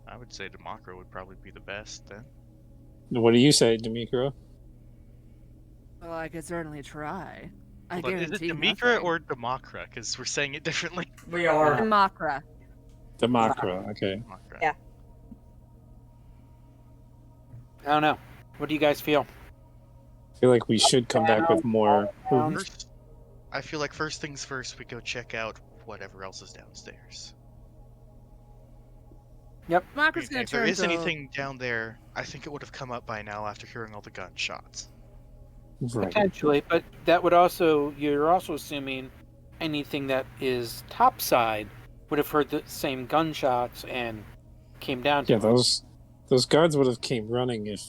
I would say Democra would probably be the best then. what do you say, Demikra? Well, I could certainly try. I Hold on, is it guarantee Demikra nothing. or Democra? Because we're saying it differently. We are. Makra. Demokra. Okay. Democra. Yeah. I don't know. What do you guys feel? I feel like we should come back with more. down. First, I feel like first things first, we go check out whatever else is downstairs. Makra's gonna If there turn is to anything down there, I think it would have come up by now after hearing all the gunshots. Right. Potentially, but that would also, you're also assuming anything that is topside would have heard the same gunshots and came down to Yeah, us. those guards would have came running if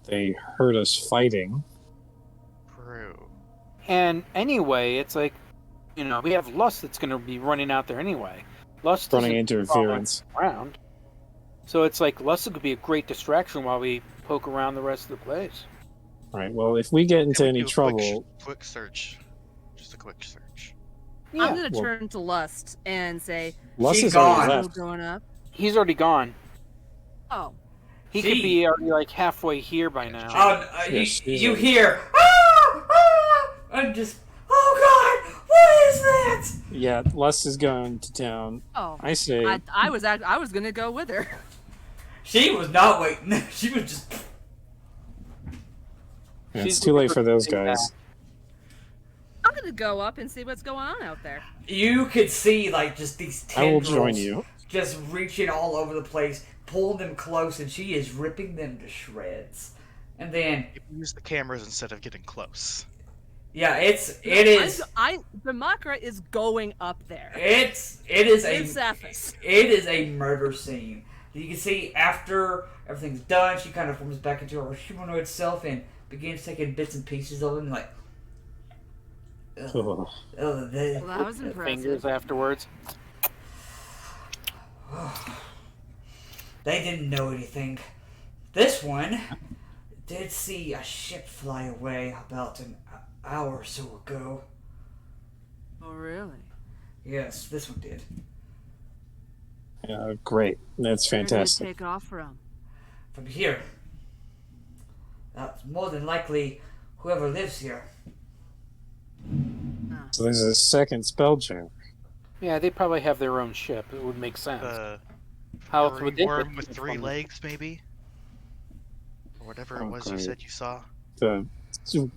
they heard us fighting. True. And anyway, it's like, we have Lust that's going to be running out there anyway. Lust Running isn't interference. around. So it's like Lust could be a great distraction while we poke around the rest of the place. Right. Well, if we get into Yeah, we any do a trouble, quick search. Just a quick search. I'm gonna well- turn to Lust and say, Lus She's is already gone. "Oh, left. going up." He's already gone. Oh, He She- could be already like halfway here by now. You, she's you a- hear, and just, oh God, what is that? Yeah, Lus is going to town. oh. I say, I was gonna go with her. She was not waiting. She was just. yeah, She's it's too late looking for those something guys. I'm gonna go up and see what's going on out there. You could see like just these I will tendrils join you. just reaching all over the place, pulling them close, and she is ripping them to shreds. And then, If we use the cameras instead of getting close. yeah, it is The Makra is going up there. it is It's a Saphis. it is a murder scene. You can see after everything's done, she kind of forms back into her humanoid self and begins taking bits and pieces of him, like. Oh. Well, that was impressive. Fingers afterwards. They didn't know anything. This one did see a ship fly away about an hour or so ago. Oh, really? Yes, this one did. Yeah, great. That's Where did it fantastic. take off from? From here. That's more than likely whoever lives here. So there's a second spell chamber. Yeah, they probably have their own ship. It would make sense. How else Furry would they worm with get 3 from- legs, maybe? Or whatever it Oh, was you great. said you saw. The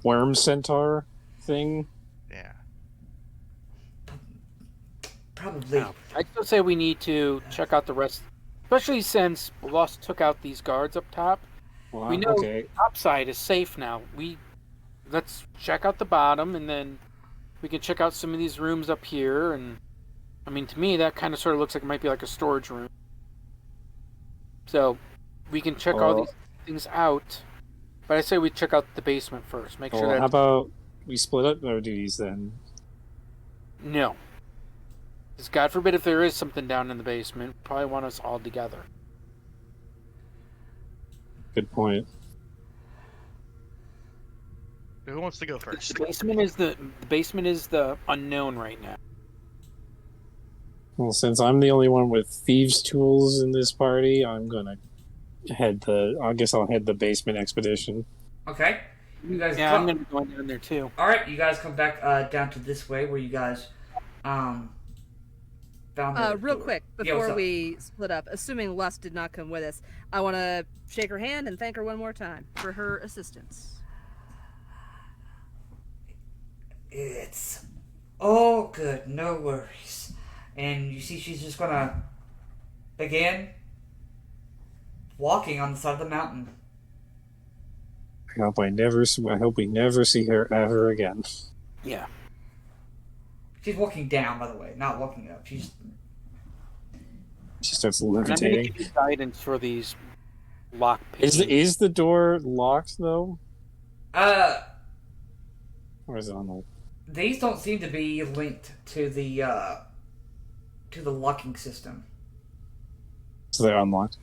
worm centaur thing. Yeah. Probably. No. I'd still say we need to check out the rest, especially since Lost took out these guards up top. Well, We know okay. the top side is safe now. Let's check out the bottom, and then we can check out some of these rooms up here. And I mean, to me, that kind of sort of looks like it might be like a storage room. So we can check all these things out. But I say we check out the basement first. Make sure Well, that how about we split up our duties then? no. Because God forbid if there is something down in the basement, probably want us all together. Good point. Who wants to go first? The basement is the unknown right now. Well, since I'm the only one with thieves' tools in this party, I'm gonna I guess I'll head the basement expedition. Okay. You guys Yeah, come. I'm gonna be going down there too. Alright, you guys come back down to this way where you guys found the Real door. quick, Yeah, what's before up? we split up, assuming Lust did not come with us, I want to shake her hand and thank her one more time for her assistance. It's all good, no worries. And you see she's just gonna begin walking on the side of the mountain. I hope we never see her ever again. Yeah. She's walking down, by the way, not walking up. She's She starts And I'm gonna levitating. give you guidance for these lock picking. Is the door locked though, uh or is it unlocked? these don't seem to be linked to the locking system. So they're unlocked.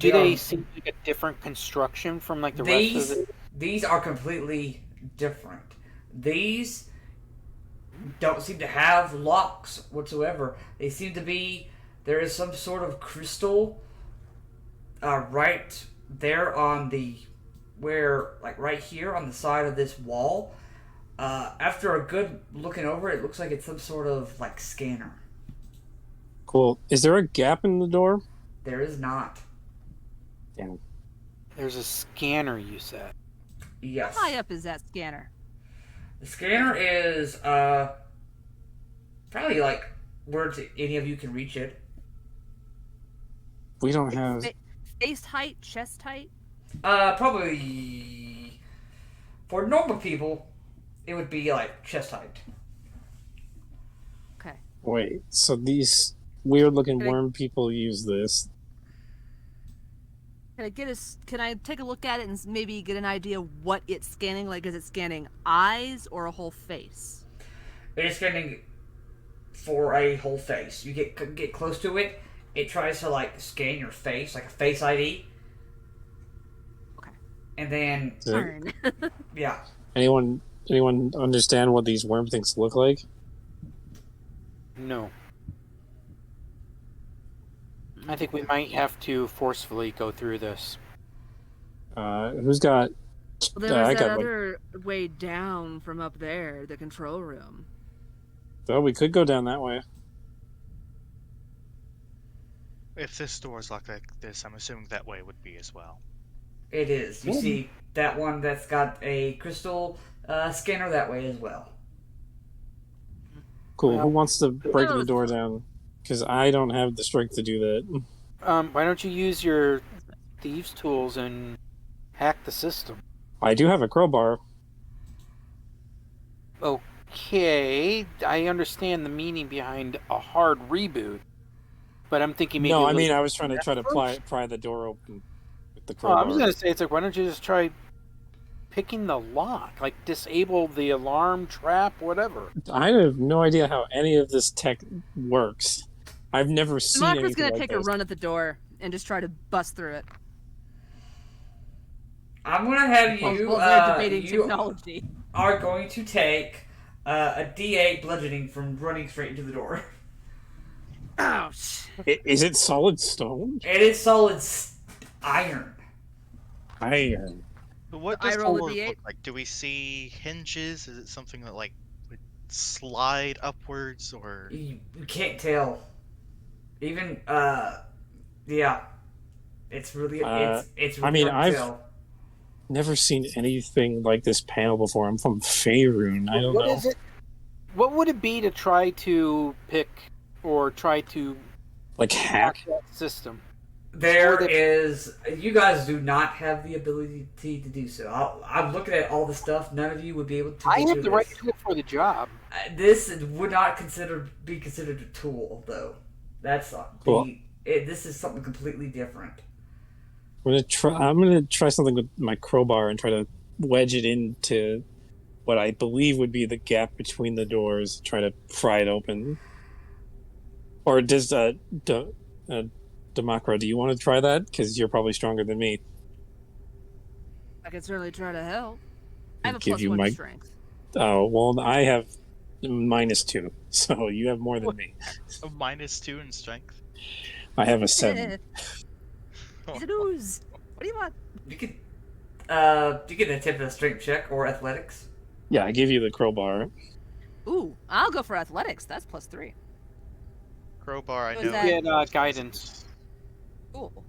Do They they are- seem like a different construction from like the rest of These are completely different. These don't seem to have locks whatsoever. They seem to be, there is some sort of crystal right there on the, right here on the side of this wall. After a good looking over it, looks like it's some sort of like scanner. Cool. Is there a gap in the door? There is not. Damn. There's a scanner, you said. Yes. How high up is that scanner? The scanner is probably like where any of you can reach it. We don't have. Face height, chest height? Probably for normal people, it would be like chest height. Okay. Wait. So these weird-looking Can I- worm people use this. Can I take a look at it and maybe get an idea what it's scanning? Like, is it scanning eyes or a whole face? It is scanning for a whole face. You get close to it, it tries to like scan your face, like a face ID. Okay. And then Is there- Darn. yeah, Anyone understand what these worm things look like? No. I think we might have to forcefully go through this. Who's got? Well, there was I that got like. other way down from up there, the control room. Oh, we could go down that way. If this door is locked like this, I'm assuming that way would be as well. it is. You see that one that's got a crystal scanner that way as well. Cool. Well, Who wants to break no, the door down? Because I don't have the strength to do that. Why don't you use your thieves' tools and hack the system? I do have a crowbar. Okay, I understand the meaning behind a hard reboot, but I'm thinking maybe. No, a I mean little- I was trying to pry the door open with the Oh, crowbar. I was gonna say it's like, why don't you just try picking the lock, like disable the alarm, trap, whatever. I have no idea how any of this tech works. I've never seen Democri's anything gonna like take this. a run at the door and just try to bust through it. I'm gonna have you. Well, they're debating you technology. are going to take a D8 bludgeoning from running straight into the door. Oh, Is it solid stone? It is solid iron. Iron. But what I does the roll a door D8? look like? Do we see hinges? Is it something that like would slide upwards, or You can't tell. Even yeah, it's really it's really I mean, hard to tell. Never seen anything like this panel before. I'm from Faerun. I don't What know. is it? What would it be to try to pick or try to Like hack? that system? There Or the- is. You guys do not have the ability to do so. I'm looking at all the stuff. None of you would be able to. I do have the right this. tool for the job. This would not be considered a tool, though. That's Cool. This is something completely different. I'm gonna try something with my crowbar and try to wedge it into what I believe would be the gap between the doors. Try to pry it open. Or does Demakra, do you want to try that? Because you're probably stronger than me. I can certainly try to help. I have a Give plus you 1 my- strength. Oh well, I have -2, so you have more than me. a -2 in strength? I have a 7. He's an ooze. What do you want? You can attempt a strength check or athletics. Yeah, I give you the crowbar. Ooh, I'll go for athletics. That's plus 3. Crowbar, I Was know. that- Get guidance. Cool.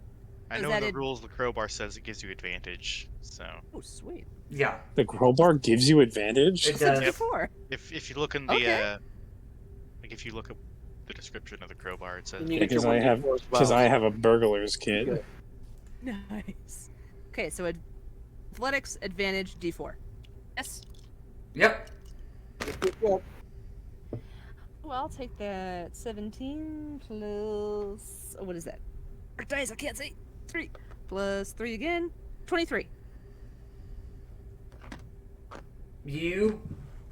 I was know that in the it- rules the crowbar says it gives you advantage. So Oh, sweet. Yeah, The crowbar gives you advantage. it does. Before. if you look in the Okay. like if you look at the description of the crowbar, it says You need to Because get I 1d4 have as well. because I have a burglar's kit. Good. Nice. Okay, so athletics advantage D4. Yes. Yep. Well, I'll take that 17 plus. What is that? Dice, I can't say. 3 plus 3 again. 23. You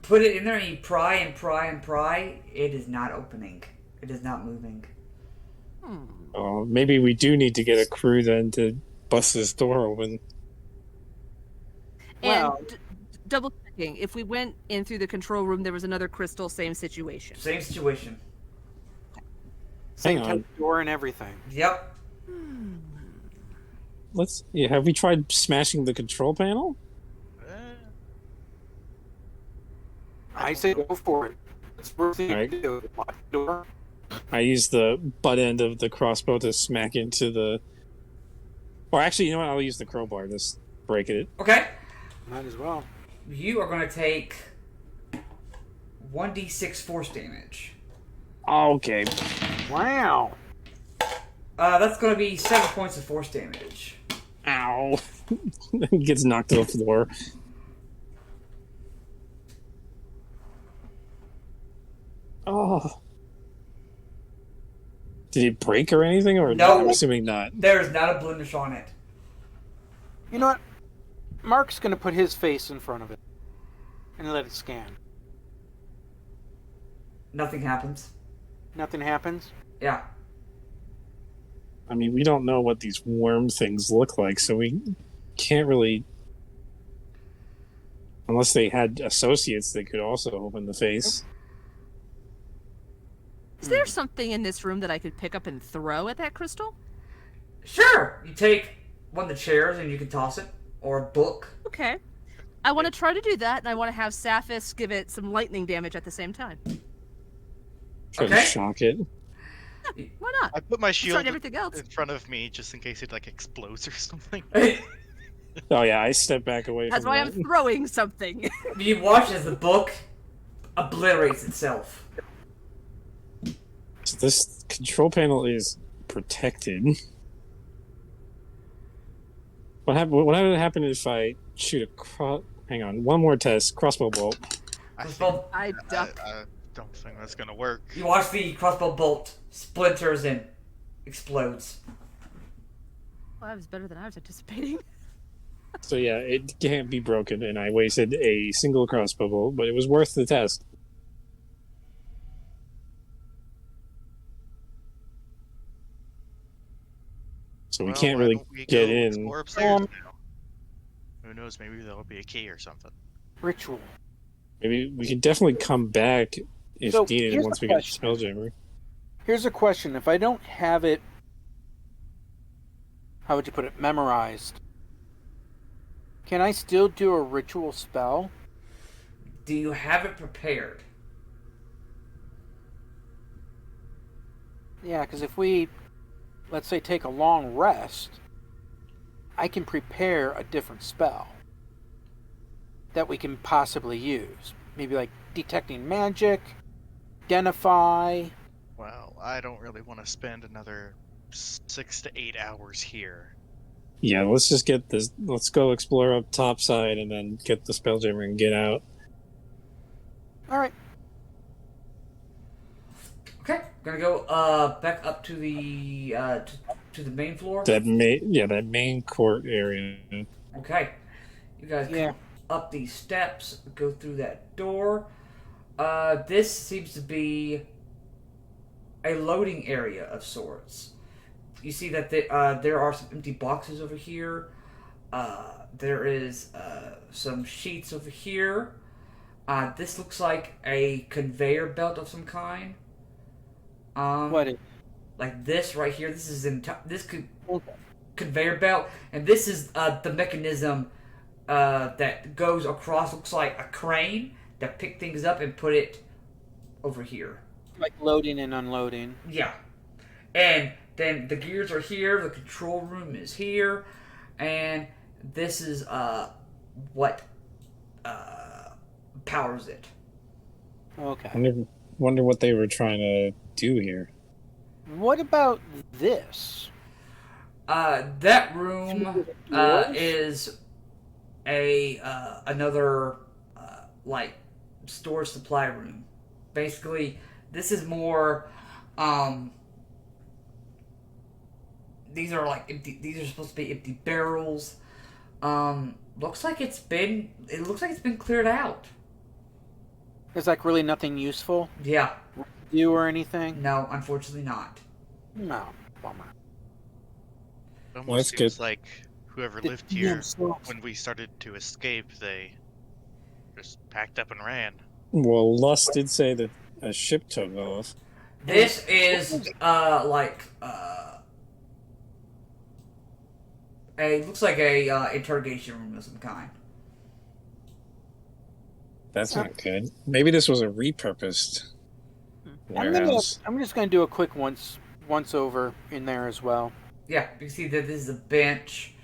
put it in there and you pry and pry and pry. It is not opening. It is not moving. Oh, maybe we do need to get a crew then to bust this door open. Well- And double checking. If we went in through the control room, there was another crystal, same situation. Same situation. Same Hang type on. of door and everything. Yep. Have we tried smashing the control panel? I say go for it. It's the first thing you Alright. do. Lock the door. I use the butt end of the crossbow to smack into the. Or actually, you know what? I'll use the crowbar to break it. Okay. Might as well. You are going to take 1d6 force damage. Okay. Wow. That's going to be 7 points of force damage. Ow. He gets knocked to the floor. Oh. Did it break or anything? Or No. I'm assuming not. There is not a blemish on it. You know what? Mark's gonna put his face in front of it and let it scan. Nothing happens. Nothing happens. Yeah. I mean, we don't know what these worm things look like, so we can't really. Unless they had associates that could also open the face. Is there something in this room that I could pick up and throw at that crystal? Sure. You take one of the chairs and you can toss it. Or a book. Okay. I want to try to do that, and I want to have Saphis give it some lightning damage at the same time. Try to Okay. shock it. Why not? I put my Tried shield everything else. in front of me just in case it like explodes or something. Oh yeah, I step back away That's from why that. I'm throwing something. You watch as the book obliterates itself. So this control panel is protected. What would happen if I shoot a hang on, one more test, crossbow bolt. I, Crossbow. I duck. I don't think that's gonna work. You watch the crossbow bolt splinters and explodes. Well, that was better than I was anticipating. So yeah, it can't be broken, and I wasted a single crossbow bolt, but it was worth the test. So we Well, can't why really don't we get go in. explore upstairs now? Who knows? Maybe there'll be a key or something. Ritual. Maybe we can definitely come back if So, needed here's once the we get question. Spelljammer. Here's a question. If I don't have it, how would you put it, memorized, can I still do a ritual spell? Do you have it prepared? Yeah, because if we, let's say, take a long rest, I can prepare a different spell that we can possibly use. Maybe like detecting magic, identify. Well, I don't really want to spend another 6 to 8 hours here. Yeah, let's just get this. Let's go explore up top side and then get the Spelljammer and get out. All right. Okay, gonna go back up to the to the main floor. That main court area. Okay, you guys Yeah. come up these steps, go through that door. This seems to be a loading area of sorts. You see that there are some empty boxes over here. There is some sheets over here. This looks like a conveyor belt of some kind. What is? Like this right here. This is Okay. conveyor belt, and this is the mechanism that goes across. Looks like a crane that pick things up and put it over here. Like loading and unloading. Yeah, and then the gears are here. The control room is here, and this is what powers it. Okay. Wonder what they were trying to do here. What about this? That room Yours? is a another like storage supply room. Basically, this is more. These are like empty. These are supposed to be empty barrels. Looks like it's been. It looks like it's been cleared out. There's like really nothing useful Yeah. to do or anything? No, unfortunately not. No. Bummer. It almost Well, that's seems good. like whoever The lived here themselves. when we started to escape, they just packed up and ran. Well, Lust did say that a ship took off. This is like a looks like a interrogation room of some kind. That's not good. Maybe this was a repurposed warehouse. I'm just gonna do a quick once over in there as well. Yeah, you can see that this is a bench.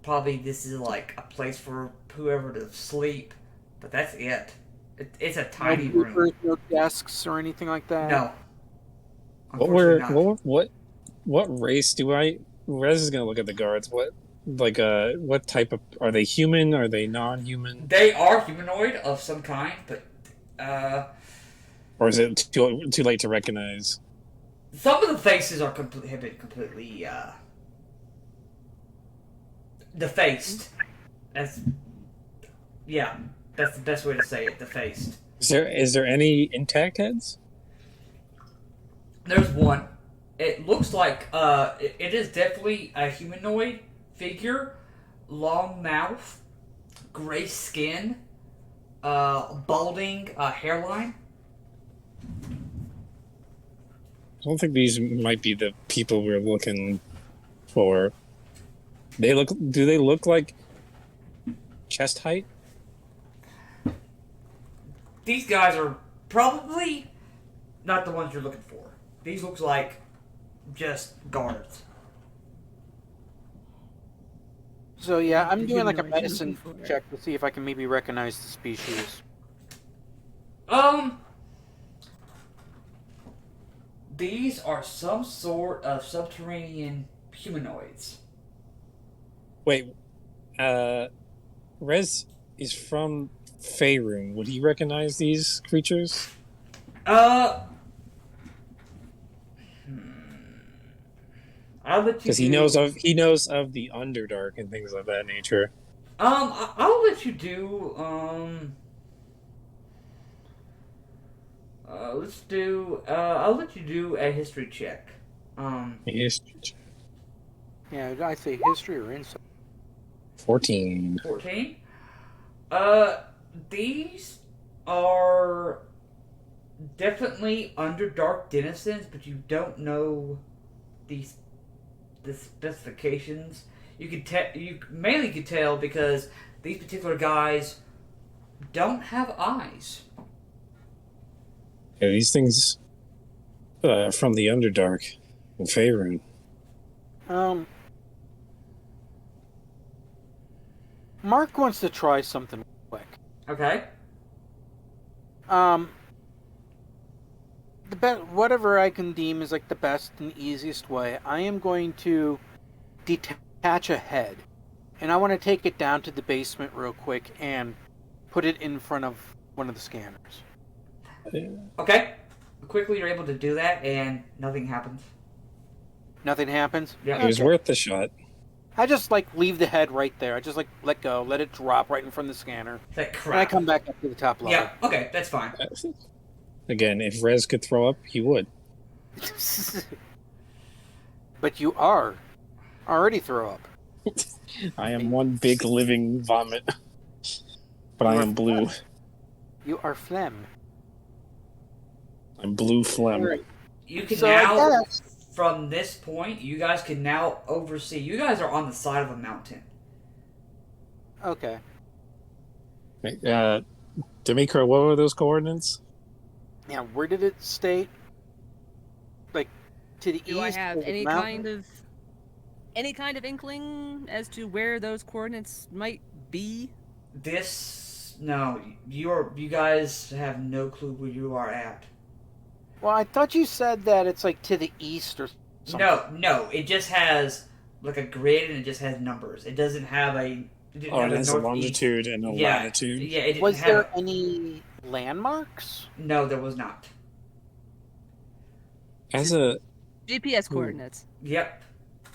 Probably this is like a place for whoever to sleep, but that's it. It's a tiny no room. papers, no desks or anything like that. No. What Unfortunately what race do I? Rez is gonna look at the guards. What type of, are they human? Are they non-human? They are humanoid of some kind, but Or is it too late to recognize? some of the faces are have been completely defaced. That's the best way to say it. Defaced. Is there any intact heads? There's one. It looks like it is definitely a humanoid figure, long mouth, gray skin, balding hairline. I don't think these might be the people we're looking for. Do they look like chest height? These guys are probably not the ones you're looking for. These looks like just guards. So yeah, I'm The doing like a humanoid medicine looking for. check to see if I can maybe recognize the species. These are some sort of subterranean humanoids. Wait, Rez is from Faerun. Would he recognize these creatures? I'll let you Because he knows of the Underdark and things of that nature. I'll let you do. Let's do. I'll let you do a history check. History. Yeah, did I say history or insight? 14. 14. These are definitely Underdark denizens, but you don't know the specifications. You mainly could tell because these particular guys don't have eyes. Yeah, these things from the Underdark in Faerun. Mark wants to try something quick. Okay. Whatever I can deem is like the best and easiest way. I am going to detach a head, and I want to take it down to the basement real quick and put it in front of one of the scanners. Okay. Quickly, you're able to do that, and nothing happens. Nothing happens? Yeah. It was worth the shot. I just leave the head right there. I just let go, let it drop right in front of the scanner. It's like crap. And I come back up to the top level. Yeah. Okay, that's fine. Again, if Rez could throw up, he would. But you already throw up. I am one big living vomit. But I am blue. You are phlegm. I'm blue phlegm. Right. You can So now, from this point, you guys can now oversee. You guys are on the side of a mountain. Okay. Demikra, what were those coordinates? Now, where did it state? Like, to the east? Do I have of the any mountain? kind of inkling as to where those coordinates might be? No, you guys have no clue where you are at. Well, I thought you said that it's like to the east or something. No, it just has like a grid and it just has numbers. It doesn't have a. It didn't have It has a northeast. longitude and a Yeah, latitude. Yeah, it didn't Was have. there any landmarks? No, there was not. As a GPS coordinates. Yep.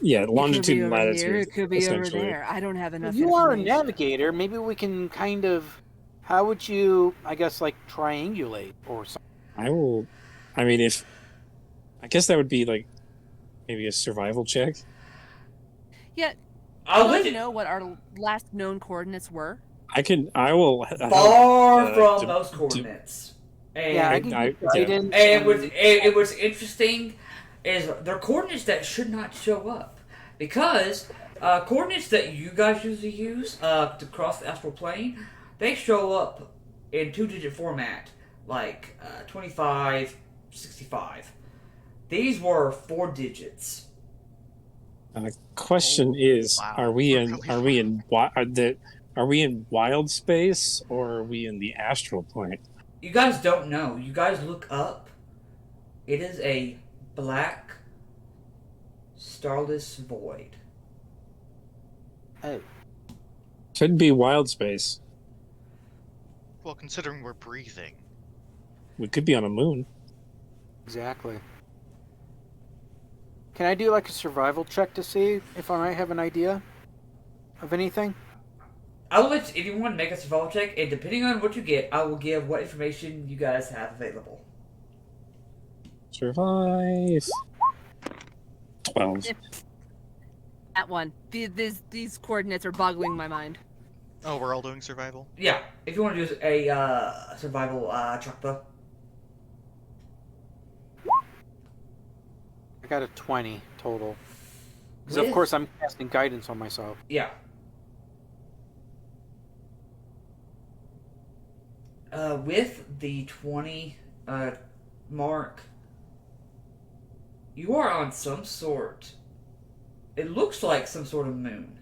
yeah, It could longitude be and over latitude. here. It could be over essentially. there. I don't have enough. You are a information. navigator. Maybe we can kind of. How would you, I guess, like triangulate or something? I guess that would be like maybe a survival check. Yeah. I'll Do let I you know what our last known coordinates were? I will far from those coordinates. And, Yeah, I can I- get guidance. and what's interesting is they're coordinates that should not show up because coordinates that you guys usually use to cross the astral plane, they show up in 2-digit format like 25, 65. These were 4 digits. The question is: wow. Are we We're in really are we in wild space or are we in the astral plane? You guys don't know. You guys look up. It is a black, starless void. Oh, Could be wild space. Well, considering we're breathing. We could be on a moon. exactly. Can I do like a survival check to see if I might have an idea of anything? I'll let anyone make a survival check, and depending on what you get, I will give what information you guys have available. Survive. 12. That one. These coordinates are boggling my mind. Oh, we're all doing survival? Yeah, if you want to do a survival check, though. I got a 20 total. Because of course I'm casting guidance on myself. Yeah. With the 20 mark, you are on some sort. It looks like some sort of moon.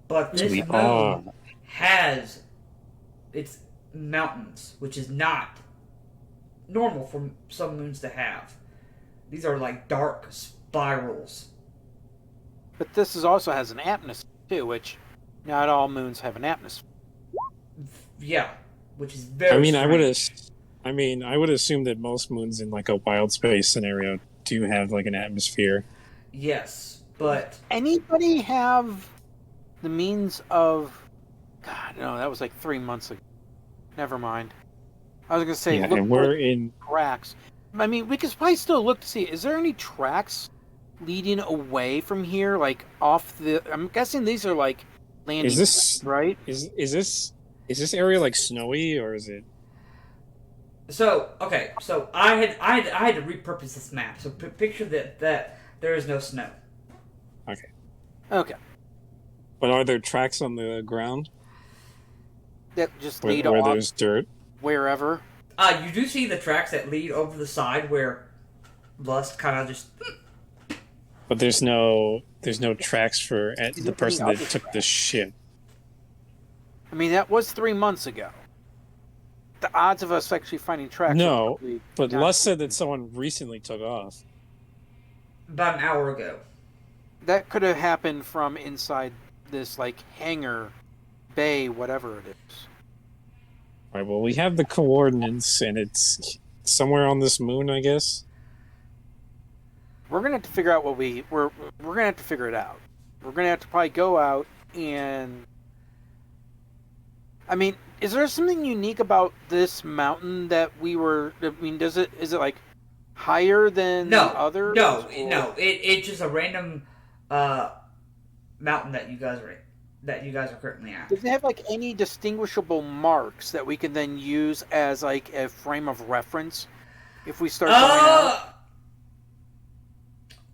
But this We moon are. has its mountains, which is not normal for some moons to have. These are like dark spirals. But this also has an atmosphere too, which not all moons have an atmosphere. Yeah, which is very strange. I would assume that most moons in like a wild space scenario do have like an atmosphere. Yes, but Anybody have the means of... God, no, that was like 3 months ago. Never mind. I was going to say, Yeah, look and for we're in. tracks. I mean, we could probably still look to see, is there any tracks leading away from here? Like, off the... I'm guessing these are, like, landing, Is this right? is this area like snowy or is it? so okay. So I had to repurpose this map. So picture that there is no snow. Okay, Okay. but are there tracks on the ground That just where, lead where off there's dirt? wherever. You do see the tracks that lead over the side where Lust kind of just. But there's no tracks for the person that took the ship. I mean, that was 3 months ago. The odds of us actually finding tracks... are No, probably but not- Les said that someone recently took off. About an hour ago. That could have happened from inside this, like, hangar, bay, whatever it is. All right. Well, we have the coordinates, and it's somewhere on this moon, I guess. We're gonna have to figure out what we're gonna have to figure it out. We're gonna have to probably go out and... I mean, is there something unique about this mountain that we were... I mean, is it like higher than No, the others? no, or- no. It's just a random mountain that you guys are currently at. Does it have like any distinguishable marks that we can then use as like a frame of reference if we start going out?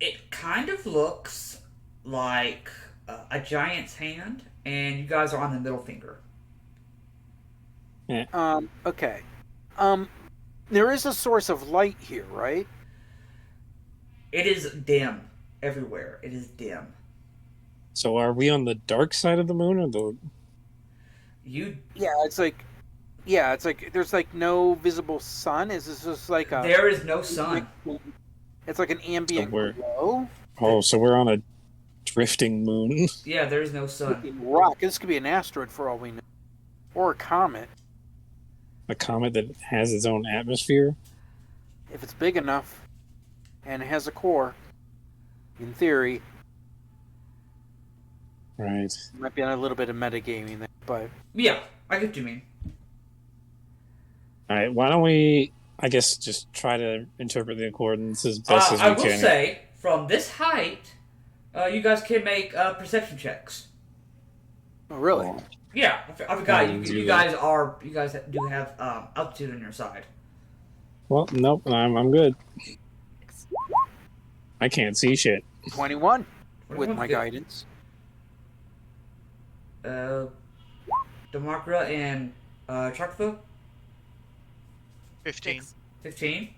It kind of looks like a giant's hand, and you guys are on the middle finger. Okay. There is a source of light here, right? It is dim everywhere. It is dim. So are we on the dark side of the moon or the? You Yeah, it's like there's like no visible sun. Is this just like a? there is no sun. It's like an ambient Somewhere. glow. Oh, so we're on a drifting moon. Yeah, there is no sun. Fucking rock. This could be an asteroid for all we know, or a comet A comet that has its own atmosphere. if it's big enough, and it has a core. In theory, Right. might be on a little bit of metagaming there, but Yeah, I get what you mean. All right. Why don't we? I guess just try to interpret the coordinates as best as we I will can. say, from this height, you guys can make perception checks. oh, really? Yeah, I forgot. do You that. guys do have altitude on your side. Well, nope. I'm good. I can't see shit. 21 with 21's my good. guidance. Demarcra and Chakva, 15. 15.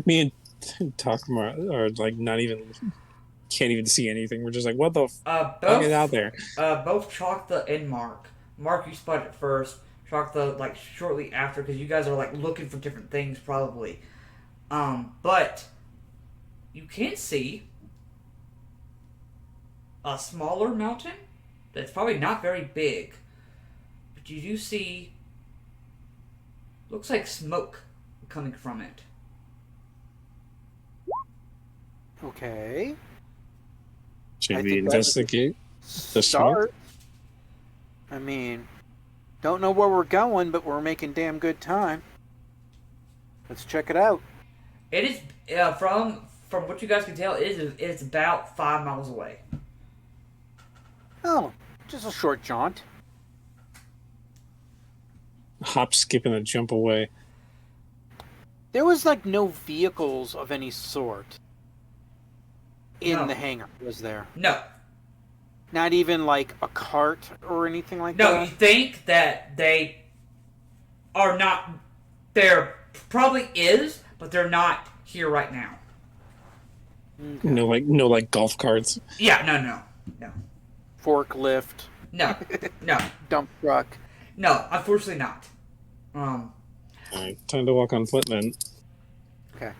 Me and Takuma are like not even. Can't even see anything. We're just like, what the fuck is out there? Both Chakva and Mark. Mark, you spotted it first. Chakva, like shortly after, because you guys are like looking for different things, probably. But you can see a smaller mountain that's probably not very big, but you do see looks like smoke coming from it. Okay. Should I we think that was a investigate? The Start. I mean, don't know where we're going, but we're making damn good time. Let's check it out. It is from what you guys can tell, it's about 5 miles away. Oh, just a short jaunt. Hop, skip, and a jump away. There was like no vehicles of any sort in No. the hangar, was there? No, Not even like a cart or anything like no, you that? think that they are not. There probably is, but they're not here right now. No, like golf carts. Yeah, no, Forklift, no, dump truck. no. Unfortunately, not. All right, time to walk on foot then. Okay.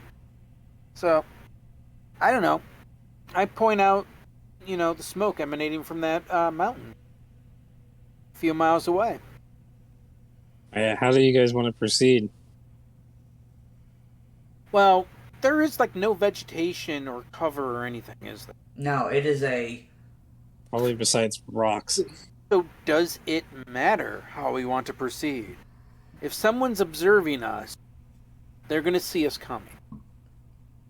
So, I don't know. I point out, the smoke emanating from that mountain. A few miles away. How do you guys want to proceed? Well, there is like no vegetation or cover or anything, is there? No, it is a. Probably besides rocks. So does it matter how we want to proceed? If someone's observing us, they're going to see us coming.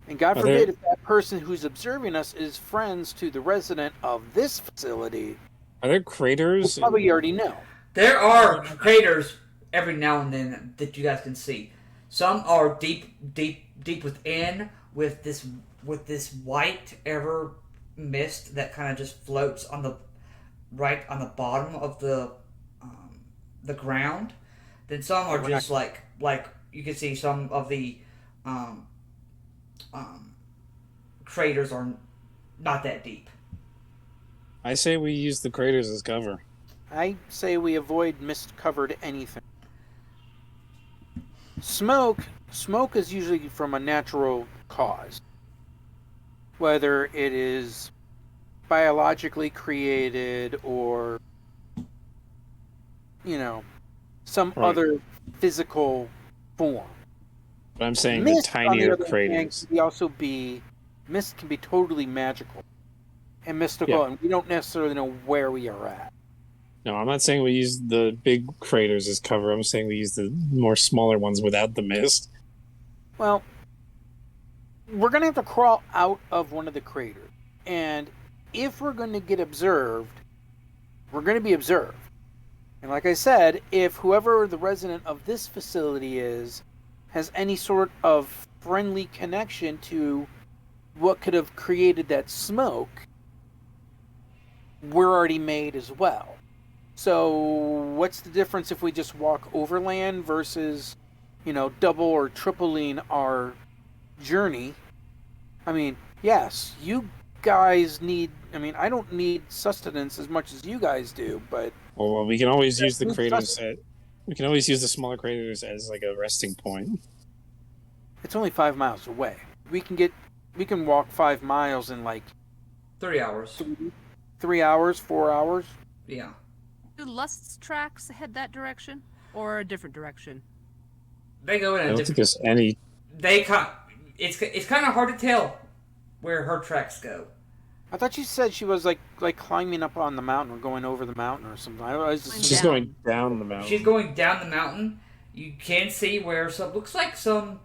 And God Are forbid there- if that person who's observing us is friends to the resident of this facility, Are there we'll craters? probably already know. There are craters every now and then that you guys can see. Some are deep within with this white ever mist that kind of just floats on the bottom of the ground. Then some are just like you can see some of the craters are not that deep. I say we use the craters as cover. I say we avoid mist-covered anything. Smoke is usually from a natural cause. Whether it is biologically created or, some Right. other physical form. But I'm saying Mist, the on tinier other hand, craters. mist can be totally magical and mystical, Yeah. and we don't necessarily know where we are at. No, I'm not saying we use the big craters as cover. I'm saying we use the more smaller ones without the mist. Well, we're going to have to crawl out of one of the craters. And if we're going to get observed, we're going to be observed. And like I said, if whoever the resident of this facility is has any sort of friendly connection to what could have created that smoke, we're already made as well. So what's the difference if we just walk overland versus, double or tripling our journey? I mean, yes, you guys need... I don't need sustenance as much as you guys do, but... Well, we can always use the Who's craters we can always use the smaller craters as like a resting point. It's only 5 miles away. We can walk 5 miles in like 3 hours. 3 hours, 4 hours. Yeah. Do Lust's tracks head that direction or a different direction? They go in I a don't think different. there's any. It's kind of hard to tell where her tracks go. I thought you said she was like climbing up on the mountain or going over the mountain or something. I was just She's down. going down the mountain. She's going down the mountain. You can see where some looks like some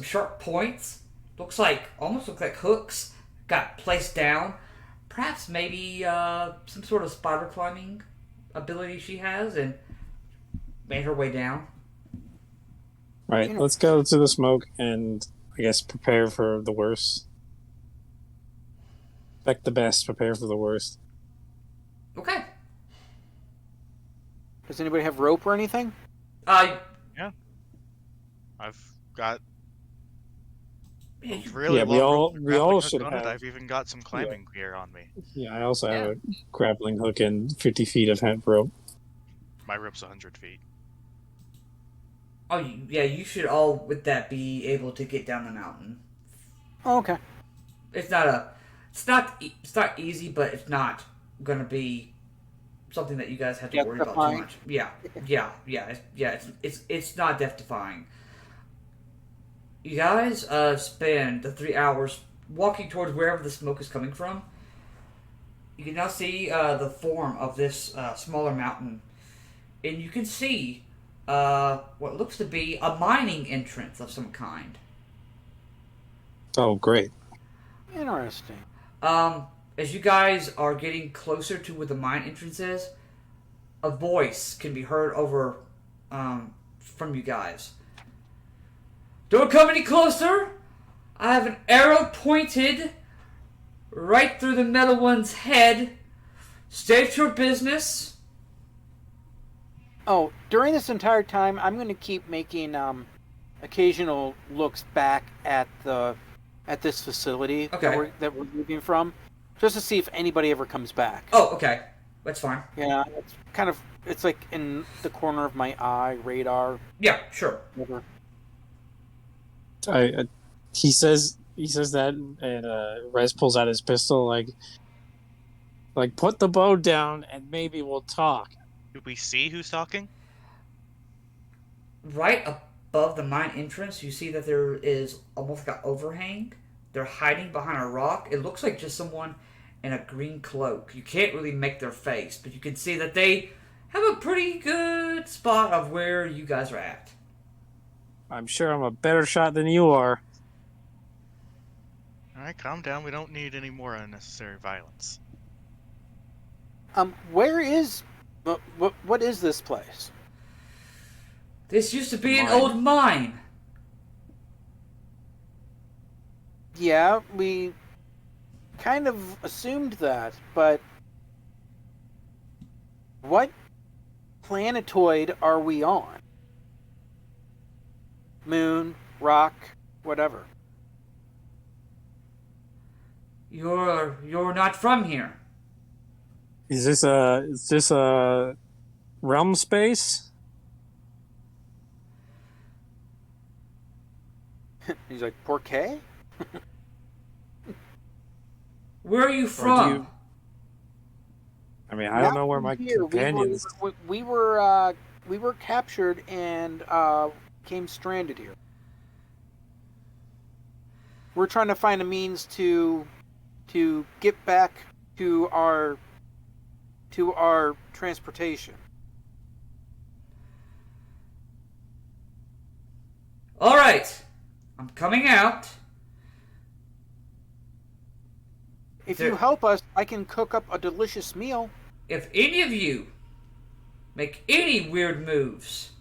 sharp points. Almost look like hooks got placed down. Perhaps maybe some sort of spider climbing ability she has and made her way down. Right, let's go to the smoke and I guess prepare for the worst. Expect the best, prepare for the worst. Okay. Does anybody have rope or anything? I've got Yeah, really Yeah, we long all- rope we all grappling hook should on it. have- I've even got some climbing gear on me. Yeah, I also have a grappling hook and 50 feet of hemp rope. My rope's 100 feet. Oh, yeah. You should all with that be able to get down the mountain. Oh, okay. It's not easy, but it's not gonna be something that you guys have to worry about too Death-defying. much. Yeah. It's not death defying. You guys spend the 3 hours walking towards wherever the smoke is coming from. You can now see the form of this smaller mountain, and you can see what looks to be a mining entrance of some kind. Oh, great. Interesting. As you guys are getting closer to where the mine entrance is, a voice can be heard over from you guys. Don't come any closer! I have an arrow pointed right through the metal one's head. State your business. Oh, during this entire time, I'm going to keep making occasional looks back at this facility Okay. that we're moving from, just to see if anybody ever comes back. Oh, okay. That's fine. Yeah, it's like in the corner of my eye, radar, Yeah, sure. whatever. He says that, and Rez pulls out his pistol, like put the bow down and maybe we'll talk. Do we see who's talking? Right above the mine entrance, you see that there is almost like an overhang. They're hiding behind a rock. It looks like just someone in a green cloak. You can't really make their face, but you can see that they have a pretty good spot of where you guys are at. I'm sure I'm a better shot than you are. Alright, calm down. We don't need any more unnecessary violence. Where is... What is this place? This used to be an Mine. old mine. Yeah, we kind of assumed that, but... What planetoid are we on? Moon, rock, whatever. You're not from here. Is this a realm space? He's like, Porquet? Where are you from? I mean, I don't know where my Here, companions. We were captured and came stranded here. We're trying to find a means to get back to our transportation. All right, I'm coming out. If you help us, I can cook up a delicious meal. If any of you make any weird moves,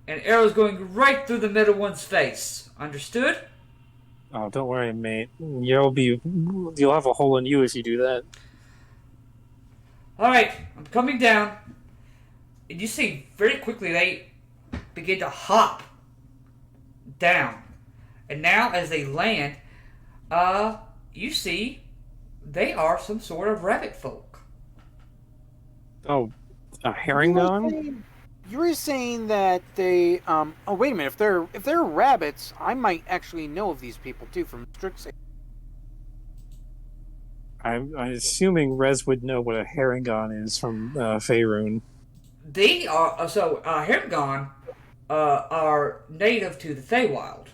an arrow's going right through the middle one's face. Understood? Oh, don't worry, mate. You'll have a hole in you if you do that. All right, I'm coming down. And you see very quickly they begin to hop down. And now as they land, you see they are some sort of rabbit folk. Oh, a herring gun? You were saying that they oh wait a minute, if they're rabbits, I might actually know of these people too from Strixhaven. I'm assuming Rez would know what a herringon is from Faerun. They are Hermgon are native to the Feywild,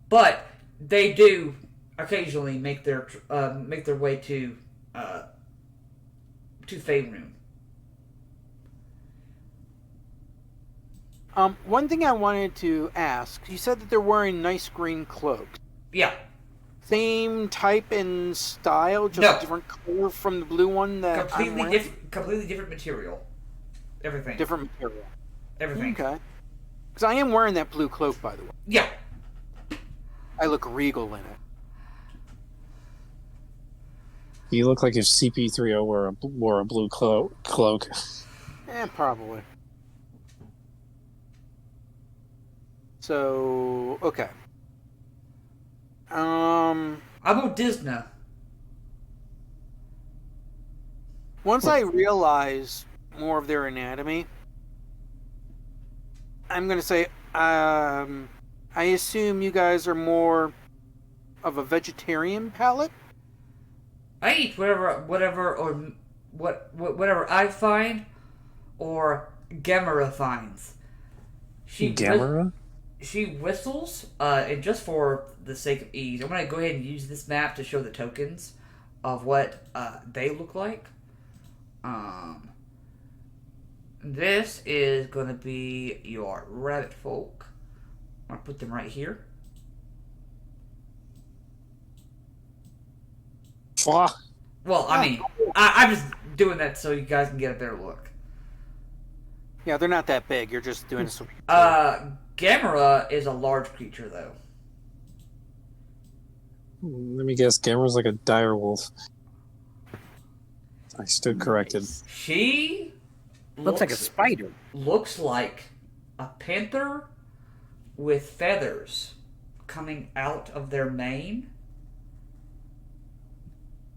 but they do occasionally make their way to Faerun. One thing I wanted to ask, you said that they're wearing nice green cloaks. Yeah. Same type and style, just No. a different color from the blue one that I'm wearing? Completely different material. Everything. Different material. Everything. Okay. Because I am wearing that blue cloak, by the way. Yeah. I look regal in it. You look like if CP30 wore a blue cloak. Probably. So, okay. I'm Odisna. Once I realize more of their anatomy, I'm going to say, I assume you guys are more of a vegetarian palate? I eat whatever I find, or Gamera finds. Gamera? She whistles, and just for the sake of ease, I'm going to go ahead and use this map to show the tokens of what they look like. This is going to be your rabbit folk. I'm going to put them right here. Fuck. Well, I mean, I'm just doing that so you guys can get a better look. Yeah, they're not that big. You're just doing some... Gamera is a large creature, though. Let me guess, Gamera's like a dire wolf. I stood corrected. She Looks like a spider. Looks like a panther with feathers coming out of their mane.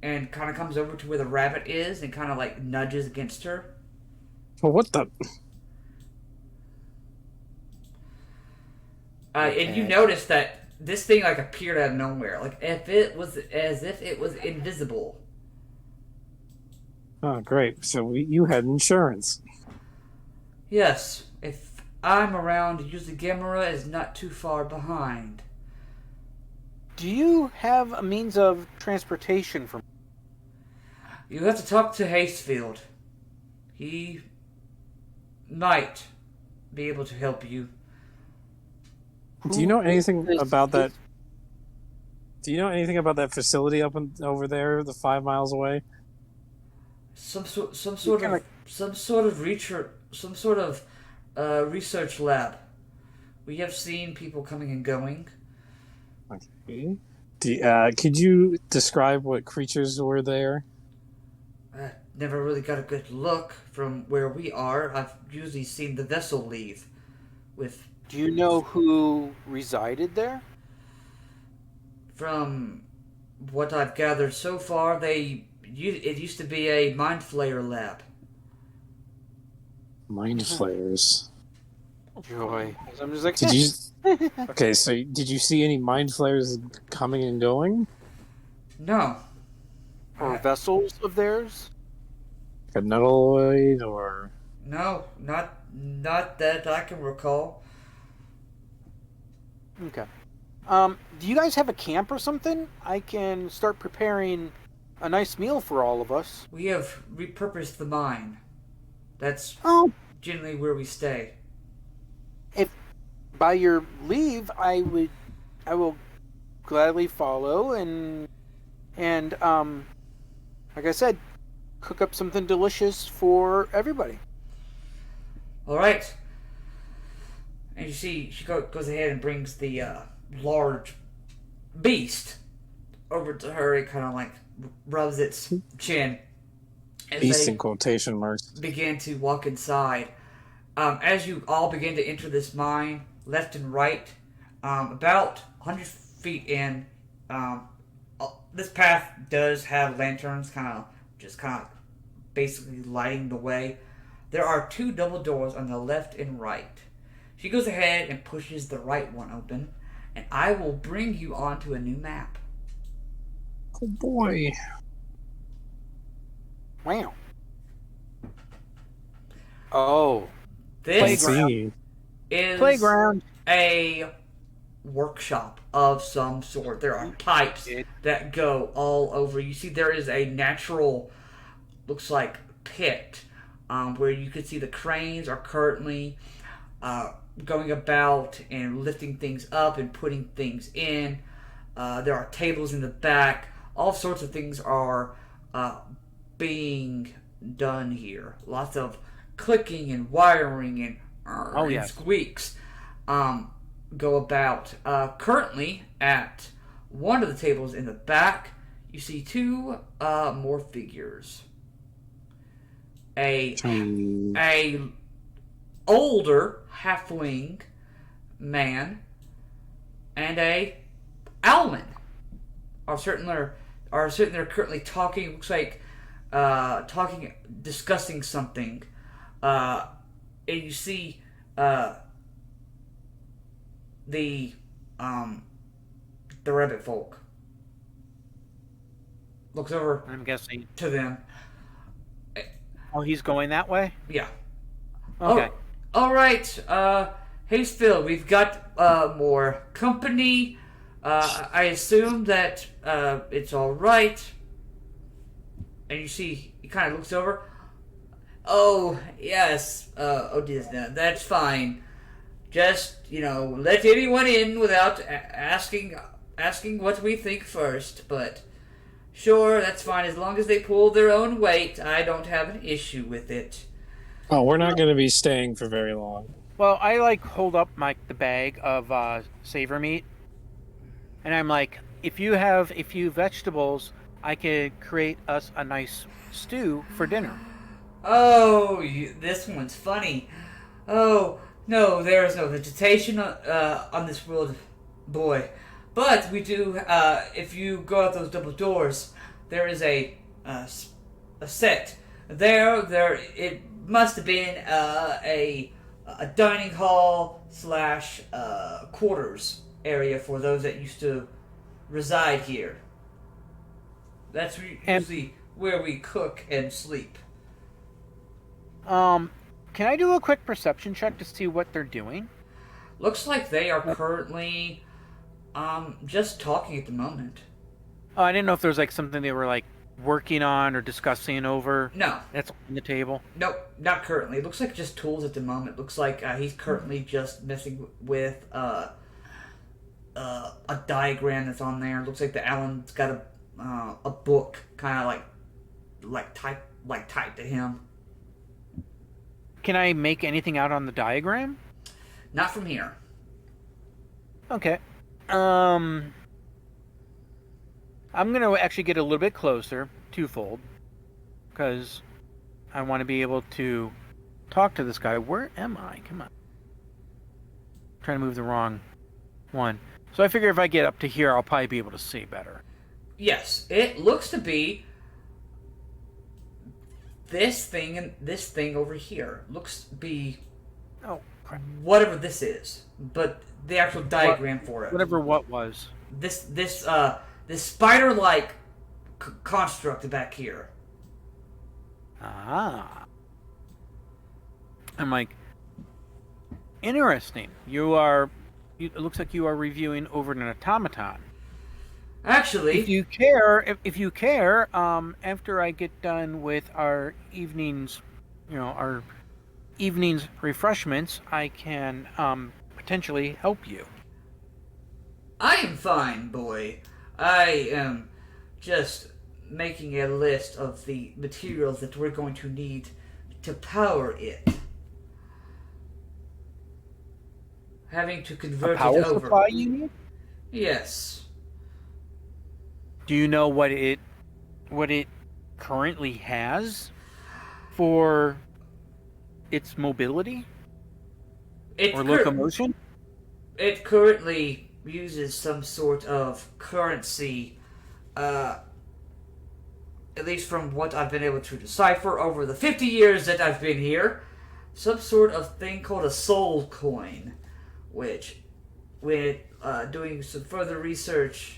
And kind of comes over to where the rabbit is and kind of like nudges against her. Well, what the... And you notice that this thing like appeared out of nowhere, like as if it was invisible. Oh, great. So you had insurance. Yes, if I'm around. Usually Gamera is not too far behind. Do you have a means of transportation from? You have to talk to Hastefield. He might be able to help you. Do you know anything Is- about that? Do you know anything about that facility over there, the 5 miles away? Some sort of research lab. We have seen people coming and going. Okay. Could you describe what creatures were there? I never really got a good look from where we are. I've usually seen the vessel leave. Do you know who resided there? From what I've gathered so far, it used to be a mind flayer lab. Mind flayers. Joy. I'm just like. Did you? Okay, so did you see any mind flayers coming and going? No. Or vessels of theirs? Like a Nuttaloid or? No, not that I can recall. Okay. Do you guys have a camp or something? I can start preparing a nice meal for all of us. We have repurposed the mine. That's Oh, generally where we stay. if by your leave, I will gladly follow and like I said, cook up something delicious for everybody. All right. And you see, she goes ahead and brings the large beast over to her. It kind of like rubs its chin as Beast they in quotation marks. begin to walk inside. As you all begin to enter this mine, left and right, about 100 feet in, this path does have lanterns, kind of basically lighting the way. There are 2 double doors on the left and right. She goes ahead and pushes the right one open, and I will bring you onto a new map. Oh boy. Wow. Oh, This Playground. is playground. a workshop of some sort. There are pipes that go all over. You see, there is a natural, looks like pit, where you can see the cranes are currently going about and lifting things up and putting things in. There are tables in the back. All sorts of things are being done here. Lots of clicking and wiring and, and squeaks go about. Currently, at one of the tables in the back, you see 2 more figures. A older halfling man and a owlman are certain they're currently talking. Looks like discussing something. And you see the rabbit folk looks over I'm guessing. to them. Oh, he's going that way? Yeah. Okay. All right. Hey, Phil, we've got more company. I assume that it's all right. And you see, he kind of looks over. Oh, yes. Disney, that's fine. Just, let anyone in without asking what we think first. But sure, that's fine. As long as they pull their own weight, I don't have an issue with it. Oh, we're not going to be staying for very long. Well, I hold up the bag of savor meat, and I'm like, if you have a few vegetables, I could create us a nice stew for dinner. Oh, this one's funny. Oh, no, there is no vegetation on this world, boy. But we do, if you go out those double doors, there is a set. There, it must have been a dining hall / quarters area for those that used to reside here. That's usually where we cook and sleep. can I do a quick perception check to see what they're doing? Looks like they are currently just talking at the moment. Oh, I didn't know if there was like something they were like working on or discussing over. No. That's on the table. Nope, not currently. It looks like just tools at the moment. Looks like he's currently just messing with a diagram that's on there. Looks like the Alan's got a book, kind of like typed to him. Can I make anything out on the diagram? Not from here. Okay. I'm gonna actually get a little bit closer, twofold, because I want to be able to talk to this guy. Where am I? Come on. I'm trying to move the wrong one. So I figure if I get up to here, I'll probably be able to see better. Yes, it looks to be this thing and this thing over here. Looks to be Oh, crap. whatever this is, but the actual diagram for it. Whatever what was. This spider-like construct back here. Ah. I'm like, interesting. It looks like you are reviewing over an automaton. Actually, If you care, after I get done with our evening's refreshments, I can potentially help you. I am fine, boy. I am just making a list of the materials that we're going to need to power it. Having to A convert power it over. supply you need? Yes. Do you know what it currently has for its mobility or locomotion? It currently uses some sort of currency, at least from what I've been able to decipher over the 50 years that I've been here, some sort of thing called a soul coin, which, with doing some further research,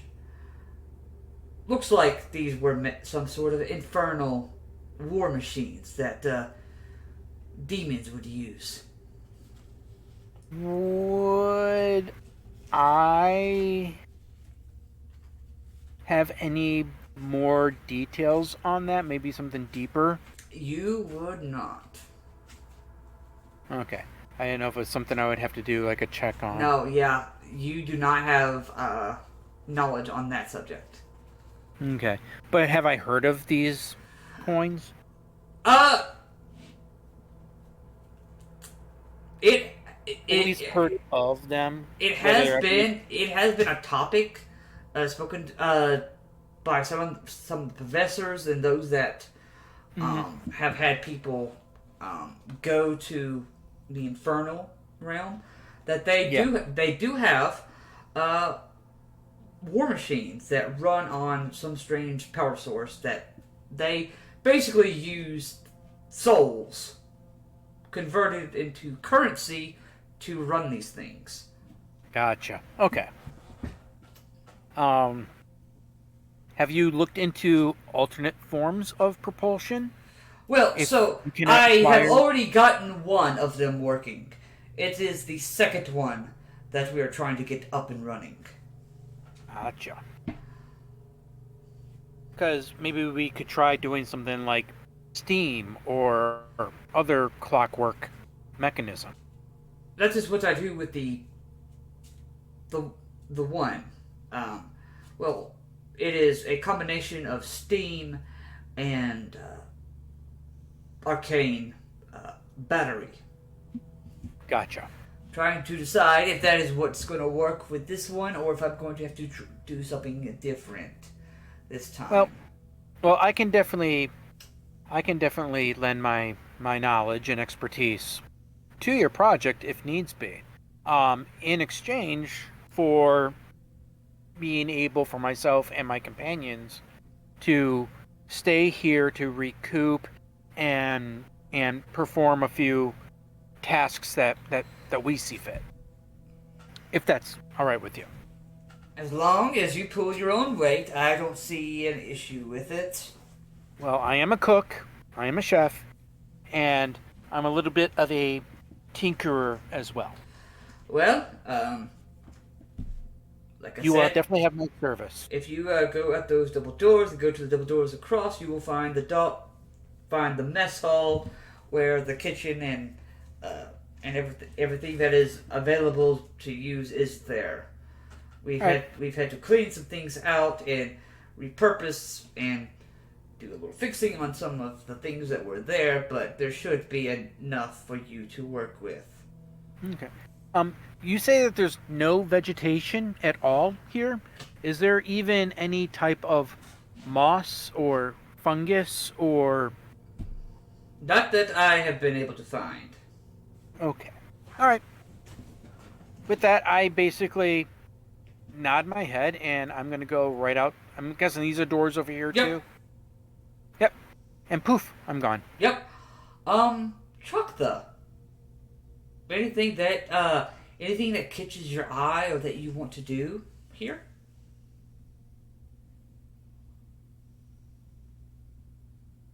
looks like these were some sort of infernal war machines that demons would use. Would I have any more details on that? Maybe something deeper? You would not. Okay. I didn't know if it was something I would have to do like a check on. No, yeah, you do not have knowledge on that subject. Okay. But have I heard of these coins? At least heard of them. It has been a topic spoken by some professors and those that have had people go to the infernal realm, that they do have war machines that run on some strange power source that they basically use souls converted into currency to run these things. Gotcha. Okay. Have you looked into alternate forms of propulsion? Well, If so you cannot I have fire- already gotten one of them working. It is the second one that we are trying to get up and running. Gotcha. Because maybe we could try doing something like steam or other clockwork mechanism. That is what I do with the one. Well, it is a combination of steam and arcane battery. Gotcha. Trying to decide if that is what's going to work with this one, or if I'm going to have to do something different this time. Well, I can definitely lend my knowledge and expertise to your project if needs be, in exchange for being able for myself and my companions to stay here to recoup and perform a few tasks that we see fit. If that's all right with you. As long as you pull your own weight, I don't see an issue with it. Well, I am a cook, I am a chef, and I'm a little bit of a tinkerer as well. Well, like I You said, definitely have my service. if you go at those double doors and go to the double doors across, you will find the mess hall, where the kitchen and everything that is available to use is there. We've had to clean some things out and repurpose and do a little fixing on some of the things that were there, but there should be enough for you to work with. Okay. You say that there's no vegetation at all here. Is there even any type of moss or fungus or... Not that I have been able to find. Okay. All right. With that, I basically nod my head, and I'm going to go right out. I'm guessing these are doors over here, Yep. too? Yep. And poof, I'm gone. Yep. Chukta. Anything that catches your eye or that you want to do here?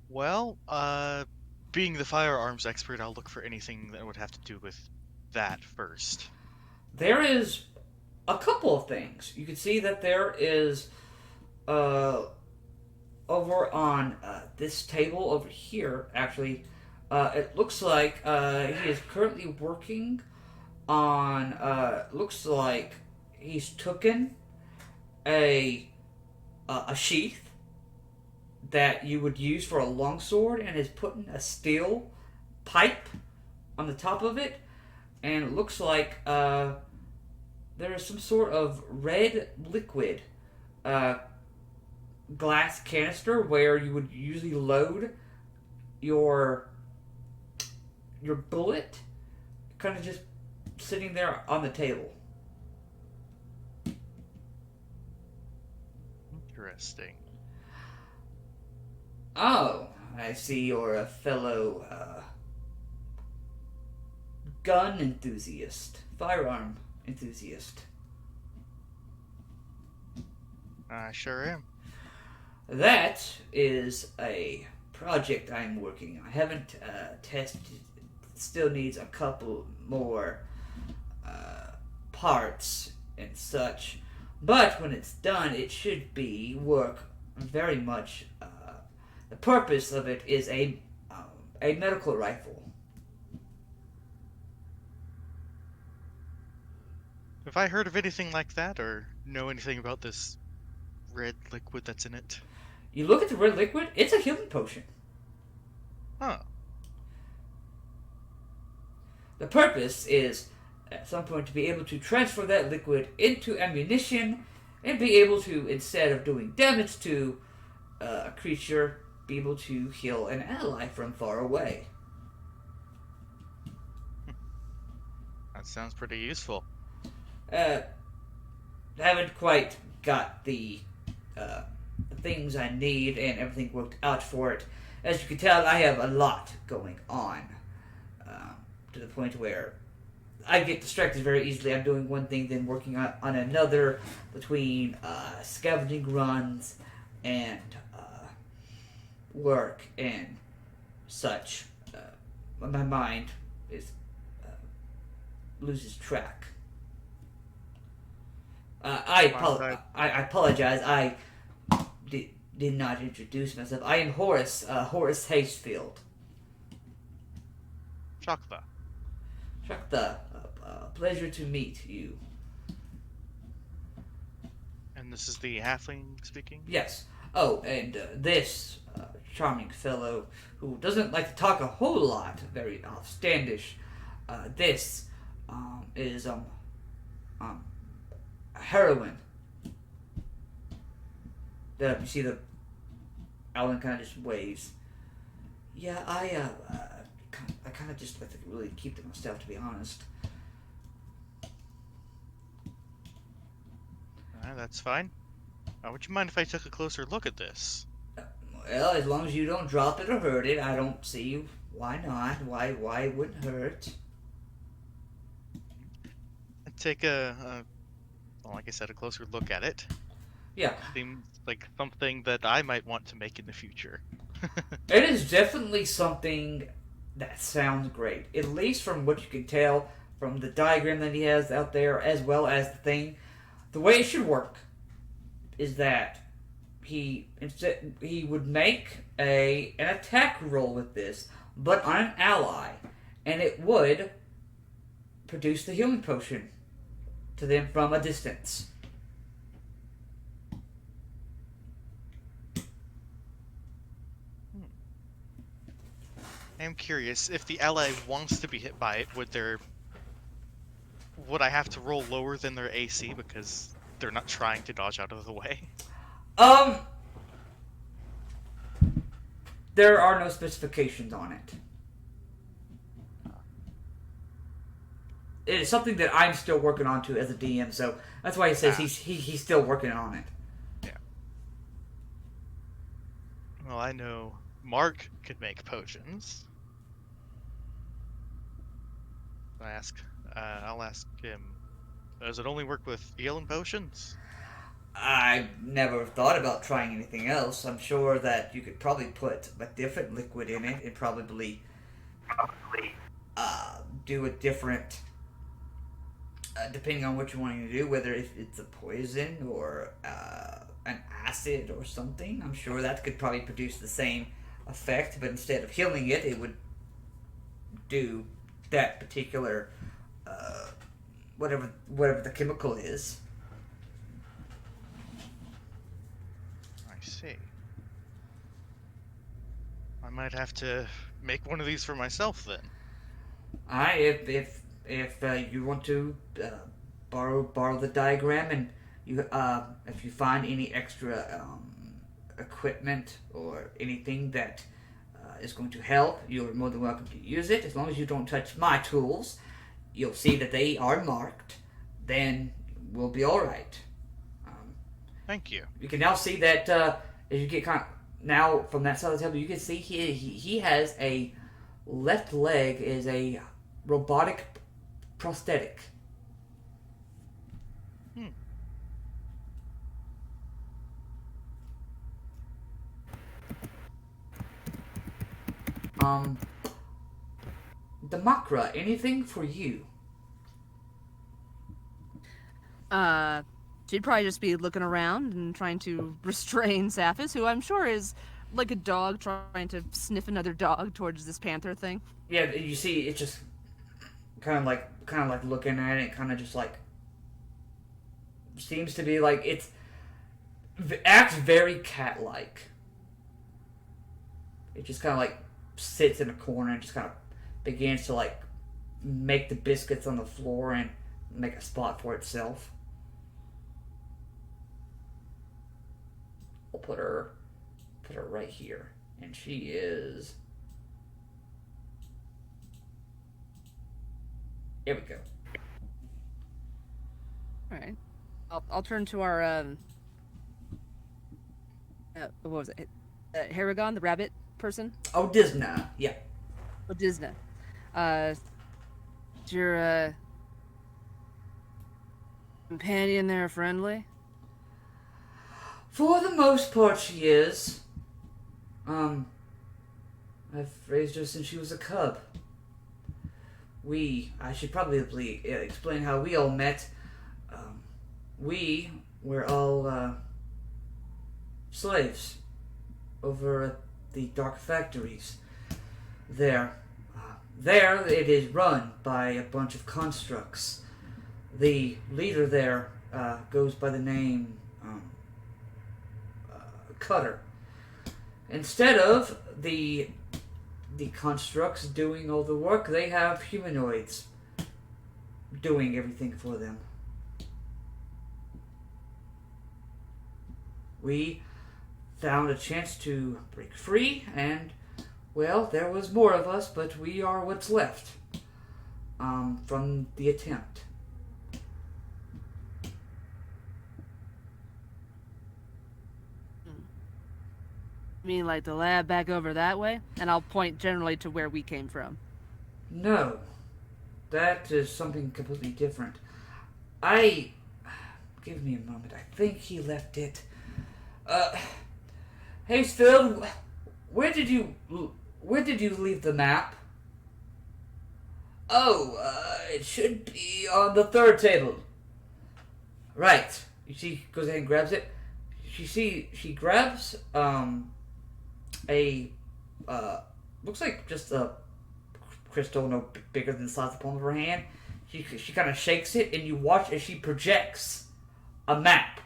Well, being the firearms expert, I'll look for anything that would have to do with that first. There is a couple of things. You can see that there is, over on this table over here, actually, it looks like he is currently working on, looks like he's taken a sheath that you would use for a longsword and is putting a steel pipe on the top of it, and it looks like there is some sort of red liquid glass canister where you would usually load your bullet, kind of just sitting there on the table. Interesting. Oh, I see you're a fellow gun enthusiast, firearm enthusiast. I sure am. That is a project I'm working on. I haven't tested it. It still needs a couple more parts and such. But when it's done, it should work very much. The purpose of it is a medical rifle. Have I heard of anything like that, or know anything about this red liquid that's in it? You look at the red liquid, it's a healing potion. Huh. The purpose is, at some point, to be able to transfer that liquid into ammunition and be able to, instead of doing damage to a creature, be able to heal an ally from far away. That sounds pretty useful. Haven't quite got the things I need and everything worked out for it. As you can tell, I have a lot going on, to the point where I get distracted very easily. I'm doing one thing, then working on another, between scavenging runs and work and such. My mind is loses track. I apologize. I did not introduce myself. I am Horace Hastefield. Chakva. Shakta, pleasure to meet you. And this is the halfling speaking? Yes. Oh, and this charming fellow who doesn't like to talk a whole lot, very outstandish. This is a heroine. You see the Alan kind of just waves. Yeah, I kind of just like to really keep to myself, to be honest. That's fine. Would you mind if I took a closer look at this? Well, as long as you don't drop it or hurt it, I don't see why not. Why it wouldn't hurt. I'd take like I said, a closer look at it. Yeah. Seems like something that I might want to make in the future. It is definitely something That sounds great. At least from what you can tell from the diagram that he has out there, as well as the thing. The way it should work is that he would make an attack roll with this, but on an ally, and it would produce the healing potion to them from a distance. I'm curious, if the ally wants to be hit by it, would I have to roll lower than their AC because they're not trying to dodge out of the way? There are no specifications on it. It is something that I'm still working on to as a DM, so that's why he says he's still working on it. Yeah. Well, I know Mark could make potions. I'll ask him. Does it only work with healing potions? I've never thought about trying anything else. I'm sure that you could probably put a different liquid in it and probably do a different, depending on what you're wanting to do, whether if it's a poison or an acid or something. I'm sure that could probably produce the same effect, but instead of healing it, it would do that particular whatever the chemical is. I see. I might have to make one of these for myself then. If you want to borrow the diagram, and you if you find any extra equipment or anything that is going to help, you're more than welcome to use it. As long as you don't touch my tools, you'll see that they are marked. Then we'll be all right. Thank you. You can now see that as you get now from that side of the table, you can see he has a left leg is a robotic prosthetic. Damakra, anything for you? She'd probably just be looking around and trying to restrain Saphis, who I'm sure is like a dog trying to sniff another dog towards this panther thing. Yeah, you see, it's just kind of like looking at it, kind of just like seems to be like it acts very cat-like. It just kind of like sits in a corner and just kind of begins to like make the biscuits on the floor and make a spot for itself. We'll put her right here, and she is. Here we go. All right, I'll turn to our what was it? Haragon, the rabbit person. Oh, Disna, yeah. Oh, Disna. Is your companion there friendly? For the most part, she is. I've raised her since she was a cub. I should probably explain how we all met. We were all slaves over at the Dark Factories. There it is run by a bunch of constructs. The leader there goes by the name Cutter. Instead of the constructs doing all the work, they have humanoids doing everything for them. We found a chance to break free, and well, there was more of us, but we are what's left from the attempt. You mean like the lab back over that way? And I'll point generally to where we came from. No, that is something completely different. Give me a moment. I think he left it. Hastefield, where did you leave the map? Oh, it should be on the third table. Right. She goes ahead and grabs it. She grabs a looks like just a crystal no bigger than the size of the palm of her hand. She kind of shakes it, and you watch as she projects a map.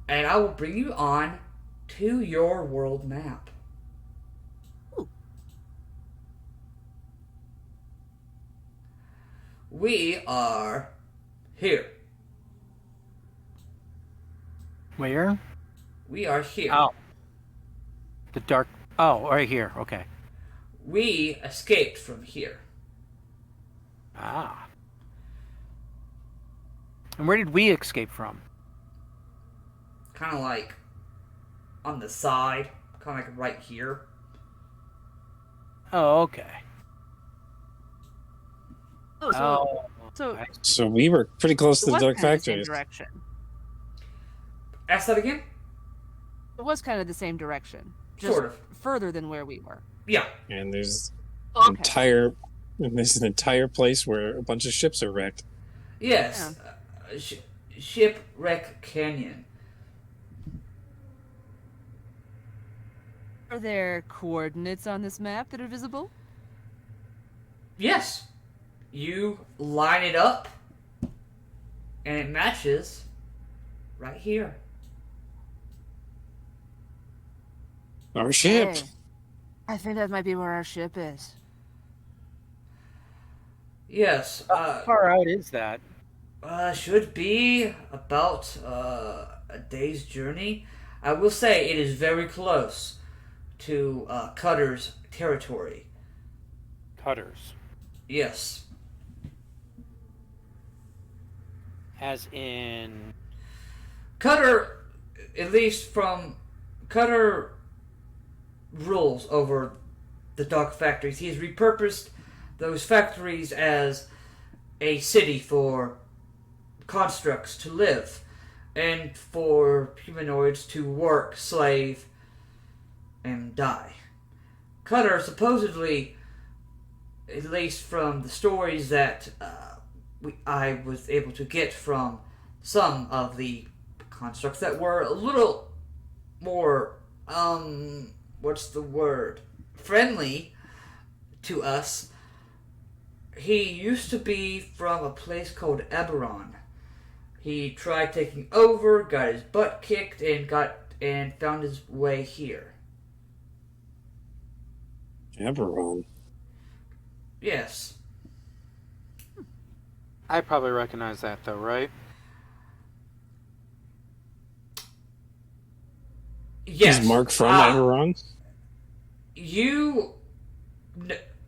And I will bring you on to your world map. Ooh. We are here. Where? We are here. Oh. The dark. Oh, right here. Okay. We escaped from here. Ah. And where did we escape from? Kind of like on the side. Kind of like right here. Oh, okay. Oh, so Oh. so So we were pretty close to it the was dark kind of the same factories. direction. Ask that again? It was kind of the same direction, just Sort of. further than where we were. Yeah. And there's Okay. there's an entire place where a bunch of ships are wrecked. Yes. Shipwreck Canyon. Are there coordinates on this map that are visible? Yes. You line it up, and it matches right here. Our ship. Hey, I think that might be where our ship is. Yes. How far out is that? Should be about a day's journey. I will say it is very close to Cutter's territory. Cutters. Yes. As in. Cutter, at least from Cutter rules over the dark factories. He has repurposed those factories as a city for constructs to live and for humanoids to work, slave, and die. Cutter supposedly, at least from the stories that I was able to get from some of the constructs that were a little more, what's the word? Friendly to us. He used to be from a place called Eberron. He tried taking over, got his butt kicked, and found his way here. Eberron. Yes. I probably recognize that though, right? Yes. Is Mark from Eberron?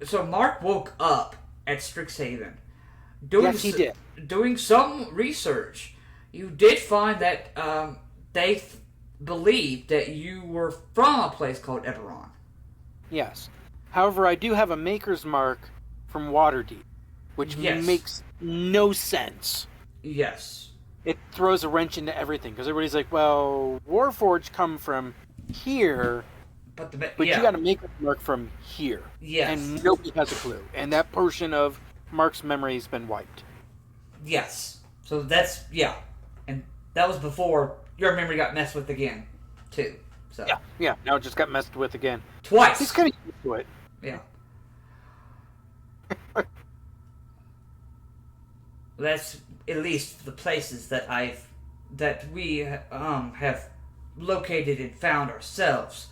So Mark woke up at Strixhaven. Yes, he did. Doing some research, you did find that they believed that you were from a place called Eberron. Yes. However, I do have a maker's mark from Waterdeep, which Yes. makes no sense. Yes. It throws a wrench into everything because everybody's like, "Well, Warforged come from here, But but you got a maker's mark from here," Yes. and nobody has a clue. And that portion of Mark's memory has been wiped. Yes. So that's and that was before your memory got messed with again, too. So Yeah. Now it just got messed with again. twice. He's kind of used to it. Yeah. That's at least the places that we have located and found ourselves,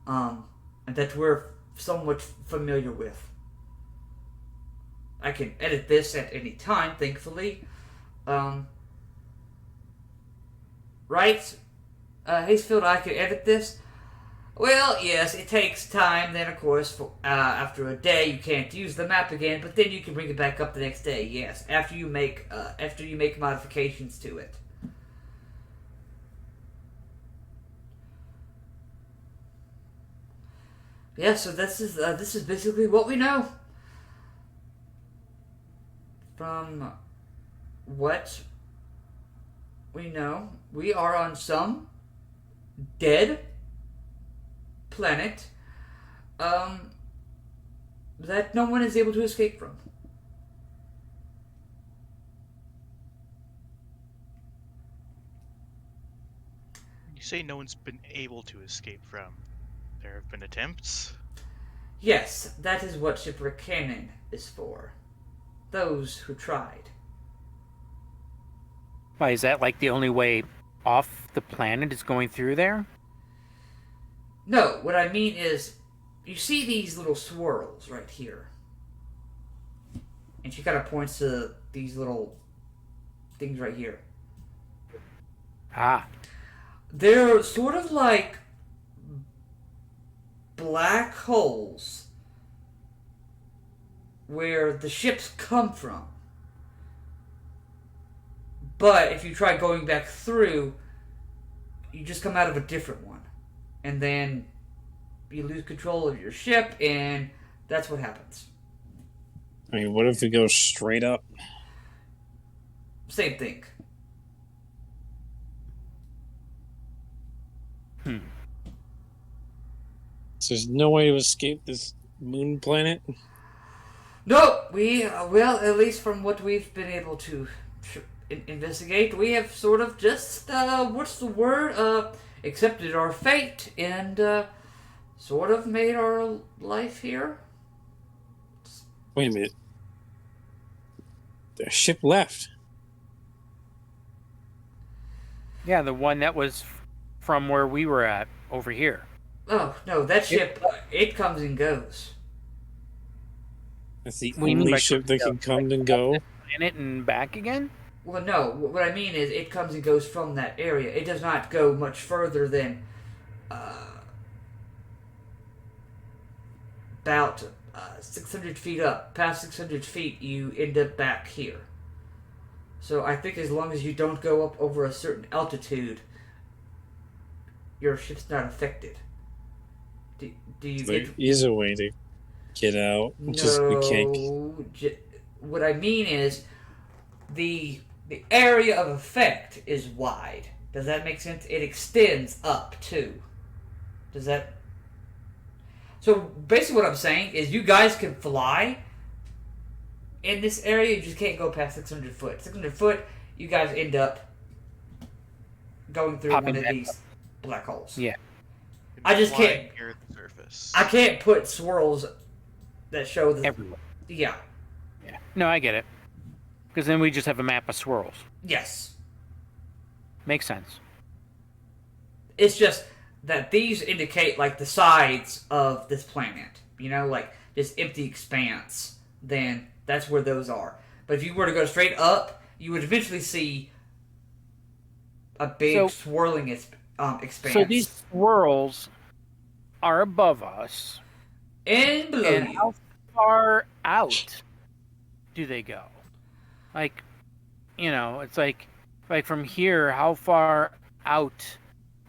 and that we're somewhat familiar with. I can edit this at any time, thankfully. Right? Hazefield, I can edit this? Well, yes, it takes time. Then, of course, after a day, you can't use the map again. But then you can bring it back up the next day. Yes, after you make modifications to it. Yeah. So this is basically what we know. From what we know, we are on some dead planet. that no one is able to escape from. You say no one's been able to escape from. There have been attempts. Yes, that is what shipwreck cannon is for. Those who tried. Why, is that like the only way off the planet is going through there? No, what I mean is, you see these little swirls right here. And she kind of points to these little things right here. Ah. They're sort of like black holes where the ships come from. But if you try going back through, you just come out of a different one. And then you lose control of your ship, and that's what happens. I mean, what if we go straight up? Same thing. So there's no way to escape this moon planet? No, well, at least from what we've been able to investigate, we have sort of just, what's the word? Accepted our fate and, sort of made our life here. Wait a minute. The ship left. Yeah, the one that was from where we were at over here. Oh, no, that ship, it comes and goes. That's the What do you mean only by ship that can come and go. Planet and back again? Well, no, what I mean is it comes and goes from that area. It does not go much further than, about 600 feet up. Past 600 feet, you end up back here. So I think as long as you don't go up over a certain altitude, your ship's not affected. Do you There get... is a way to get out. Just we can't. What I mean is the area of effect is wide. Does that make sense? It extends up too. Does that... So basically what I'm saying is you guys can fly in this area, you just can't go past 600 foot. 600 foot, you guys end up going through Popping one of back these up. black holes. Yeah. I just Flying can't... near the surface. I can't put swirls that show the... Everywhere. Yeah. Yeah. No, I get it. Because then we just have a map of swirls. Yes. Makes sense. It's just that these indicate, like, the sides of this planet. You know, like, this empty expanse. Then that's where those are. But if you were to go straight up, you would eventually see a big swirling expanse. So these swirls are above us. And below And you. how far out do they go? Like, you know, it's like from here, how far out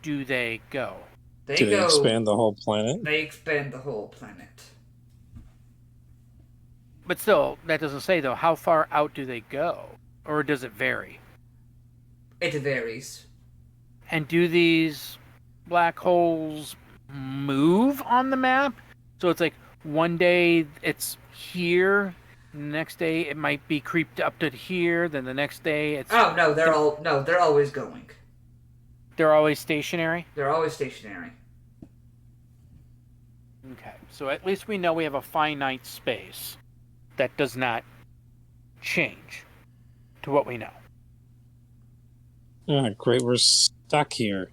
do they go? Do they expand the whole planet? They expand the whole planet. But still, that doesn't say, though, how far out do they go? Or does it vary? It varies. And do these black holes move on the map? So it's like one day it's here, the next day it might be creeped up to here, then the next day it's... Oh, no, they're always going. They're always stationary? They're always stationary. Okay, so at least we know we have a finite space that does not change to what we know. Ah, great, we're stuck here.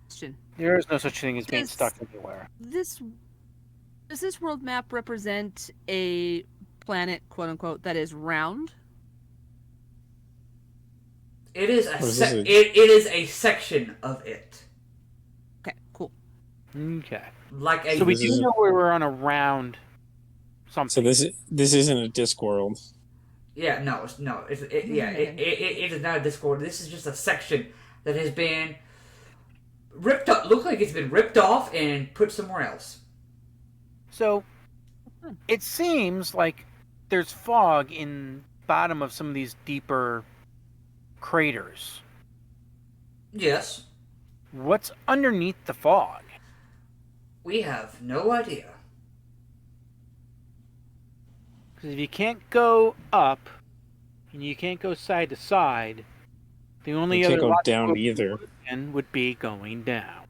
Question. There is no such thing as being Does stuck anywhere. Does this world map represent a planet, quote unquote, that is round? It is it? it is a section of it. Okay, cool. Okay. Like a... So we do know we were on a round something. So this isn't a disc world. Yeah, no, it is not a Discord. This is just a section that has been ripped up. Look like it's been ripped off and put somewhere else. So it seems like there's fog in bottom of some of these deeper craters. Yes. What's underneath the fog? We have no idea. Because if you can't go up and you can't go side to side, the only You can't other go logical down either. conclusion would be going down.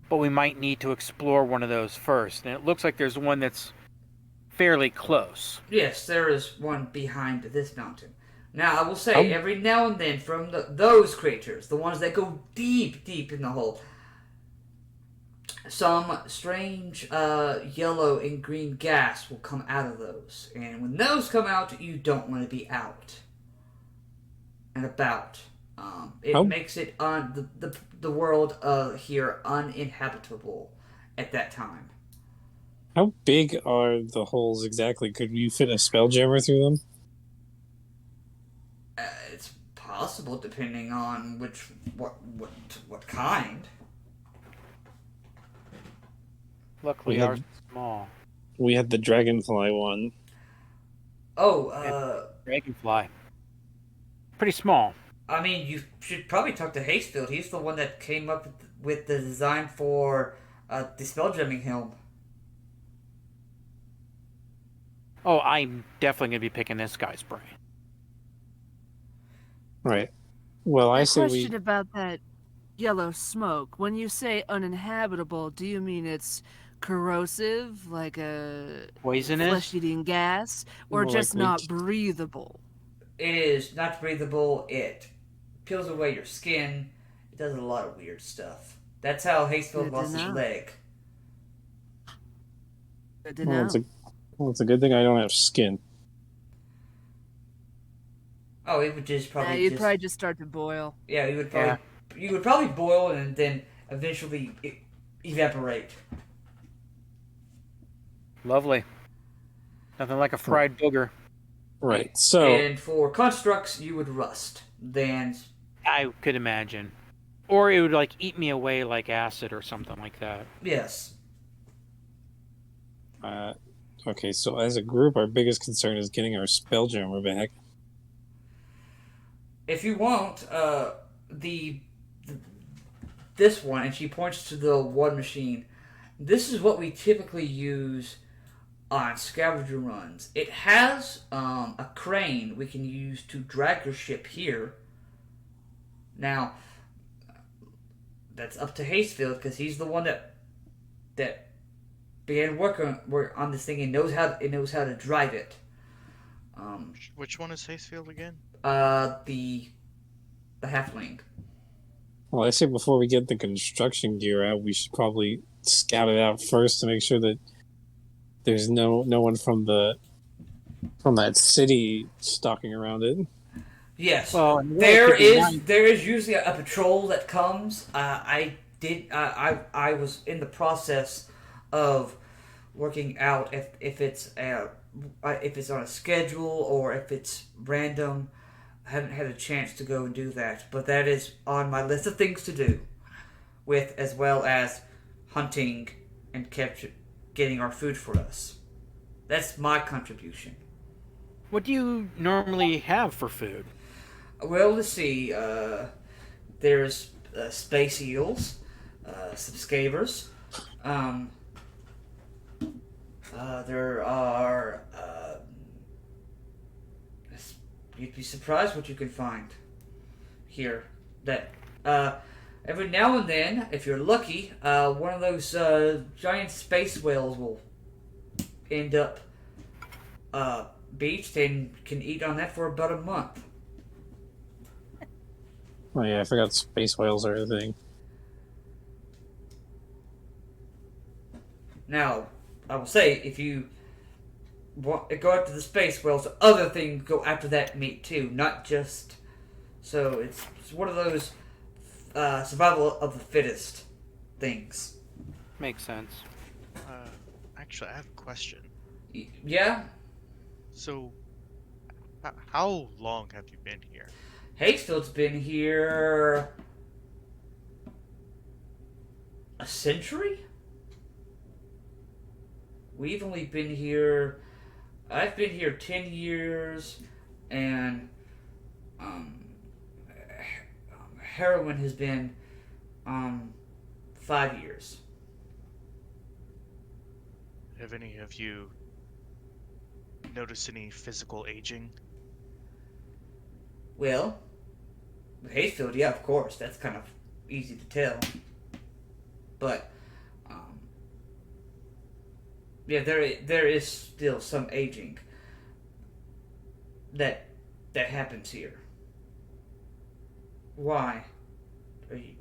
But we might need to explore one of those first. And it looks like there's one that's fairly close. Yes, there is one behind this mountain. Now, I will say, Oh. every now and then from those creatures, the ones that go deep, deep in the hole, some strange yellow and green gas will come out of those. And when those come out, you don't want to be out and about. It How- makes it the world here uninhabitable at that time. How big are the holes exactly? Could you fit a spelljammer through them? It's possible, depending on what kind. Luckily, We had- ours is small. We had the dragonfly one. Oh, Dragonfly. Pretty small. I mean, you should probably talk to Hastefield. He's the one that came up with the design for the spelljamming helm. Oh, I'm definitely going to be picking this guy's brain. Right. Well, I A say question we. about that yellow smoke. When you say uninhabitable, do you mean it's corrosive, like a Poisonous? flesh-eating gas, or More just likely not breathable? It is not breathable. It peels away your skin. It does a lot of weird stuff. That's how Hastefield Good to lost his know. leg. Good to Well, know. it's a good thing I don't have skin. Oh, it would just Yeah, probably you'd probably just start to boil. yeah, you would probably boil and then eventually evaporate. Lovely. Nothing like a fried booger. Right. So And for constructs, you would rust. Then I could imagine. Or it would like eat me away like acid or something like that. yes, okay, so as a group, our biggest concern is getting our spelljammer back. if you want this one, and she points to the one machine. This is what we typically use on scavenger runs. It has a crane we can use to drag your ship here. Now, that's up to Hastefield because he's the one that began work on this thing and knows how to drive it. Which one is Hastefield again? The halfling. Well, I say before we get the construction gear out, we should probably scout it out first to make sure that there's no one from that city stalking around it. Yes. Well, and there is usually a patrol that comes. I was in the process of working out if it's on a schedule or if it's random. I haven't had a chance to go and do that, but that is on my list of things to do, with as well as hunting and getting our food for us. That's my contribution. What do you normally have for food? Well, let's see. There's space eels, some scavers. There are. You'd be surprised what you can find here. That every now and then, if you're lucky, one of those giant space whales will end up beached and can eat on that for about a month. Oh yeah, I forgot space whales are a thing. Now, I will say, if you go after the space whales, other things go after that meat too, not just. So it's one of those survival of the fittest things. Makes sense. Actually, I have a question. Yeah, So, how long have you been here? Hastefield's been here a century? We've only been here. I've been here 10 years, and heroin has been 5 years. Have any of you noticed any physical aging? Well, Hayfield, yeah, of course. That's kind of easy to tell. But, yeah, there is still some aging that happens here. Why? Are you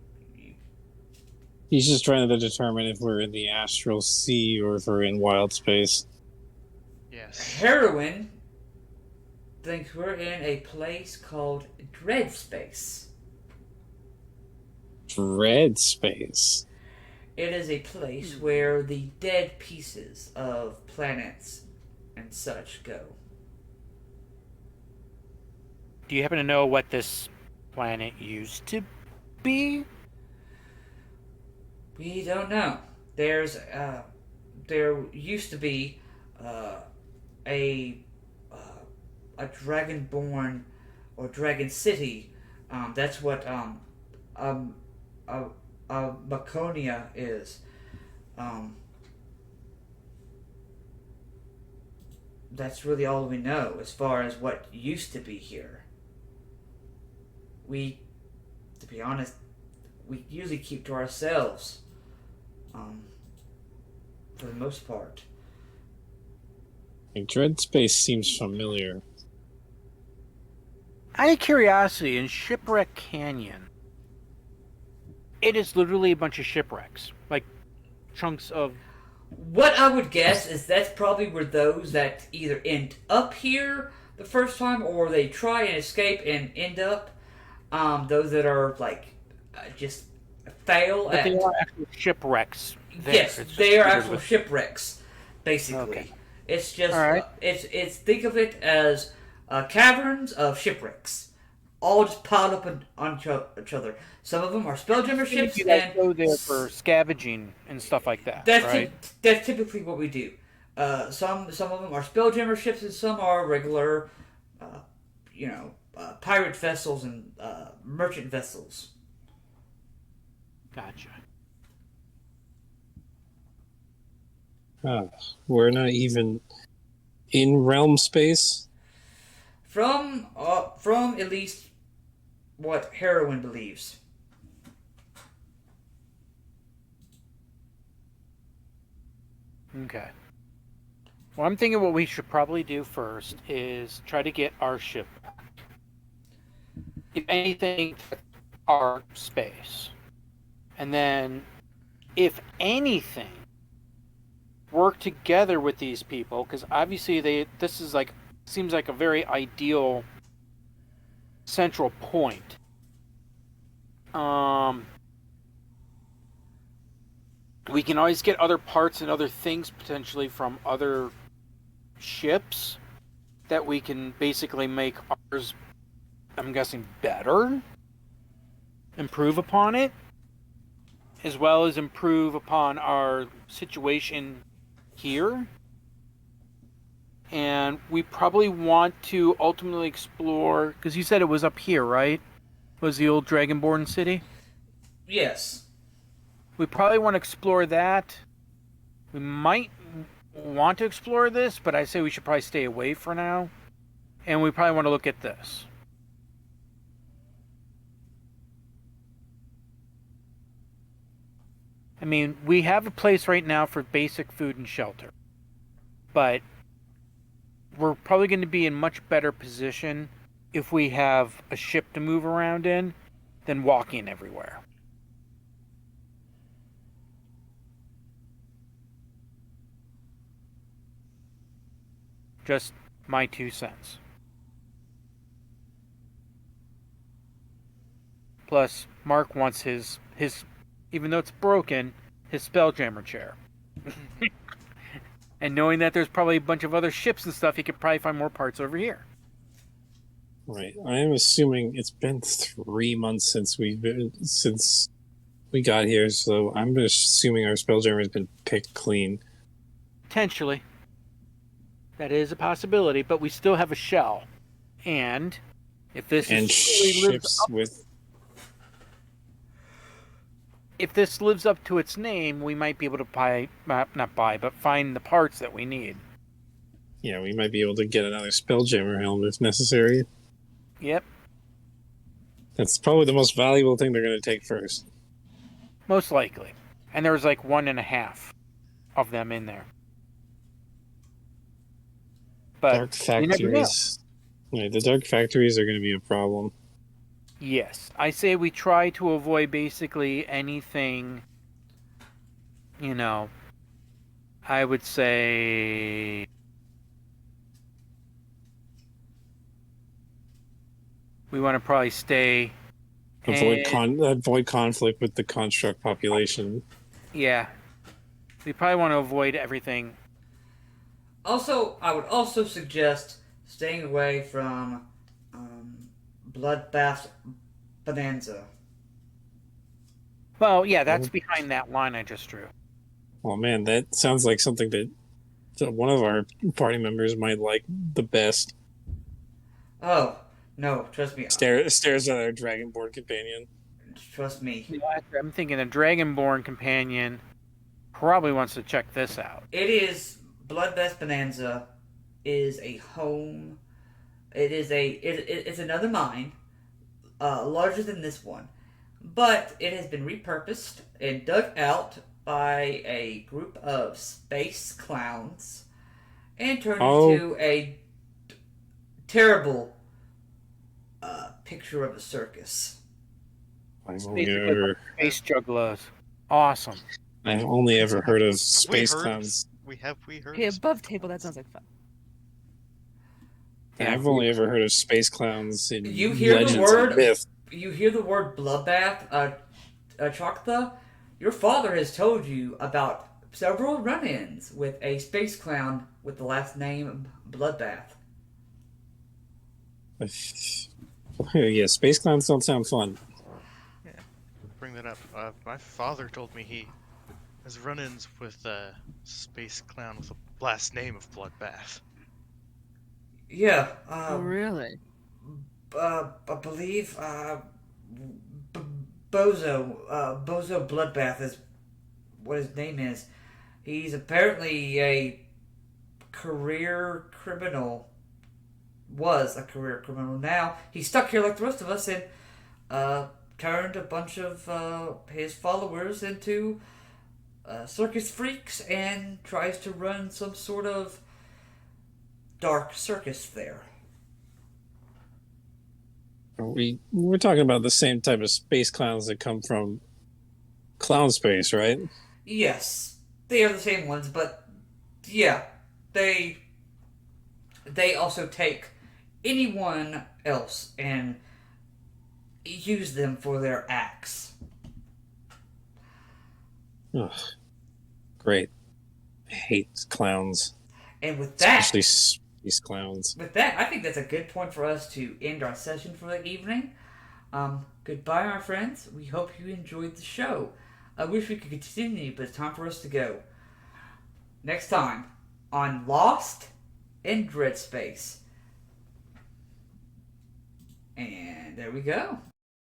He's just trying to determine if we're in the astral sea or if we're in wild space. Yes. Heroin thinks we're in a place called Dreadspace. Dreadspace. It is a place where the dead pieces of planets and such go. Do you happen to know what this planet used to be? We don't know. There used to be a dragonborn or dragon city. That's what Maconia is. That's really all we know as far as what used to be here. To be honest, we usually keep to ourselves. For the most part. Like, Dreadspace seems familiar. Out of curiosity, in Shipwreck Canyon, it is literally a bunch of shipwrecks. Like, chunks of... What I would guess is that's probably where those that either end up here the first time or they try and escape and end up. Those that are, like, just fail But at... they are actual shipwrecks. There. Yes, they are actual with... shipwrecks, basically. Okay. It's just... Right. It's think of it as caverns of shipwrecks. All just piled up on each other. Some of them are spelljammer ships, You guys and go there for scavenging and stuff like that, that's right? that's typically what we do. Some of them are spelljammer ships, and some are regular, pirate vessels and merchant vessels. Gotcha. We're not even in realm space. From at least what Heroin believes. Okay. Well, I'm thinking what we should probably do first is try to get our ship back. If anything, our space. And then, if anything, work together with these people, because obviously this is like, seems like a very ideal central point. We can always get other parts and other things potentially from other ships that we can basically make ours, I'm guessing, better, improve upon it, as well as improve upon our situation here. And we probably want to ultimately explore, because you said it was up here, right? Was the old Dragonborn city? Yes. We probably want to explore that. We might want to explore this, but I say we should probably stay away for now. And we probably want to look at this. I mean, we have a place right now for basic food and shelter. But we're probably going to be in much better position if we have a ship to move around in than walking everywhere. Just my 2 cents. Plus, Mark wants his even though it's broken, his Spelljammer chair. And knowing that there's probably a bunch of other ships and stuff, he could probably find more parts over here. Right. I am assuming it's been 3 months since we got here, so I'm just assuming our Spelljammer has been picked clean. Potentially. That is a possibility, but we still have a shell. And if this and is really lives ships up, with if this lives up to its name, we might be able to find the parts that we need. Yeah, we might be able to get another Spelljammer helm if necessary. Yep. That's probably the most valuable thing they're going to take first. Most likely. And there was like 1.5 of them in there. But Dark factories. Yeah, the dark factories are going to be a problem. yes, I say we try to avoid basically anything, I would say we want to probably stay Avoid conflict with the construct population. Yeah. We probably want to avoid everything. Also, I would also suggest staying away from Bloodbath Bonanza. Well, yeah, that's behind that line I just drew. Oh man, that sounds like something that one of our party members might like the best. Oh, no, trust me. Stares at our Dragonborn companion. Trust me. I'm thinking the Dragonborn companion probably wants to check this out. It is Bloodbath Bonanza is a home. It's another mine, larger than this one, but it has been repurposed and dug out by a group of space clowns and turned into a terrible picture of a circus. Space jugglers. Awesome. I've only ever heard of space clowns. We heard. Okay, above table, that sounds like fun. I've only ever heard of space clowns in You hear Legends the word and Myth. You hear the word bloodbath, Choctha? Your father has told you about several run-ins with a space clown with the last name Bloodbath. Yeah, space clowns don't sound fun. Yeah. Bring that up. My father told me he has run-ins with a space clown with a last name of Bloodbath. Yeah. Really? I believe Bozo Bloodbath is what his name is. He's apparently a career criminal. Was a career criminal. Now he's stuck here like the rest of us and turned a bunch of his followers into circus freaks and tries to run some sort of dark circus there. We're talking about the same type of space clowns that come from clown space, right? Yes, they are the same ones, but yeah, they also take anyone else and use them for their acts. Ugh. Great. I hate clowns. And with that, especially space clowns. With that, I think that's a good point for us to end our session for the evening. Goodbye, my friends. We hope you enjoyed the show. I wish we could continue, but it's time for us to go. Next time on Lost in Dreadspace. And there we go.